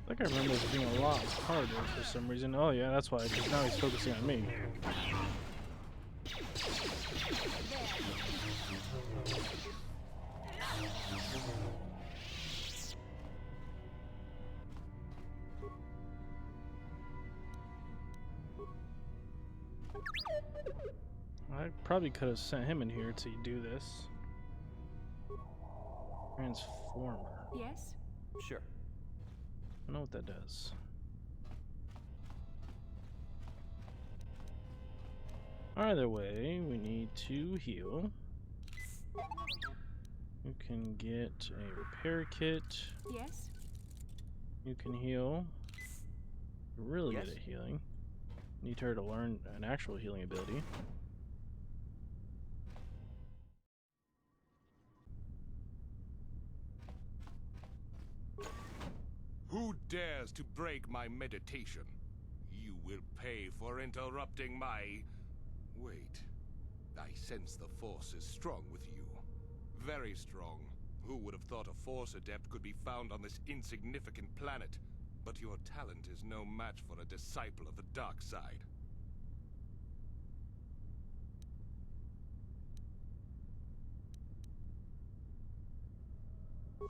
I think I remember this being a lot harder for some reason. Oh yeah, that's why, because now he's focusing on me. I probably could have sent him in here to do this. Transformer.
Yes? Sure.
I don't know what that does. Either way, we need to heal. You can get a repair kit.
Yes?
You can heal. You're really
Yes?
good at healing. Need her to learn an actual healing ability.
Who dares to break my meditation? You will pay for interrupting my... Wait. I sense the Force is strong with you. Very strong. Who would have thought a Force adept could be found on this insignificant planet? But your talent is no match for a disciple of the dark side.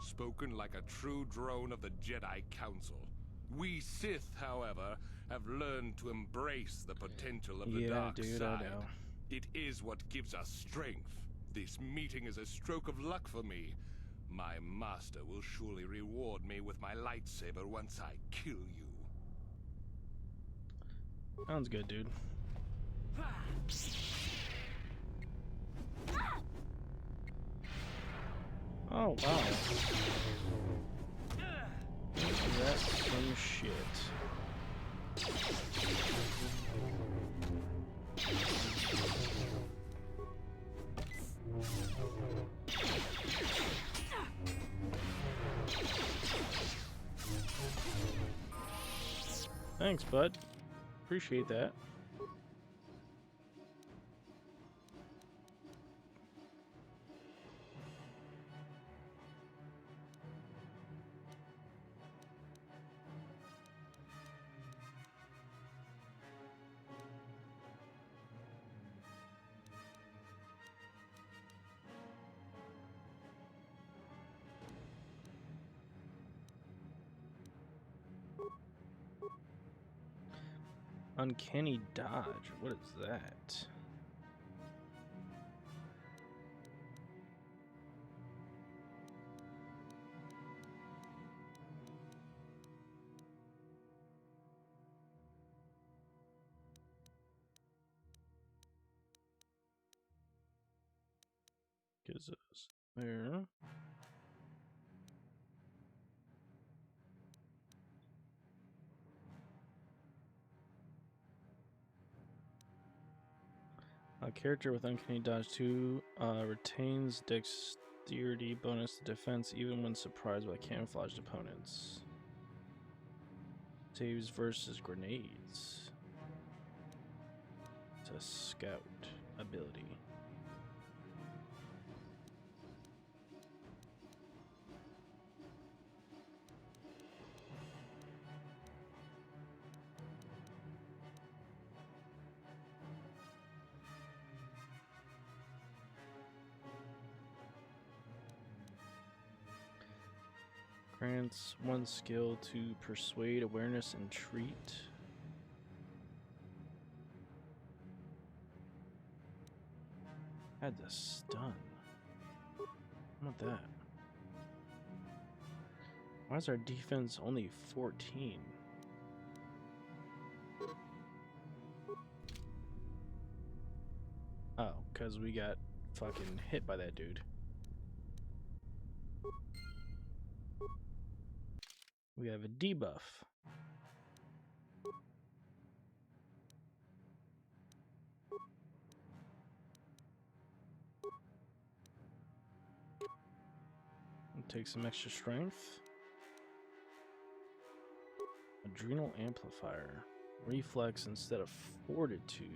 Spoken like a true drone of the Jedi Council. We Sith, however, have learned to embrace the potential of the dark
dude,
side.
I know.
It is what gives us strength. This meeting is a stroke of luck for me. My master will surely reward me with my lightsaber once I kill you.
Sounds good, dude. Oh, wow. That's some shit. Thanks, bud. Appreciate that. Uncanny dodge. What is that? Gives us there. A character with Uncanny Dodge 2 retains dexterity bonus to defense even when surprised by camouflaged opponents. Saves versus grenades. It's a scout ability. Grants one skill to persuade, awareness, and treat. Had the stun. I want that. Why is our defense only 14? Oh, because we got fucking hit by that dude. We have a debuff. We'll take some extra strength. Adrenal amplifier. Reflex instead of fortitude.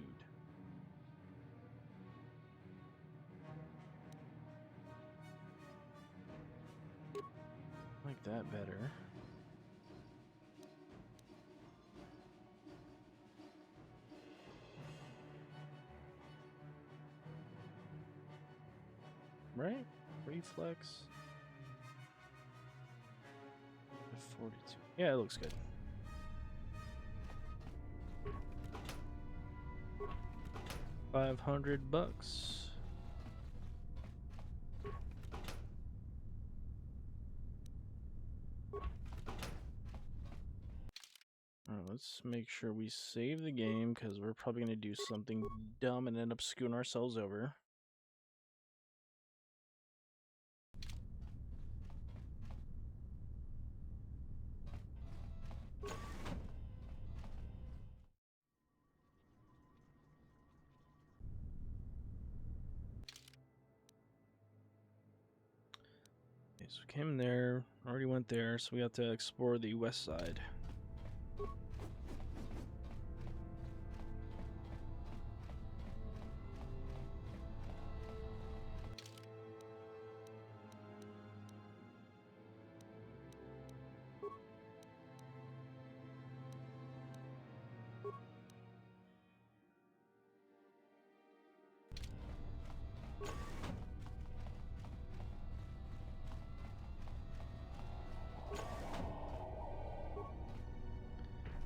I like that better. Right? Reflex. 42. Yeah, it looks good. $500. Alright, let's make sure we save the game because we're probably going to do something dumb and end up screwing ourselves over. So we came there, already went there, so we have to explore the west side.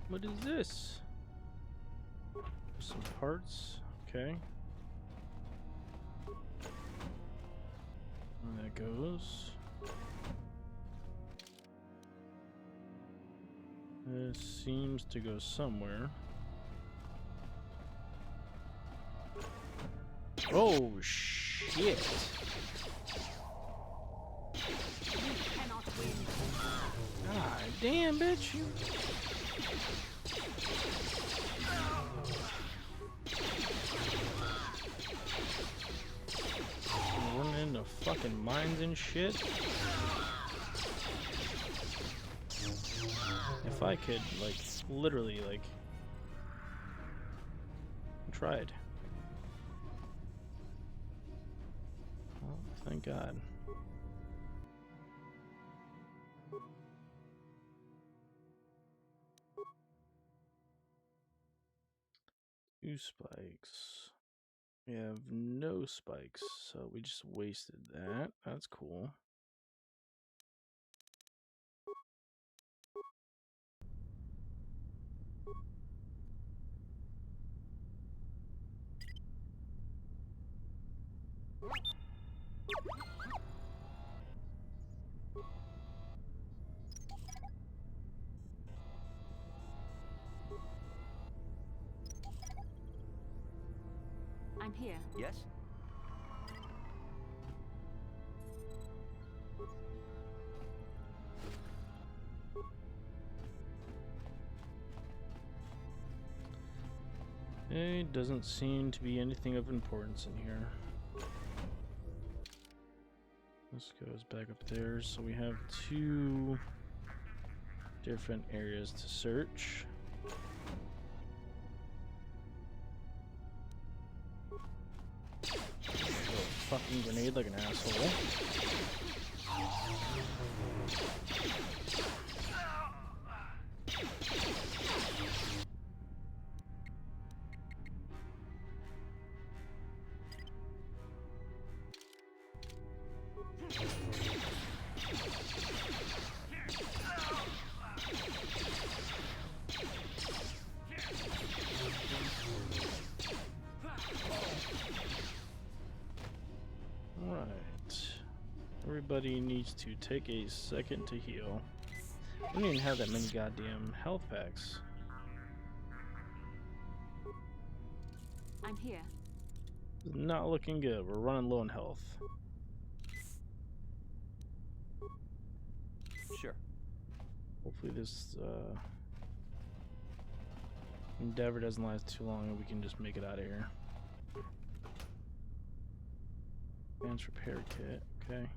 What is this? Some parts, okay. And that goes. This seems to go somewhere. Oh shit! God damn, bitch! Running into fucking mines and shit. If I could, like, literally, like, tried. Well, thank God. Two spikes. We have no spikes, so we just wasted that. That's cool.
I'm here.
Yes?
There doesn't seem to be anything of importance in here. This goes back up there, so we have two different areas to search. Fucking grenade like an asshole. Everybody needs to take a second to heal. We don't even have that many goddamn health packs.
I'm here.
Not looking good. We're running low on health.
Sure.
Hopefully this endeavor doesn't last too long and we can just make it out of here. Advanced repair kit, okay.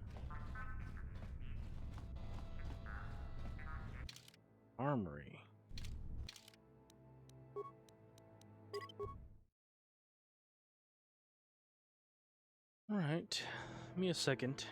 Armory. All right, give me a second.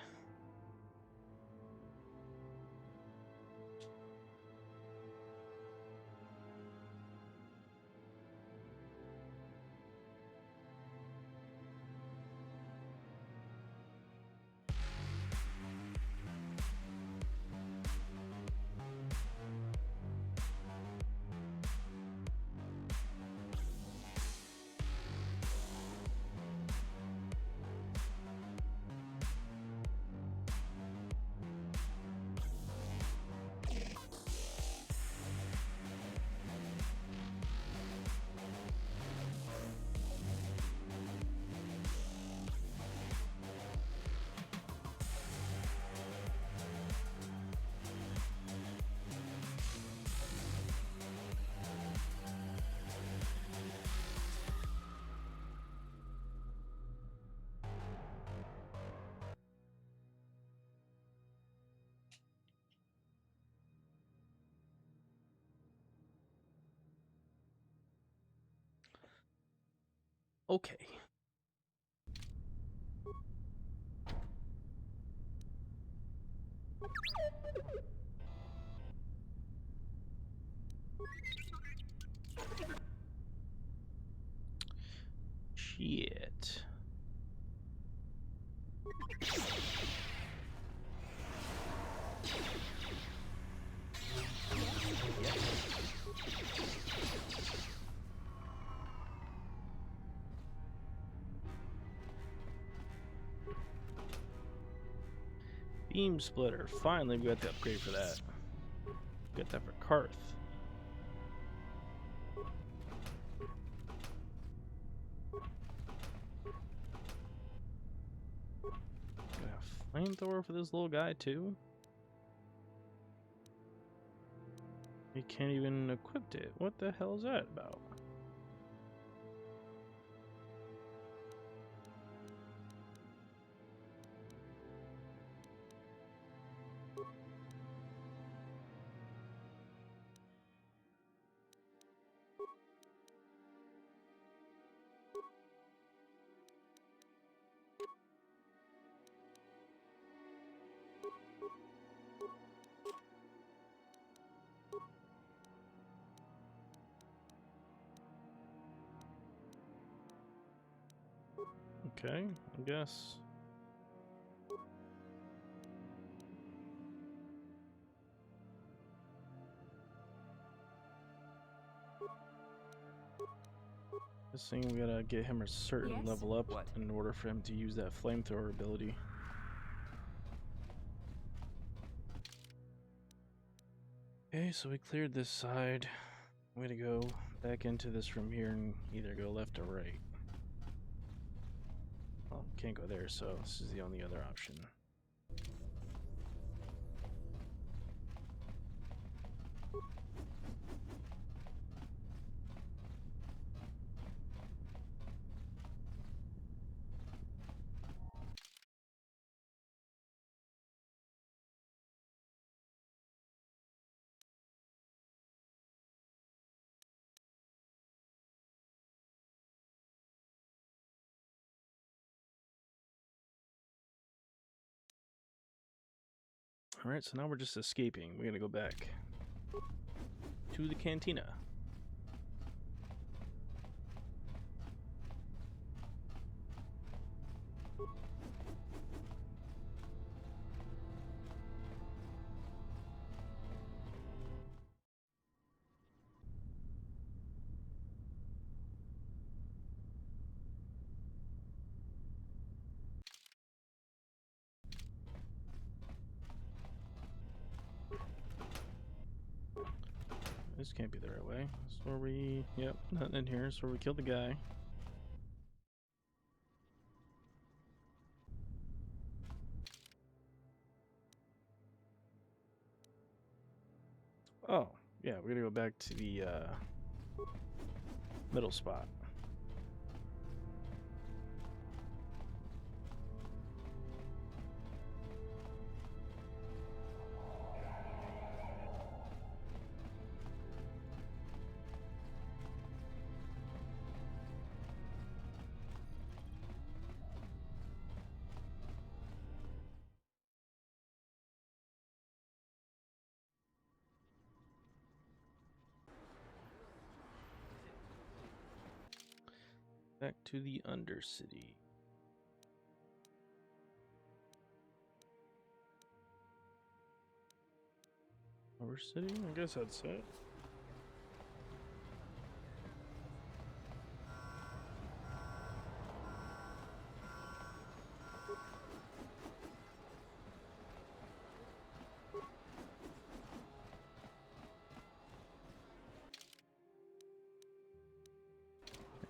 Okay. Shit. Beam splitter. Finally, we got the upgrade for that. Got that for Karth. Got a flamethrower for this little guy too. He can't even equip it. What the hell is that about? Okay, I guess. This thing, we gotta get him a certain level up in order for him to use that flamethrower ability. Okay, so we cleared this side. Way to go. Back into this from here and either go left or right. Well, can't go there, so this is the only other option. Alright, so now we're just escaping. We're gonna go back to the cantina. This can't be the right way. This is where we... Yep, nothing in here. This is where we killed the guy. Oh, yeah, we're gonna go back to the middle spot. Back to the Undercity. Overcity? I guess that's it.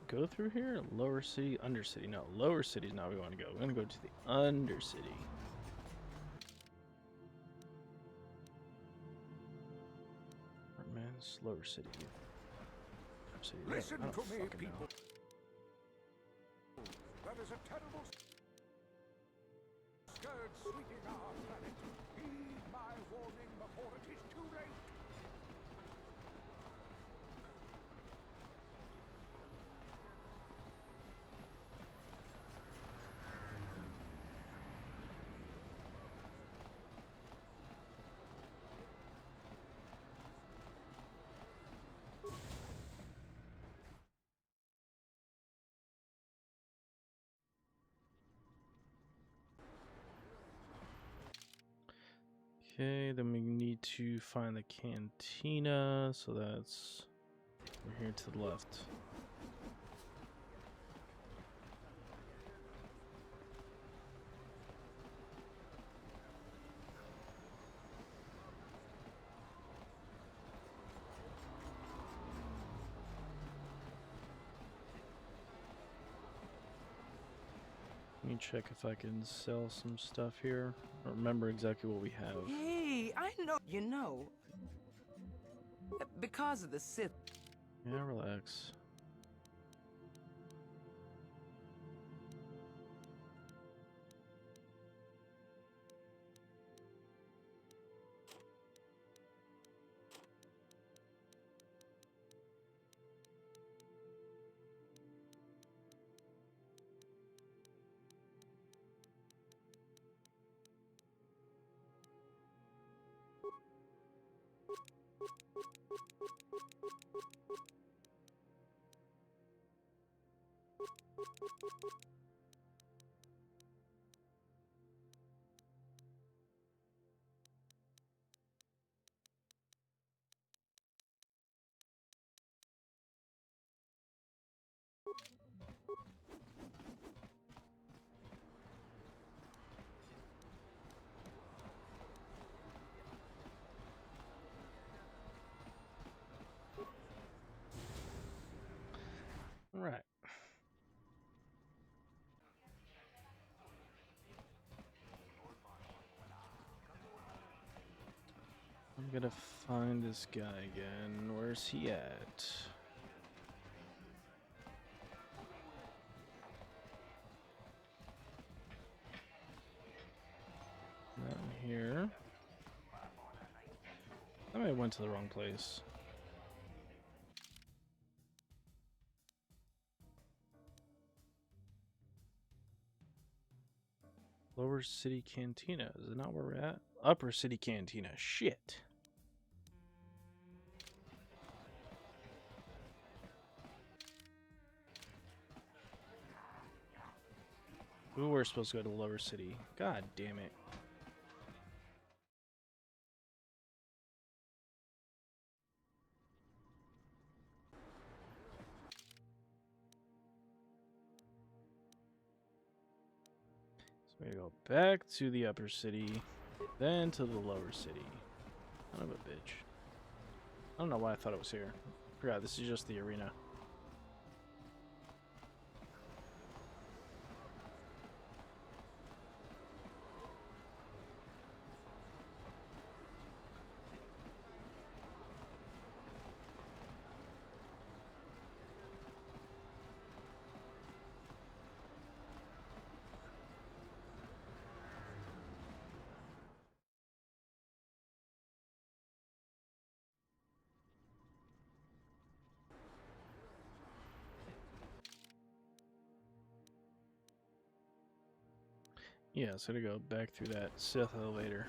Go through here? Lower city, Undercity. No, lower city is not where we want to go. We're going to go to the Undercity. Man's lower city. City.
Listen
I don't
to me,
fucking
people.
know.
That is a terrible scourge sweeping our planet. Heed my warning before it is too late.
Okay, then we need to find the cantina, so that's over here to the left. Let me check if I can sell some stuff here. I don't remember exactly what we have.
Hey, I know. You know, because of the Sith.
Yeah, relax. Right. I'm gonna find this guy again. Where's he at? Not in here. I might have went to the wrong place. Lower City Cantina. Is it not where we're at? Upper City Cantina. Shit. Ooh, we're supposed to go to Lower City. God damn it. So we go back to the Upper City, then to the Lower City. Son of a bitch. I don't know why I thought it was here. Forgot, this is just the arena. Yeah, so to go back through that Sith elevator.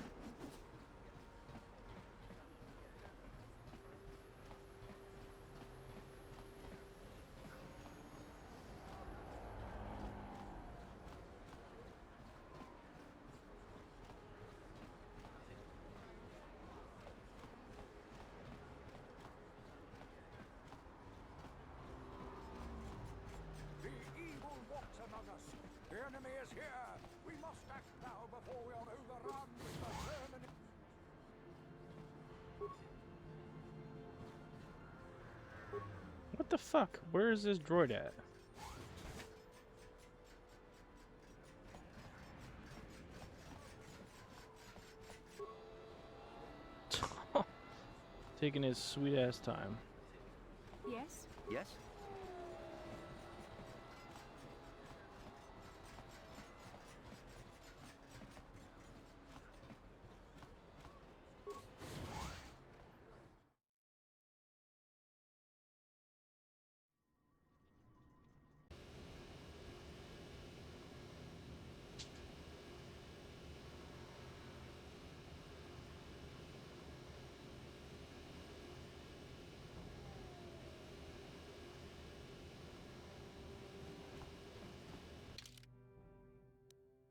The evil walks among us. The enemy is here. We must act now before we are overrun with the vermin.
What the fuck? Where is this droid at? Taking his sweet ass time.
Yes?
Yes?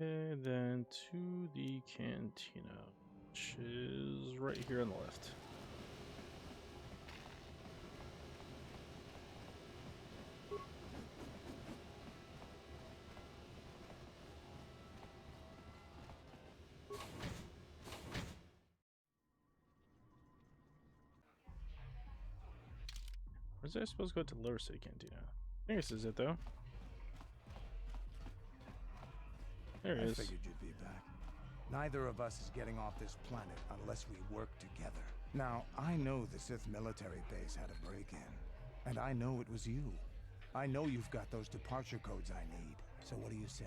Okay, then to the cantina. which is right here on the left. Where's I supposed to go to the Lower City Cantina? I think this is it though. There it
I
is.
figured you'd be back. Neither of us is getting off this planet unless we work together. Now, I know the Sith military base had a break-in, and I know it was you. I know you've got those departure codes I need, so what do you say?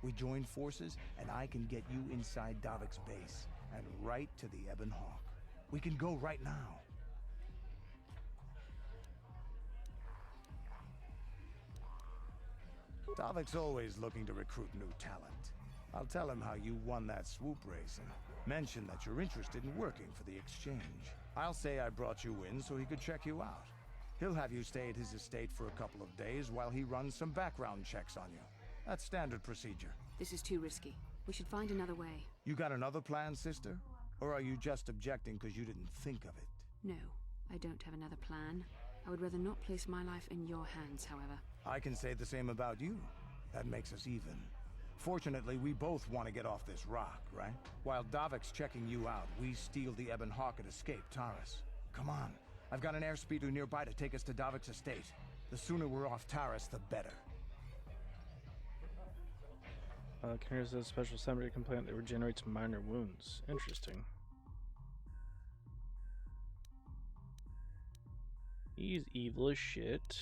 We join forces, and I can get you inside Davik's base, and right to the Ebon Hawk. We can go right now. Davik's always looking to recruit new talent. I'll tell him how you won that swoop race and mention that you're interested in working for the exchange. I'll say I brought you in so he could check you out. He'll have you stay at his estate for a couple of days while he runs some background checks on you. That's standard procedure.
This is too risky. We should find another way.
You got another plan, sister? Or are you just objecting because you didn't think of it?
No, I don't have another plan. I would rather not place my life in your hands, however.
I can say the same about you. That makes us even. Fortunately, we both want to get off this rock, right? While Davik's checking you out, we steal the Ebon Hawk and escape Taris. Come on. I've got an airspeeder nearby to take us to Davik's estate. The sooner we're off Taris, the better.
Here's a special summary complaint that regenerates minor wounds. Interesting. He's evil as shit.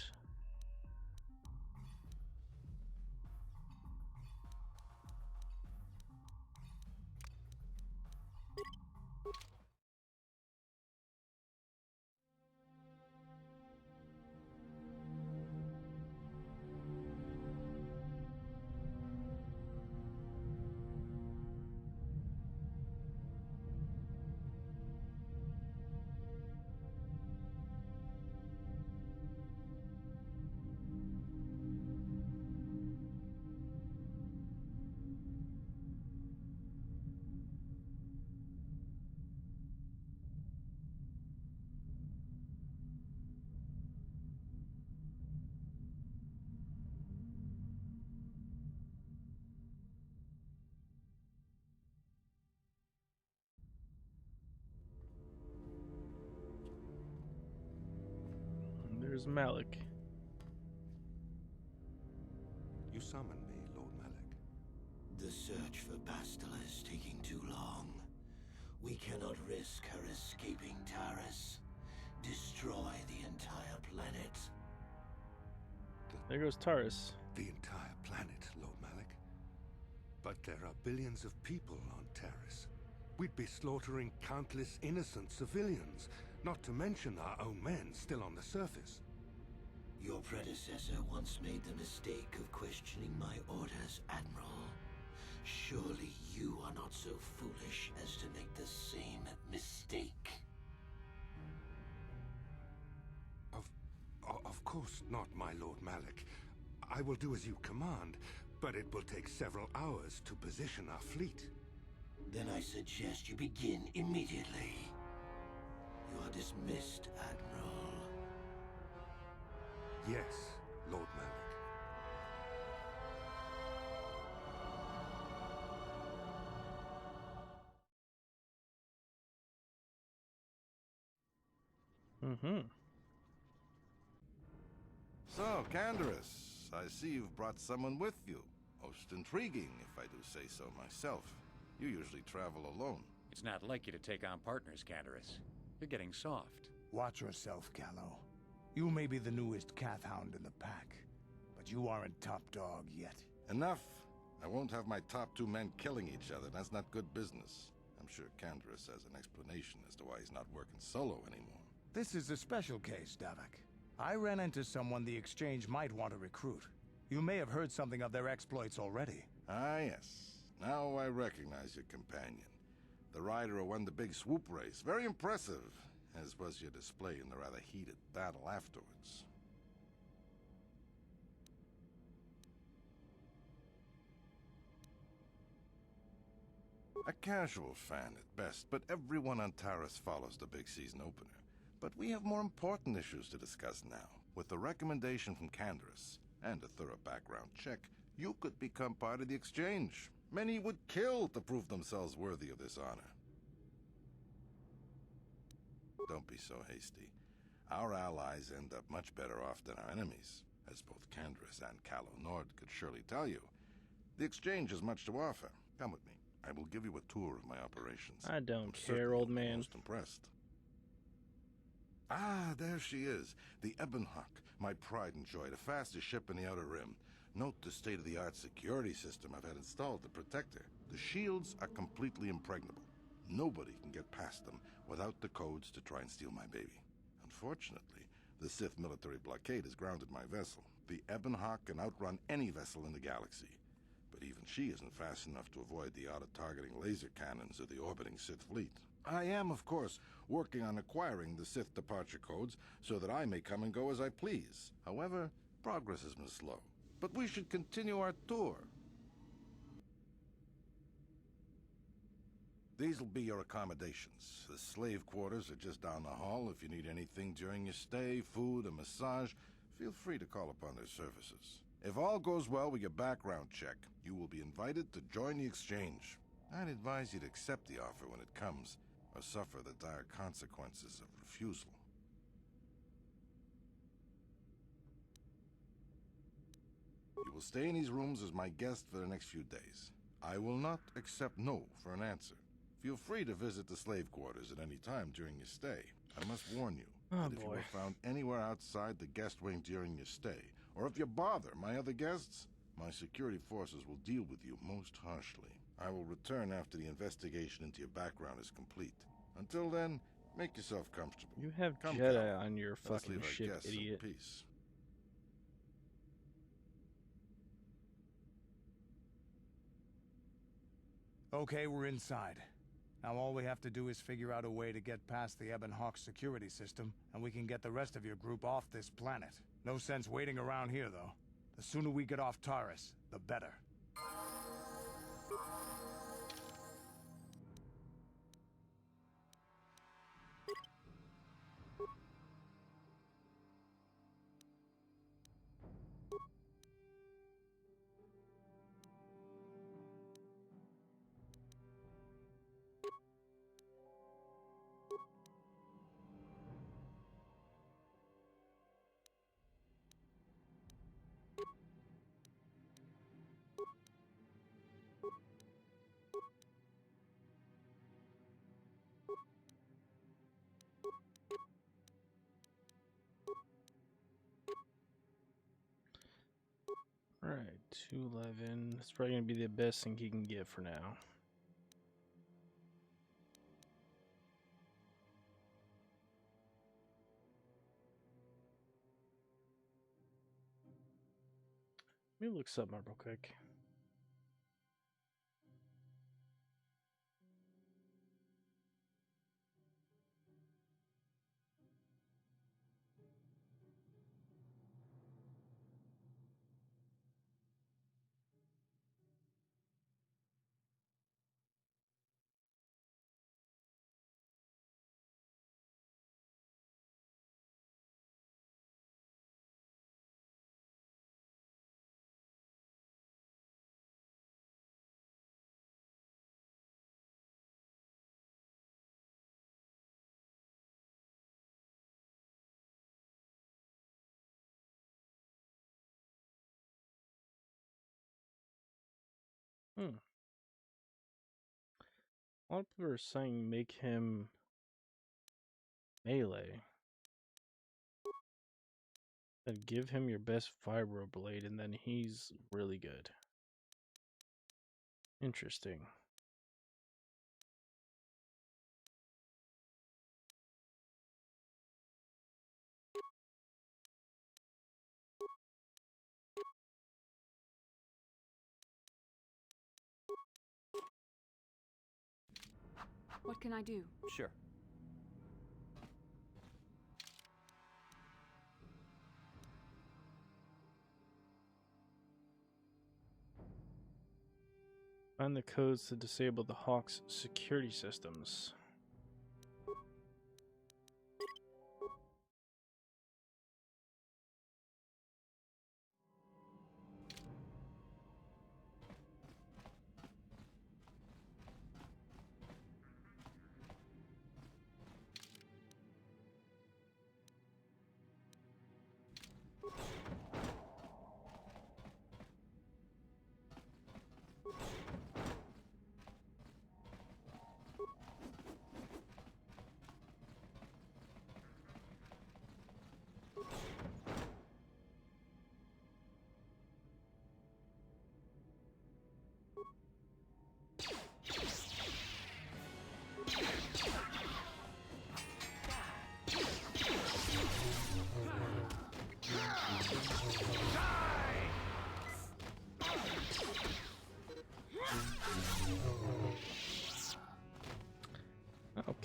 There's Malik.
You summoned me, Lord Malik.
The search for Bastila is taking too long. We cannot risk her escaping Taris. Destroy the entire planet.
There goes Taris.
The entire planet, Lord Malik. But there are billions of people on Taris. We'd be slaughtering countless innocent civilians, not to mention our own men still on the surface.
Your predecessor once made the mistake of questioning my orders, Admiral. Surely you are not so foolish as to make the same mistake.
Of course not, my Lord Malik. I will do as you command, but it will take several hours to position our fleet.
Then I suggest you begin immediately. You are dismissed, Admiral.
Yes, Lord Malik.
Mm-hmm.
So, Canderous, I see you've brought someone with you. Most intriguing, if I do say so myself. You usually travel alone.
It's not like you to take on partners, Canderous. You're getting soft.
Watch yourself, Callow. You may be the newest Cath Hound in the pack, but you aren't top dog yet.
Enough. I won't have my top two men killing each other. That's not good business. I'm sure Canderous has an explanation as to why he's not working solo anymore.
This is a special case, Davik. I ran into someone the Exchange might want to recruit. You may have heard something of their exploits already.
Ah, yes. Now I recognize your companion. The rider who won the big swoop race. Very impressive, as was your display in the rather heated battle afterwards. A casual fan at best, but everyone on Taris follows the big season opener. But we have more important issues to discuss now. With the recommendation from Candaris and a thorough background check, you could become part of the exchange. Many would kill to prove themselves worthy of this honor. Don't be so hasty. Our allies end up much better off than our enemies, as both Candaris and Calo Nord could surely tell you. The exchange has much to offer. Come with me. I will give you a tour of my operations.
I don't
I'm
care, old
certainly
man.
most impressed. Ah, there she is. The Ebonhawk, my pride and joy, the fastest ship in the Outer Rim. Note the state-of-the-art security system I've had installed to protect her. The shields are completely impregnable. Nobody can get past them without the codes to try and steal my baby. Unfortunately, the Sith military blockade has grounded my vessel. The Ebonhawk can outrun any vessel in the galaxy. But even she isn't fast enough to avoid the auto-targeting laser cannons of the orbiting Sith fleet. I am, of course, working on acquiring the Sith departure codes so that I may come and go as I please. However, progress has been slow. But we should continue our tour. These will be your accommodations. The slave quarters are just down the hall. If you need anything during your stay, food, a massage, feel free to call upon their services. If all goes well with your background check, you will be invited to join the exchange. I'd advise you to accept the offer when it comes, or suffer the dire consequences of refusal. You will stay in these rooms as my guest for the next few days. I will not accept no for an answer. Feel free to visit the slave quarters at any time during your stay. I must warn you that if you are found anywhere outside the guest wing during your stay, or if you bother my other guests, my security forces will deal with you most harshly. I will return after the investigation into your background is complete. Until then, make yourself comfortable.
You have
Come,
Jedi
Cal.
on your
Let us
fucking
leave our
ship,
guests
idiot.
in peace.
Okay, we're inside. Now all we have to do is figure out a way to get past the Ebonhawk security system, and we can get the rest of your group off this planet. No sense waiting around here, though. The sooner we get off Taris, the better.
Alright, 211. That's probably going to be the best thing he can get for now. Let me look something up real quick. A lot of people are saying make him melee. Then give him your best vibro blade, and then he's really good. Interesting.
What can I do?
Sure.
Find the codes to disable the Hawk's security systems.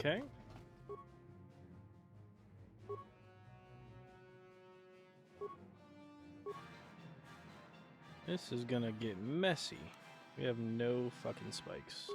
Okay. This is gonna get messy. We have no fucking spikes.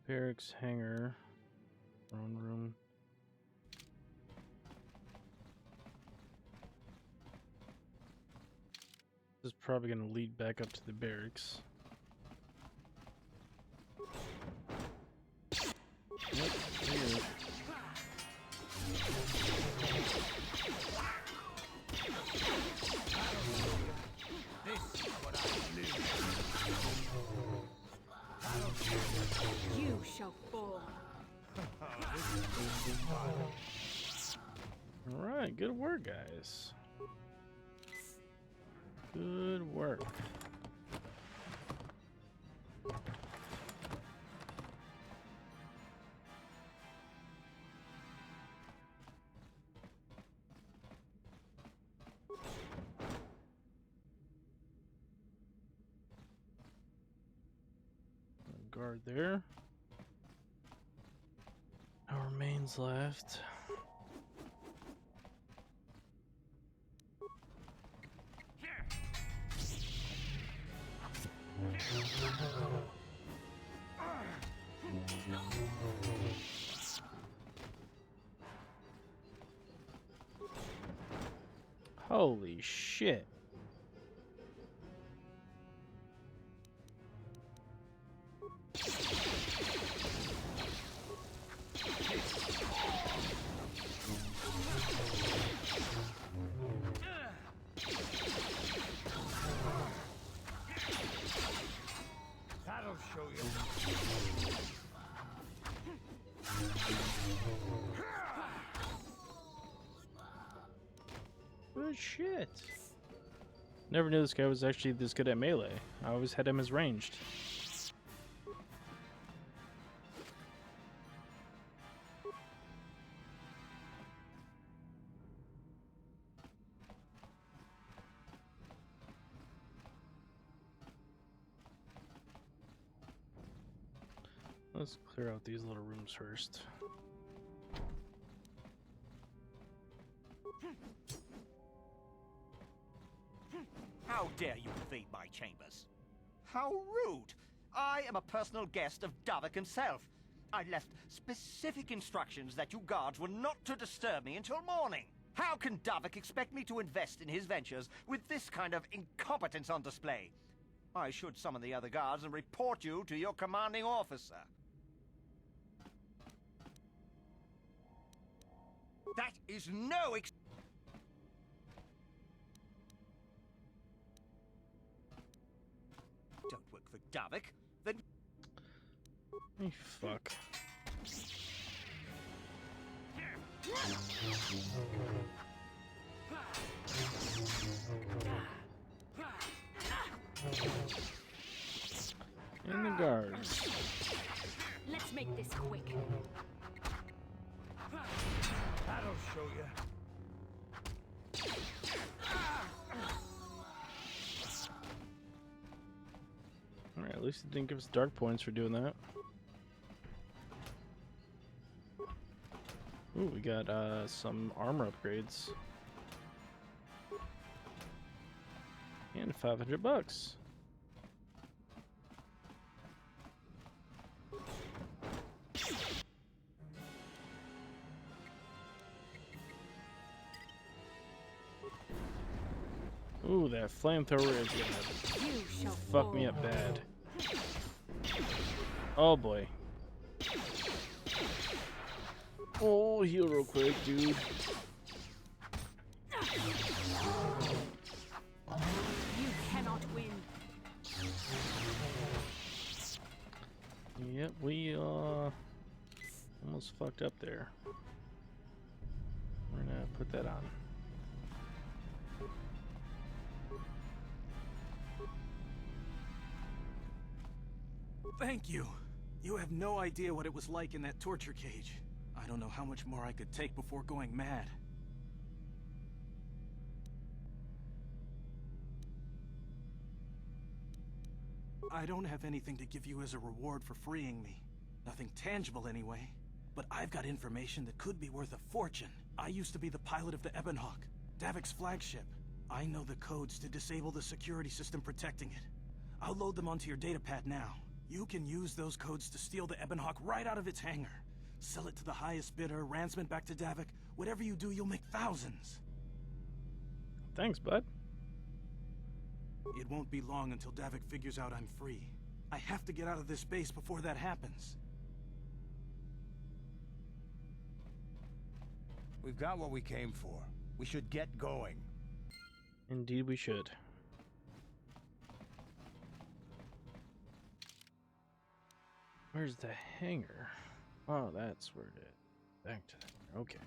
Barracks, hangar, throne room. This is probably going to lead back up to the barracks. Yep, weird.
You shall fall.
Alright, good work, guys. Good work. Guard there. No remains left. Holy shit.
That'll show you.
Good shit. Never knew this guy was actually this good at melee. I always had him as ranged. Let's clear out these little rooms first.
How dare you invade my chambers? How rude! I am a personal guest of Davik himself. I left specific instructions that you guards were not to disturb me until morning. How can Davik expect me to invest in his ventures with this kind of incompetence on display? I should summon the other guards and report you to your commanding officer. That is no Don't work for Davik, then...
Hey, fuck. And the guards.
Let's make this quick.
That'll show you.
Alright, at least it didn't give us dark points for doing that. Ooh, we got some armor upgrades. And $500. Ooh, that flamethrower is gonna fuck me up bad. Oh boy. Oh, heal real quick, dude.
You cannot win.
Yep, we almost fucked up there. We're gonna put that on.
Thank you. You have no idea what it was like in that torture cage. I don't know how much more I could take before going mad. I don't have anything to give you as a reward for freeing me. Nothing tangible anyway. But I've got information that could be worth a fortune. I used to be the pilot of the Ebonhawk, Davik's flagship. I know the codes to disable the security system protecting it. I'll load them onto your datapad now. You can use those codes to steal the Ebonhawk right out of its hangar. Sell it to the highest bidder, ransom it back to Davik. Whatever you do, you'll make thousands.
Thanks, bud.
It won't be long until Davik figures out I'm free. I have to get out of this base before that happens.
We've got what we came for. We should get going.
Indeed we should. Where's the hangar? Oh, that's where it is. Back to that. Okay.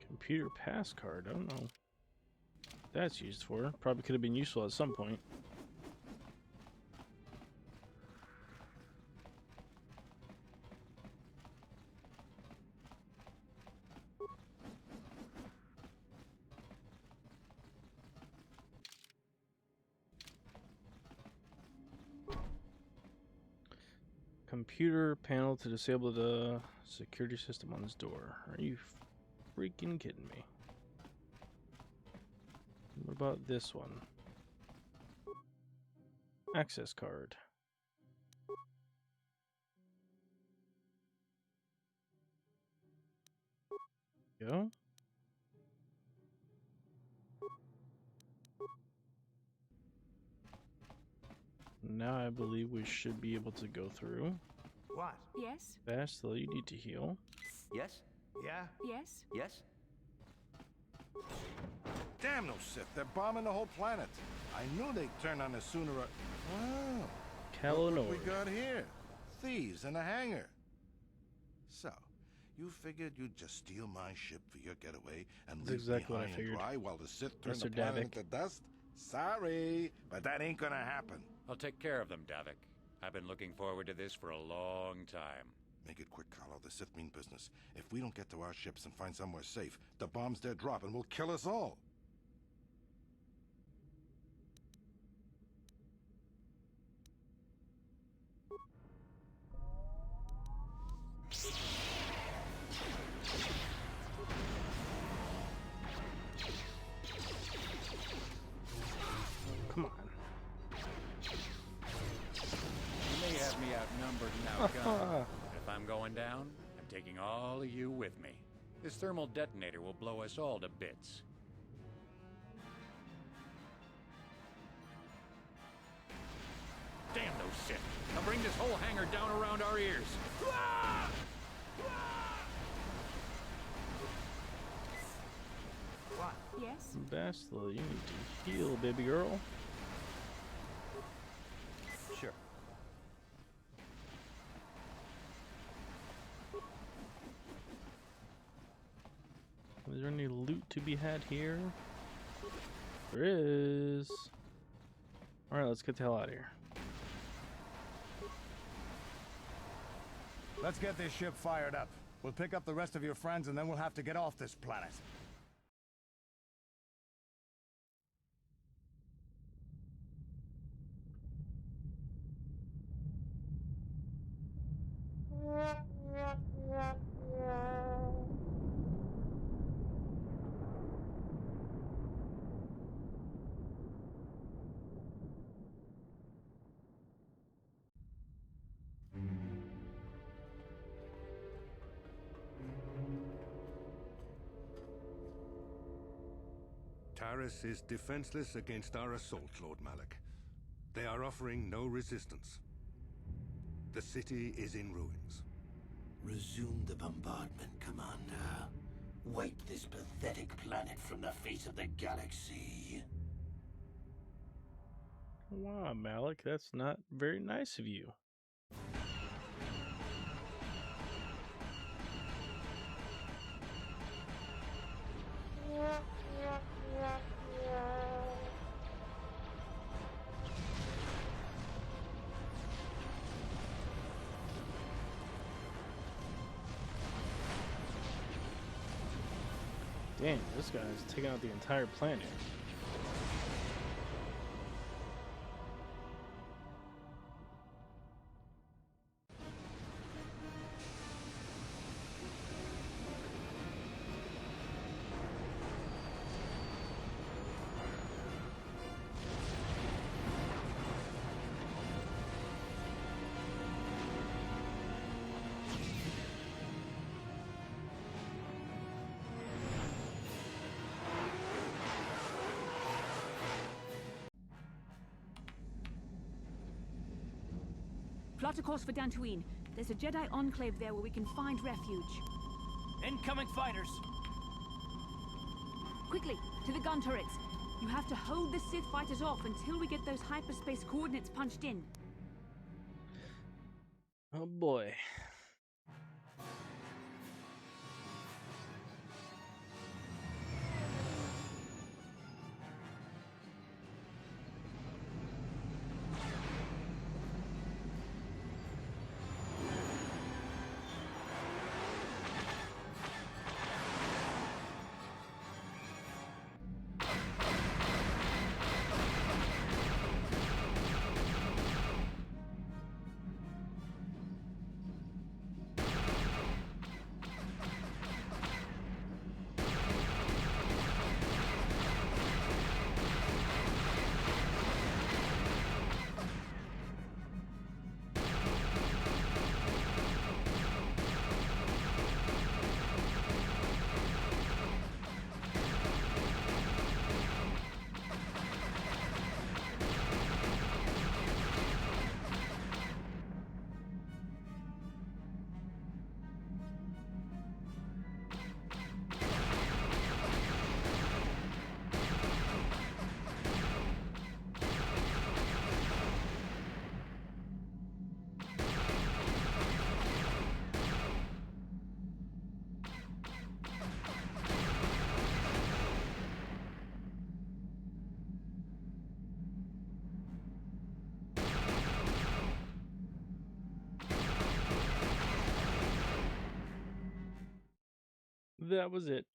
Computer pass card. I don't know what that's used for. Probably could have been useful at some point. Computer panel to disable the security system on this door. Are you freaking kidding me? What about this one? Access card. Go. Now I believe we should be able to go through.
What?
Yes?
Fast, you need to heal.
Yes?
Yeah?
Yes?
Yes?
Damn those Sith, they're bombing the whole planet. I knew they'd turn on us sooner or... Wow. Look what we got here. Thieves in a hangar. So, you figured you'd just steal my ship for your getaway and
That's
leave
exactly
me
what I
high and
figured.
dry while the Sith turn the
Mr.
planet
Davik.
into dust? Sorry, but that ain't gonna happen.
I'll take care of them, Davik. I've been looking forward to this for a long time.
Make it quick, Carlo. The Sith mean business. If we don't get to our ships and find somewhere safe, the bombs they're dropping will kill us all.
Come on.
You may have me outnumbered and outgunned. If I'm going down, I'm taking all of you with me. This thermal detonator will blow us all to bits. Damn those Sith! I'll bring this whole hangar down around our ears.
What?
Yes?
Bastila, you need to heal, baby girl.
Sure.
Is there any loot to be had here? There is. Alright, let's get the hell out of here.
Let's get this ship fired up. We'll pick up the rest of your friends and then we'll have to get off this planet.
Taris is defenseless against our assault, Lord Malik. They are offering no resistance. The city is in ruins.
Resume the bombardment, Commander. Wipe this pathetic planet from the face of the galaxy.
Wow, Malik, that's not very nice of you. Damn, this guy's taking out the entire planet.
Plot a course for Dantooine. There's a Jedi enclave there where we can find refuge.
Incoming fighters!
Quickly, to the gun turrets. You have to hold the Sith fighters off until we get those hyperspace coordinates punched in.
Oh boy. That was it.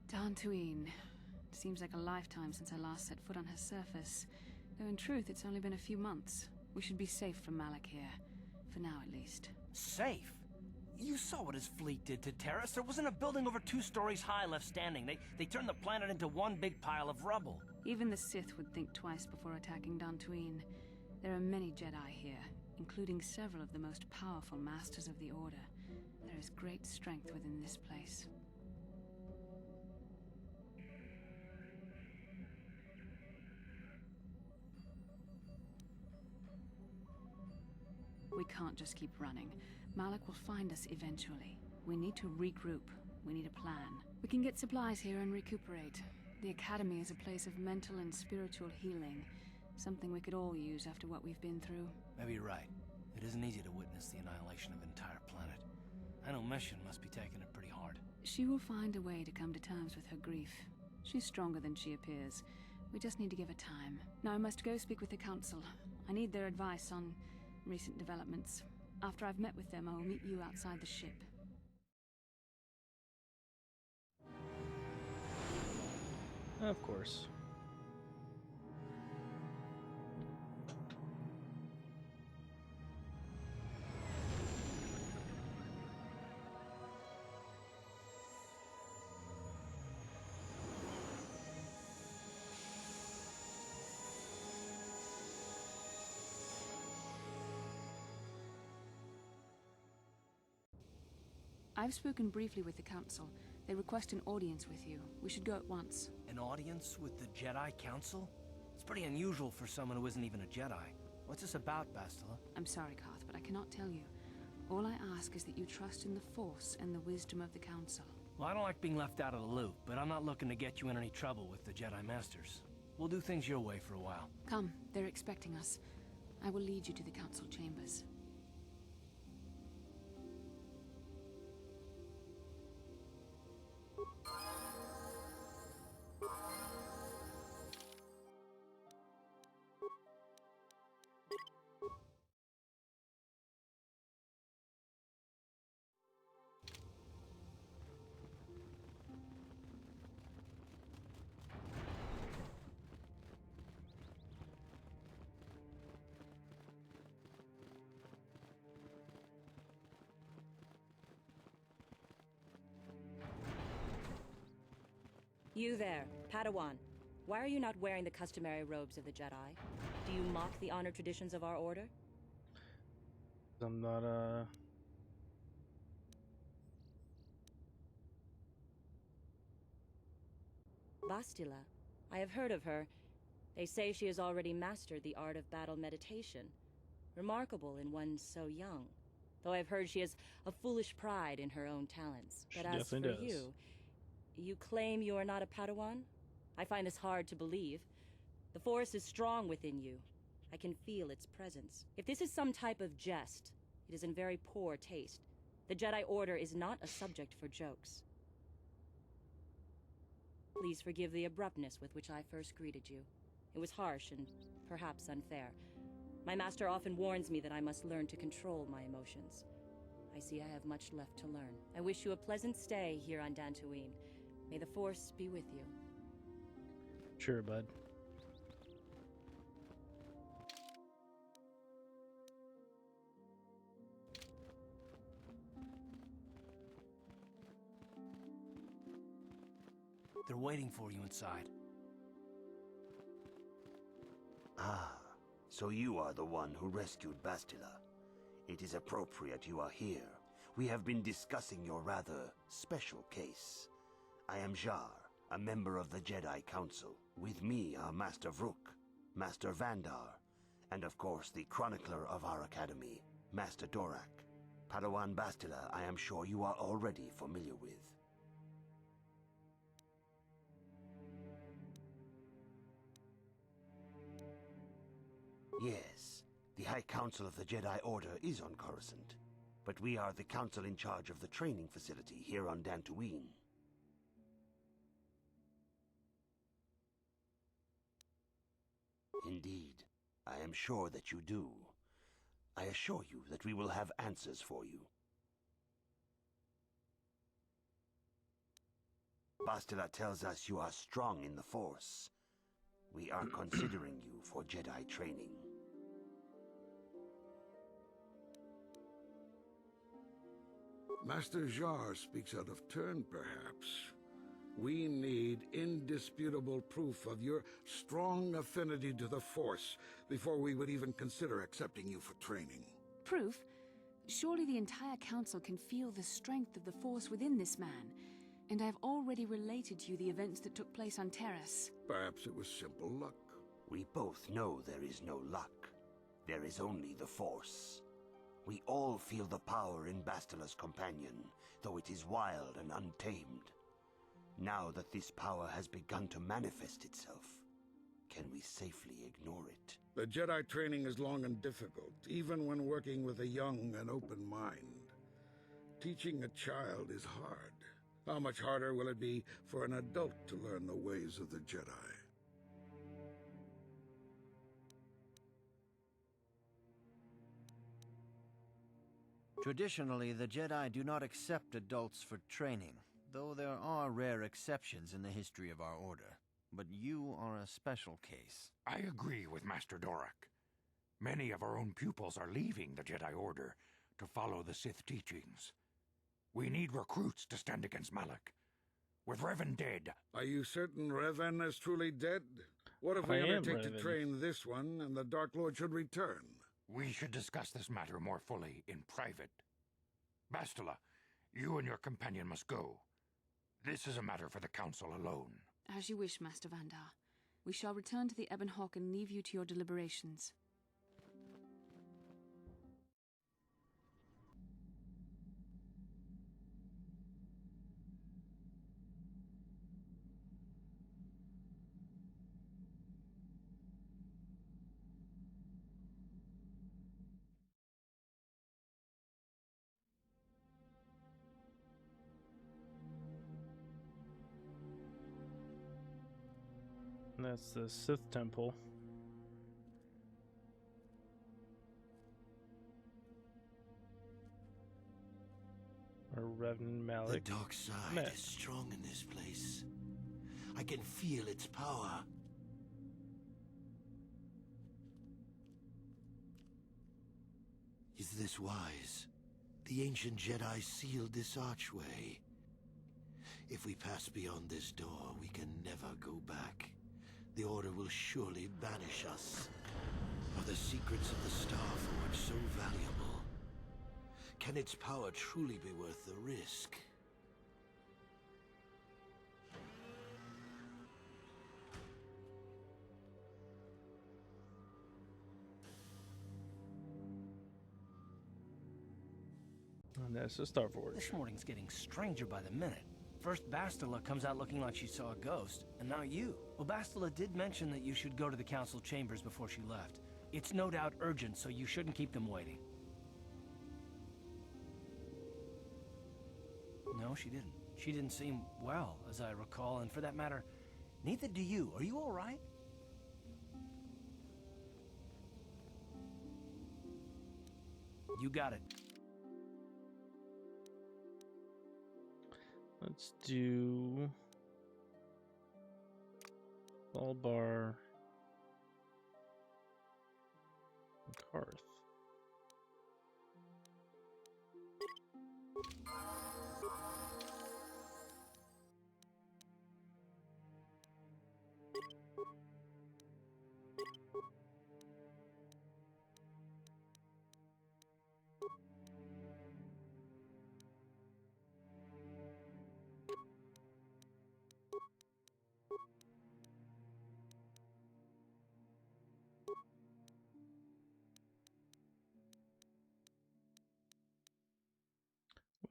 Dantooine. Seems like a lifetime since I last set foot on her surface. Though in truth, it's only been a few months. We should be safe from Malik here. For now, at least.
Safe?
You saw what his fleet did to Terrace. There wasn't a building over 2 stories high left standing. They turned the planet into one big pile of rubble.
Even the Sith would think twice before attacking Dantooine. There are many Jedi here, including several of the most powerful Masters of the Order. There is great strength within this place. We can't just keep running. Malak will find us eventually. We need to regroup. We need a plan. We can get supplies here and recuperate. The Academy is a place of mental and spiritual healing. Something we could all use after what we've been through.
Maybe you're right. It isn't easy to witness the annihilation of an entire planet. I know Mission must be taking it pretty hard.
She will find a way to come to terms with her grief. She's stronger than she appears. We just need to give her time. Now I must go speak with the Council. I need their advice on recent developments. After I've met with them, I will meet you outside the ship.
Of course.
I've spoken briefly with the Council. They request an audience with you. We should go at once.
An audience with the Jedi Council? It's pretty unusual for someone who isn't even a Jedi. What's this about, Bastila?
I'm sorry, Karth, but I cannot tell you. All I ask is that you trust in the Force and the wisdom of the Council.
Well, I don't like being left out of the loop, but I'm not looking to get you in any trouble with the Jedi Masters. We'll do things your way for a while.
Come, they're expecting us. I will lead you to the Council chambers.
You there, Padawan. Why are you not wearing the customary robes of the Jedi? Do you mock the honored traditions of our order?
I'm not,
Bastila. I have heard of her. They say she has already mastered the art of battle meditation. Remarkable in one so young. Though I've heard she has a foolish pride in her own talents.
She
But as for
definitely does.
you claim you are not a Padawan? I find this hard to believe. The Force is strong within you. I can feel its presence. If this is some type of jest, it is in very poor taste. The Jedi Order is not a subject for jokes. Please forgive the abruptness with which I first greeted you. It was harsh and perhaps unfair. My master often warns me that I must learn to control my emotions. I see I have much left to learn. I wish you a pleasant stay here on Dantooine. May the Force be with you.
Sure, bud.
They're waiting for you inside.
Ah, so you are the one who rescued Bastila. It is appropriate you are here. We have been discussing your rather special case. I am Jar, a member of the Jedi Council. With me are Master Vrook, Master Vandar, and of course the chronicler of our academy, Master Dorak. Padawan Bastila, I am sure you are already familiar with. Yes, the High Council of the Jedi Order is on Coruscant, but we are the council in charge of the training facility here on Dantooine. Indeed, I am sure that you do. I assure you that we will have answers for you. Bastila tells us you are strong in the Force. We are considering you for Jedi training.
Master Jar speaks out of turn, perhaps. We need indisputable proof of your strong affinity to the Force before we would even consider accepting you for training.
Proof? Surely the entire council can feel the strength of the Force within this man, and I've already related to you the events that took place on Terrace.
Perhaps it was simple luck.
We both know there is no luck. There is only the Force. We all feel the power in Bastila's companion, though it is wild and untamed. Now that this power has begun to manifest itself, can we safely ignore it?
The Jedi training is long and difficult, even when working with a young and open mind. Teaching a child is hard. How much harder will it be for an adult to learn the ways of the Jedi?
Traditionally, the Jedi do not accept adults for training, though there are rare exceptions in the history of our order. But you are a special case.
I agree with Master Dorak. Many of our own pupils are leaving the Jedi Order to follow the Sith teachings. We need recruits to stand against Malak. With Revan dead...
Are you certain Revan is truly dead? What if we undertake to train this one and the Dark Lord should return?
We should discuss this matter more fully in private. Bastila, you and your companion must go. This is a matter for the Council alone.
As you wish, Master Vandar. We shall return to the Ebon Hawk and leave you to your deliberations.
That's the Sith Temple. Or Revan Malak.
The dark side is strong in this place. I can feel its power. Is this wise? The ancient Jedi sealed this archway. If we pass beyond this door, we can never go back. The Order will surely banish us. Are the secrets of the Star Forge so valuable? Can its power truly be worth the risk?
And that's the Star Forge.
This morning's getting stranger by the minute. First Bastila comes out looking like she saw a ghost, and now you. Well, Bastila did mention that you should go to the council chambers before she left. It's no doubt urgent, so you shouldn't keep them waiting. No, she didn't. She didn't seem well, as I recall, and for that matter, neither do you. Are you all right? You got it.
Let's do Balbar and Karth.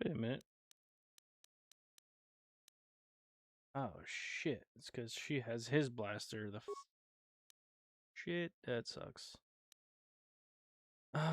Wait a minute. Oh shit, it's because she has his blaster. Shit, that sucks. Alright.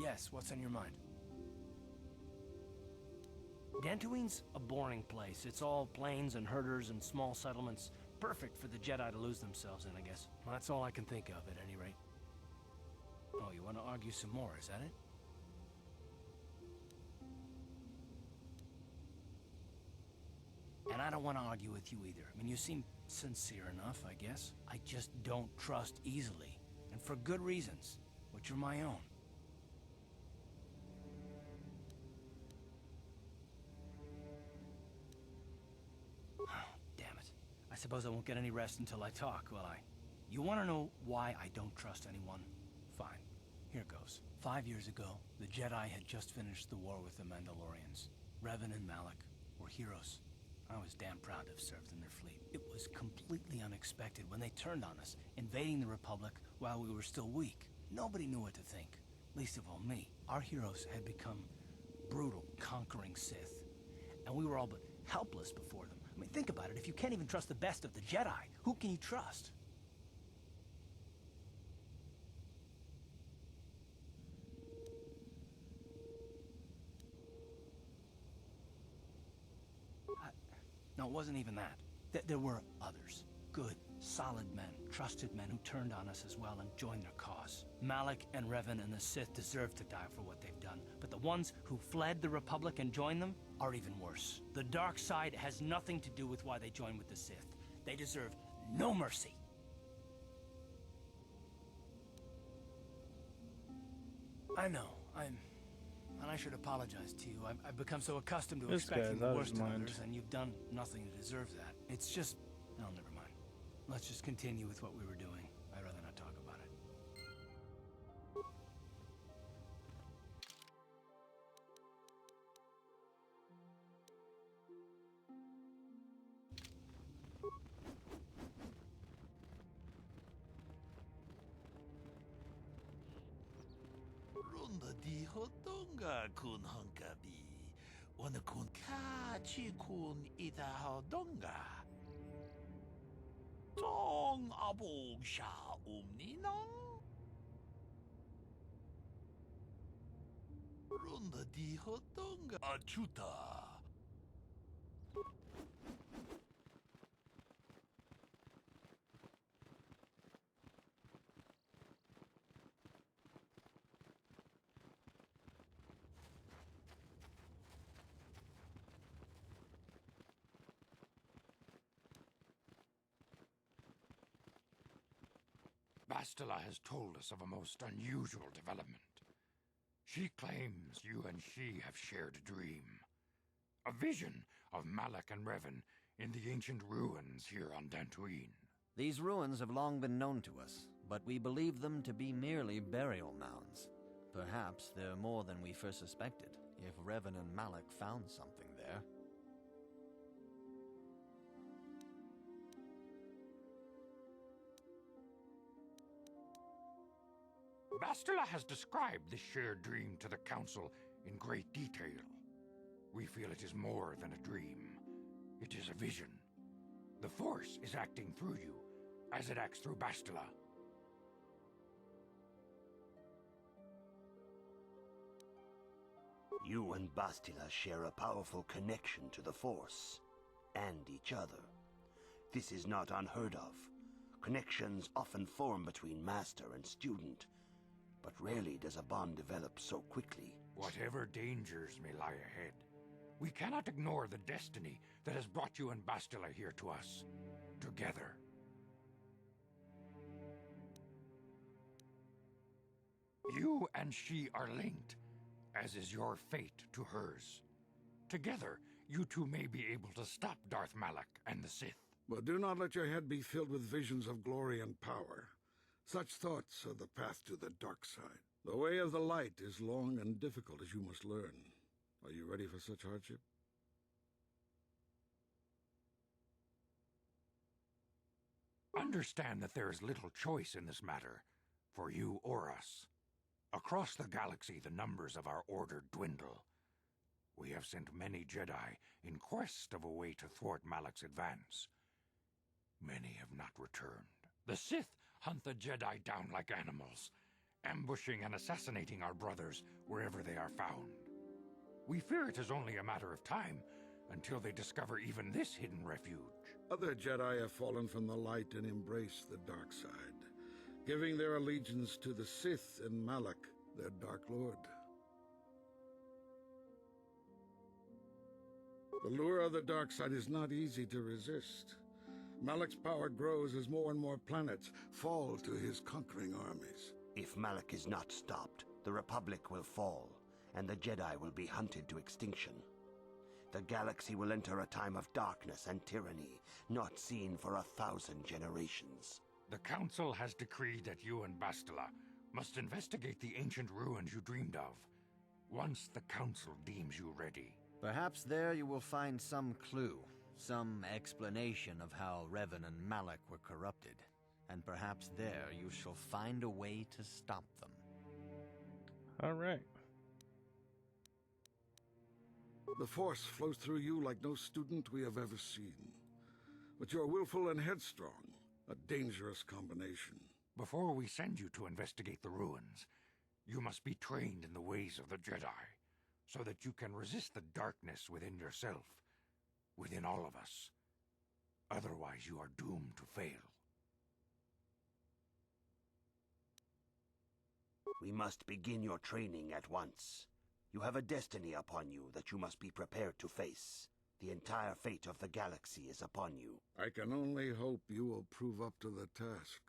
Yes, what's on your mind? Dantooine's a boring place. It's all plains and herders and small settlements. Perfect for the Jedi to lose themselves in, I guess. Well, that's all I can think of, at any rate. Oh, you want to argue some more, is that it? And I don't want to argue with you either. I mean, you seem sincere enough, I guess. I just don't trust easily. And for good reasons, which are my own. Damn it. I suppose I won't get any rest until I talk, will I? You want to know why I don't trust anyone? Fine. Here goes. 5 years ago, the Jedi had just finished the war with the Mandalorians. Revan and Malak were heroes. I was damn proud to have served in their fleet. It was completely unexpected when they turned on us, invading the Republic while we were still weak. Nobody knew what to think, least of all me. Our heroes had become brutal, conquering Sith, and we were all but helpless before them. I mean, think about it. If you can't even trust the best of the Jedi, who can you trust? No, it wasn't even that. There were others. Good, solid men, trusted men who turned on us as well and joined their cause. Malak and Revan and the Sith deserve to die for what they've done, but the ones who fled the Republic and joined them are even worse. The dark side has nothing to do with why they joined with the Sith. They deserve no mercy. I know, and I should apologize to you. I've become so accustomed to expecting the worst of others, and you've done nothing to deserve that. It's just... no, never mind. Let's just continue with what we were doing. I'd rather not talk about it.
Runda di hodonga kun hunkabi. Wana kun kachi kun ita hodonga. Tong abog sha umninong. Runda di hodonga achuta.
Bastila has told us of a most unusual development. She claims you and she have shared a dream. A vision of Malak and Revan in the ancient ruins here on Dantooine.
These ruins have long been known to us, but we believe them to be merely burial mounds. Perhaps they're more than we first suspected, if Revan and Malak found something there.
Bastila has described this shared dream to the Council in great detail. We feel it is more than a dream. It is a vision. The Force is acting through you, as it acts through Bastila.
You and Bastila share a powerful connection to the Force, and each other. This is not unheard of. Connections often form between master and student, but rarely does a bond develop so quickly.
Whatever dangers may lie ahead, we cannot ignore the destiny that has brought you and Bastila here to us, together. You and she are linked, as is your fate to hers. Together, you two may be able to stop Darth Malak and the Sith.
But do not let your head be filled with visions of glory and power. Such thoughts are the path to the dark side. The way of the light is long and difficult, as you must learn. Are you ready for such hardship?
Understand that there is little choice in this matter, for you or us. Across the galaxy, the numbers of our order dwindle. We have sent many Jedi in quest of a way to thwart Malak's advance. Many have not returned. The Sith hunt the Jedi down like animals, ambushing and assassinating our brothers wherever they are found. We fear it is only a matter of time until they discover even this hidden refuge.
Other Jedi have fallen from the light and embraced the dark side, giving their allegiance to the Sith and Malak, their Dark Lord. The lure of the dark side is not easy to resist. Malak's power grows as more and more planets fall to his conquering armies.
If Malak is not stopped, the Republic will fall, and the Jedi will be hunted to extinction. The galaxy will enter a time of darkness and tyranny, not seen for 1,000 generations.
The Council has decreed that you and Bastila must investigate the ancient ruins you dreamed of, once the Council deems you ready.
Perhaps there you will find some clue, some explanation of how Revan and Malak were corrupted. And perhaps there you shall find a way to stop them.
All right.
The Force flows through you like no student we have ever seen. But you're willful and headstrong, a dangerous combination.
Before we send you to investigate the ruins, you must be trained in the ways of the Jedi, so that you can resist the darkness within yourself, within all of us. Otherwise, you are doomed to fail.
We must begin your training at once. You have a destiny upon you that you must be prepared to face. The entire fate of the galaxy is upon you.
I can only hope you will prove up to the task.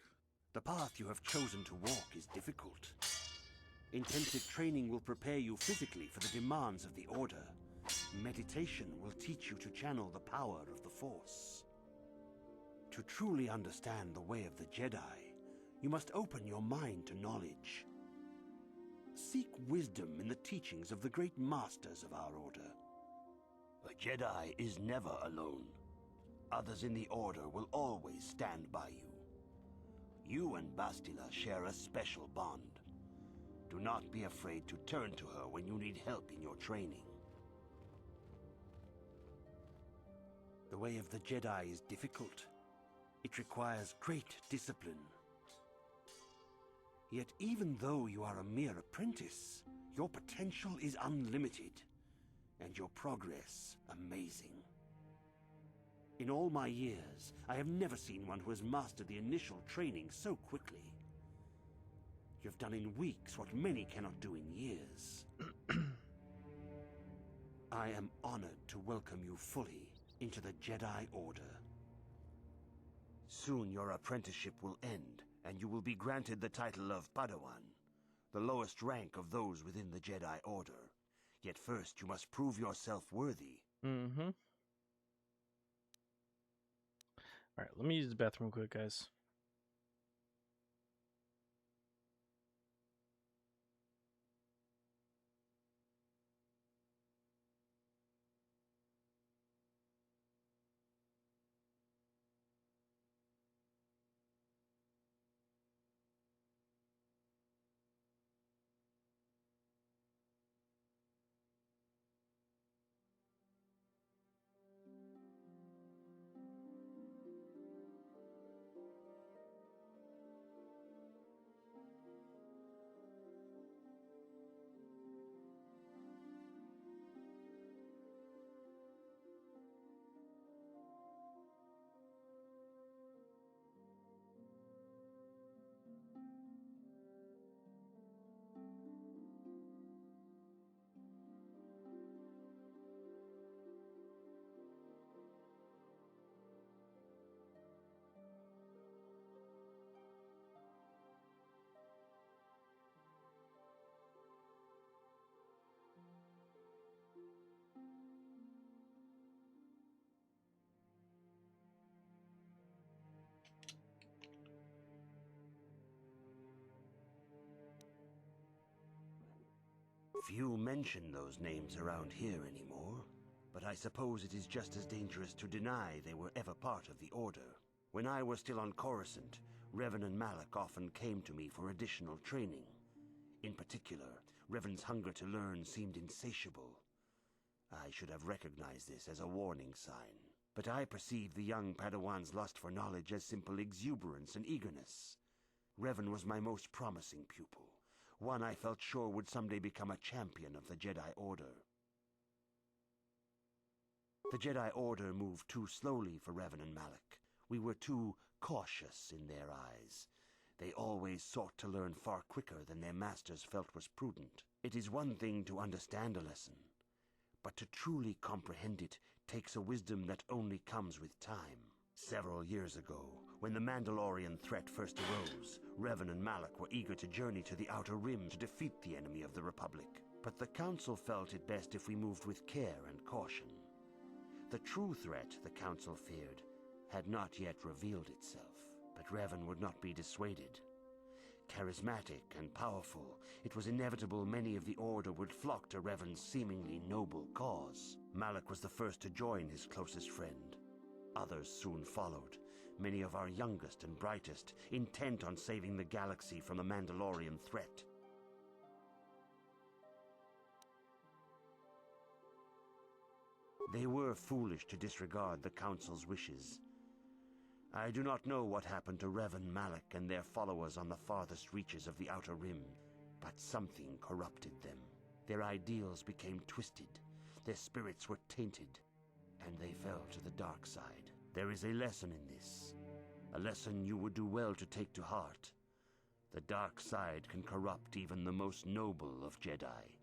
The path you have chosen to walk is difficult. Intensive training will prepare you physically for the demands of the Order. Meditation will teach you to channel the power of the Force. To truly understand the way of the Jedi, you must open your mind to knowledge. Seek wisdom in the teachings of the great masters of our Order. A Jedi is never alone. Others in the Order will always stand by you. You and Bastila share a special bond. Do not be afraid to turn to her when you need help in your training. The way of the Jedi is difficult. It requires great discipline. Yet even though you are a mere apprentice, your potential is unlimited, and your progress amazing. In all my years, I have never seen one who has mastered the initial training so quickly. You have done in weeks what many cannot do in years. I am honored to welcome you fully into the Jedi Order. Soon your apprenticeship will end, and you will be granted the title of Padawan, the lowest rank of those within the Jedi Order. Yet first you must prove yourself worthy.
Mm-hmm. Alright, let me use the bathroom real quick, guys.
Few mention those names around here anymore, but I suppose it is just as dangerous to deny they were ever part of the Order. When I was still on Coruscant, Revan and Malak often came to me for additional training. In particular, Revan's hunger to learn seemed insatiable. I should have recognized this as a warning sign, but I perceived the young Padawan's lust for knowledge as simple exuberance and eagerness. Revan was my most promising pupil, One I felt sure would someday become a champion of the Jedi Order. The Jedi Order moved too slowly for Revan and Malak. We were too cautious in their eyes. They always sought to learn far quicker than their masters felt was prudent. It is one thing to understand a lesson, but to truly comprehend it takes a wisdom that only comes with time. Several years ago, when the Mandalorian threat first arose, Revan and Malak were eager to journey to the Outer Rim to defeat the enemy of the Republic. But the Council felt it best if we moved with care and caution. The true threat, the Council feared, had not yet revealed itself. But Revan would not be dissuaded. Charismatic and powerful, it was inevitable many of the Order would flock to Revan's seemingly noble cause. Malak was the first to join his closest friend. Others soon followed, many of our youngest and brightest, intent on saving the galaxy from the Mandalorian threat. They were foolish to disregard the Council's wishes. I do not know what happened to Revan, Malak, and their followers on the farthest reaches of the Outer Rim, but something corrupted them. Their ideals became twisted, their spirits were tainted, and they fell to the dark side. There is a lesson in this, a lesson you would do well to take to heart. The dark side can corrupt even the most noble of Jedi.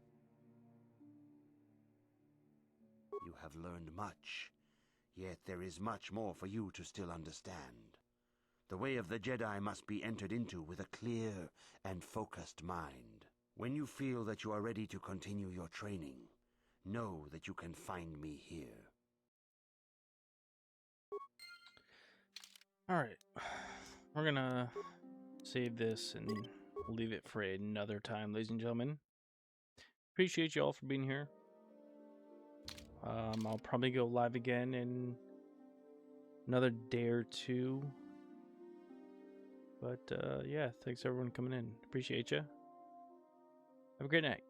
You have learned much. Yet there is much more for you to still understand. The way of the Jedi must be entered into with a clear and focused mind. When you feel that you are ready to continue your training, know that you can find me here.
Alright. We're gonna save this and leave it for another time, ladies and gentlemen. Appreciate you all for being here. I'll probably go live again in another day or two. But yeah, thanks everyone coming in. Appreciate you. Have a great night.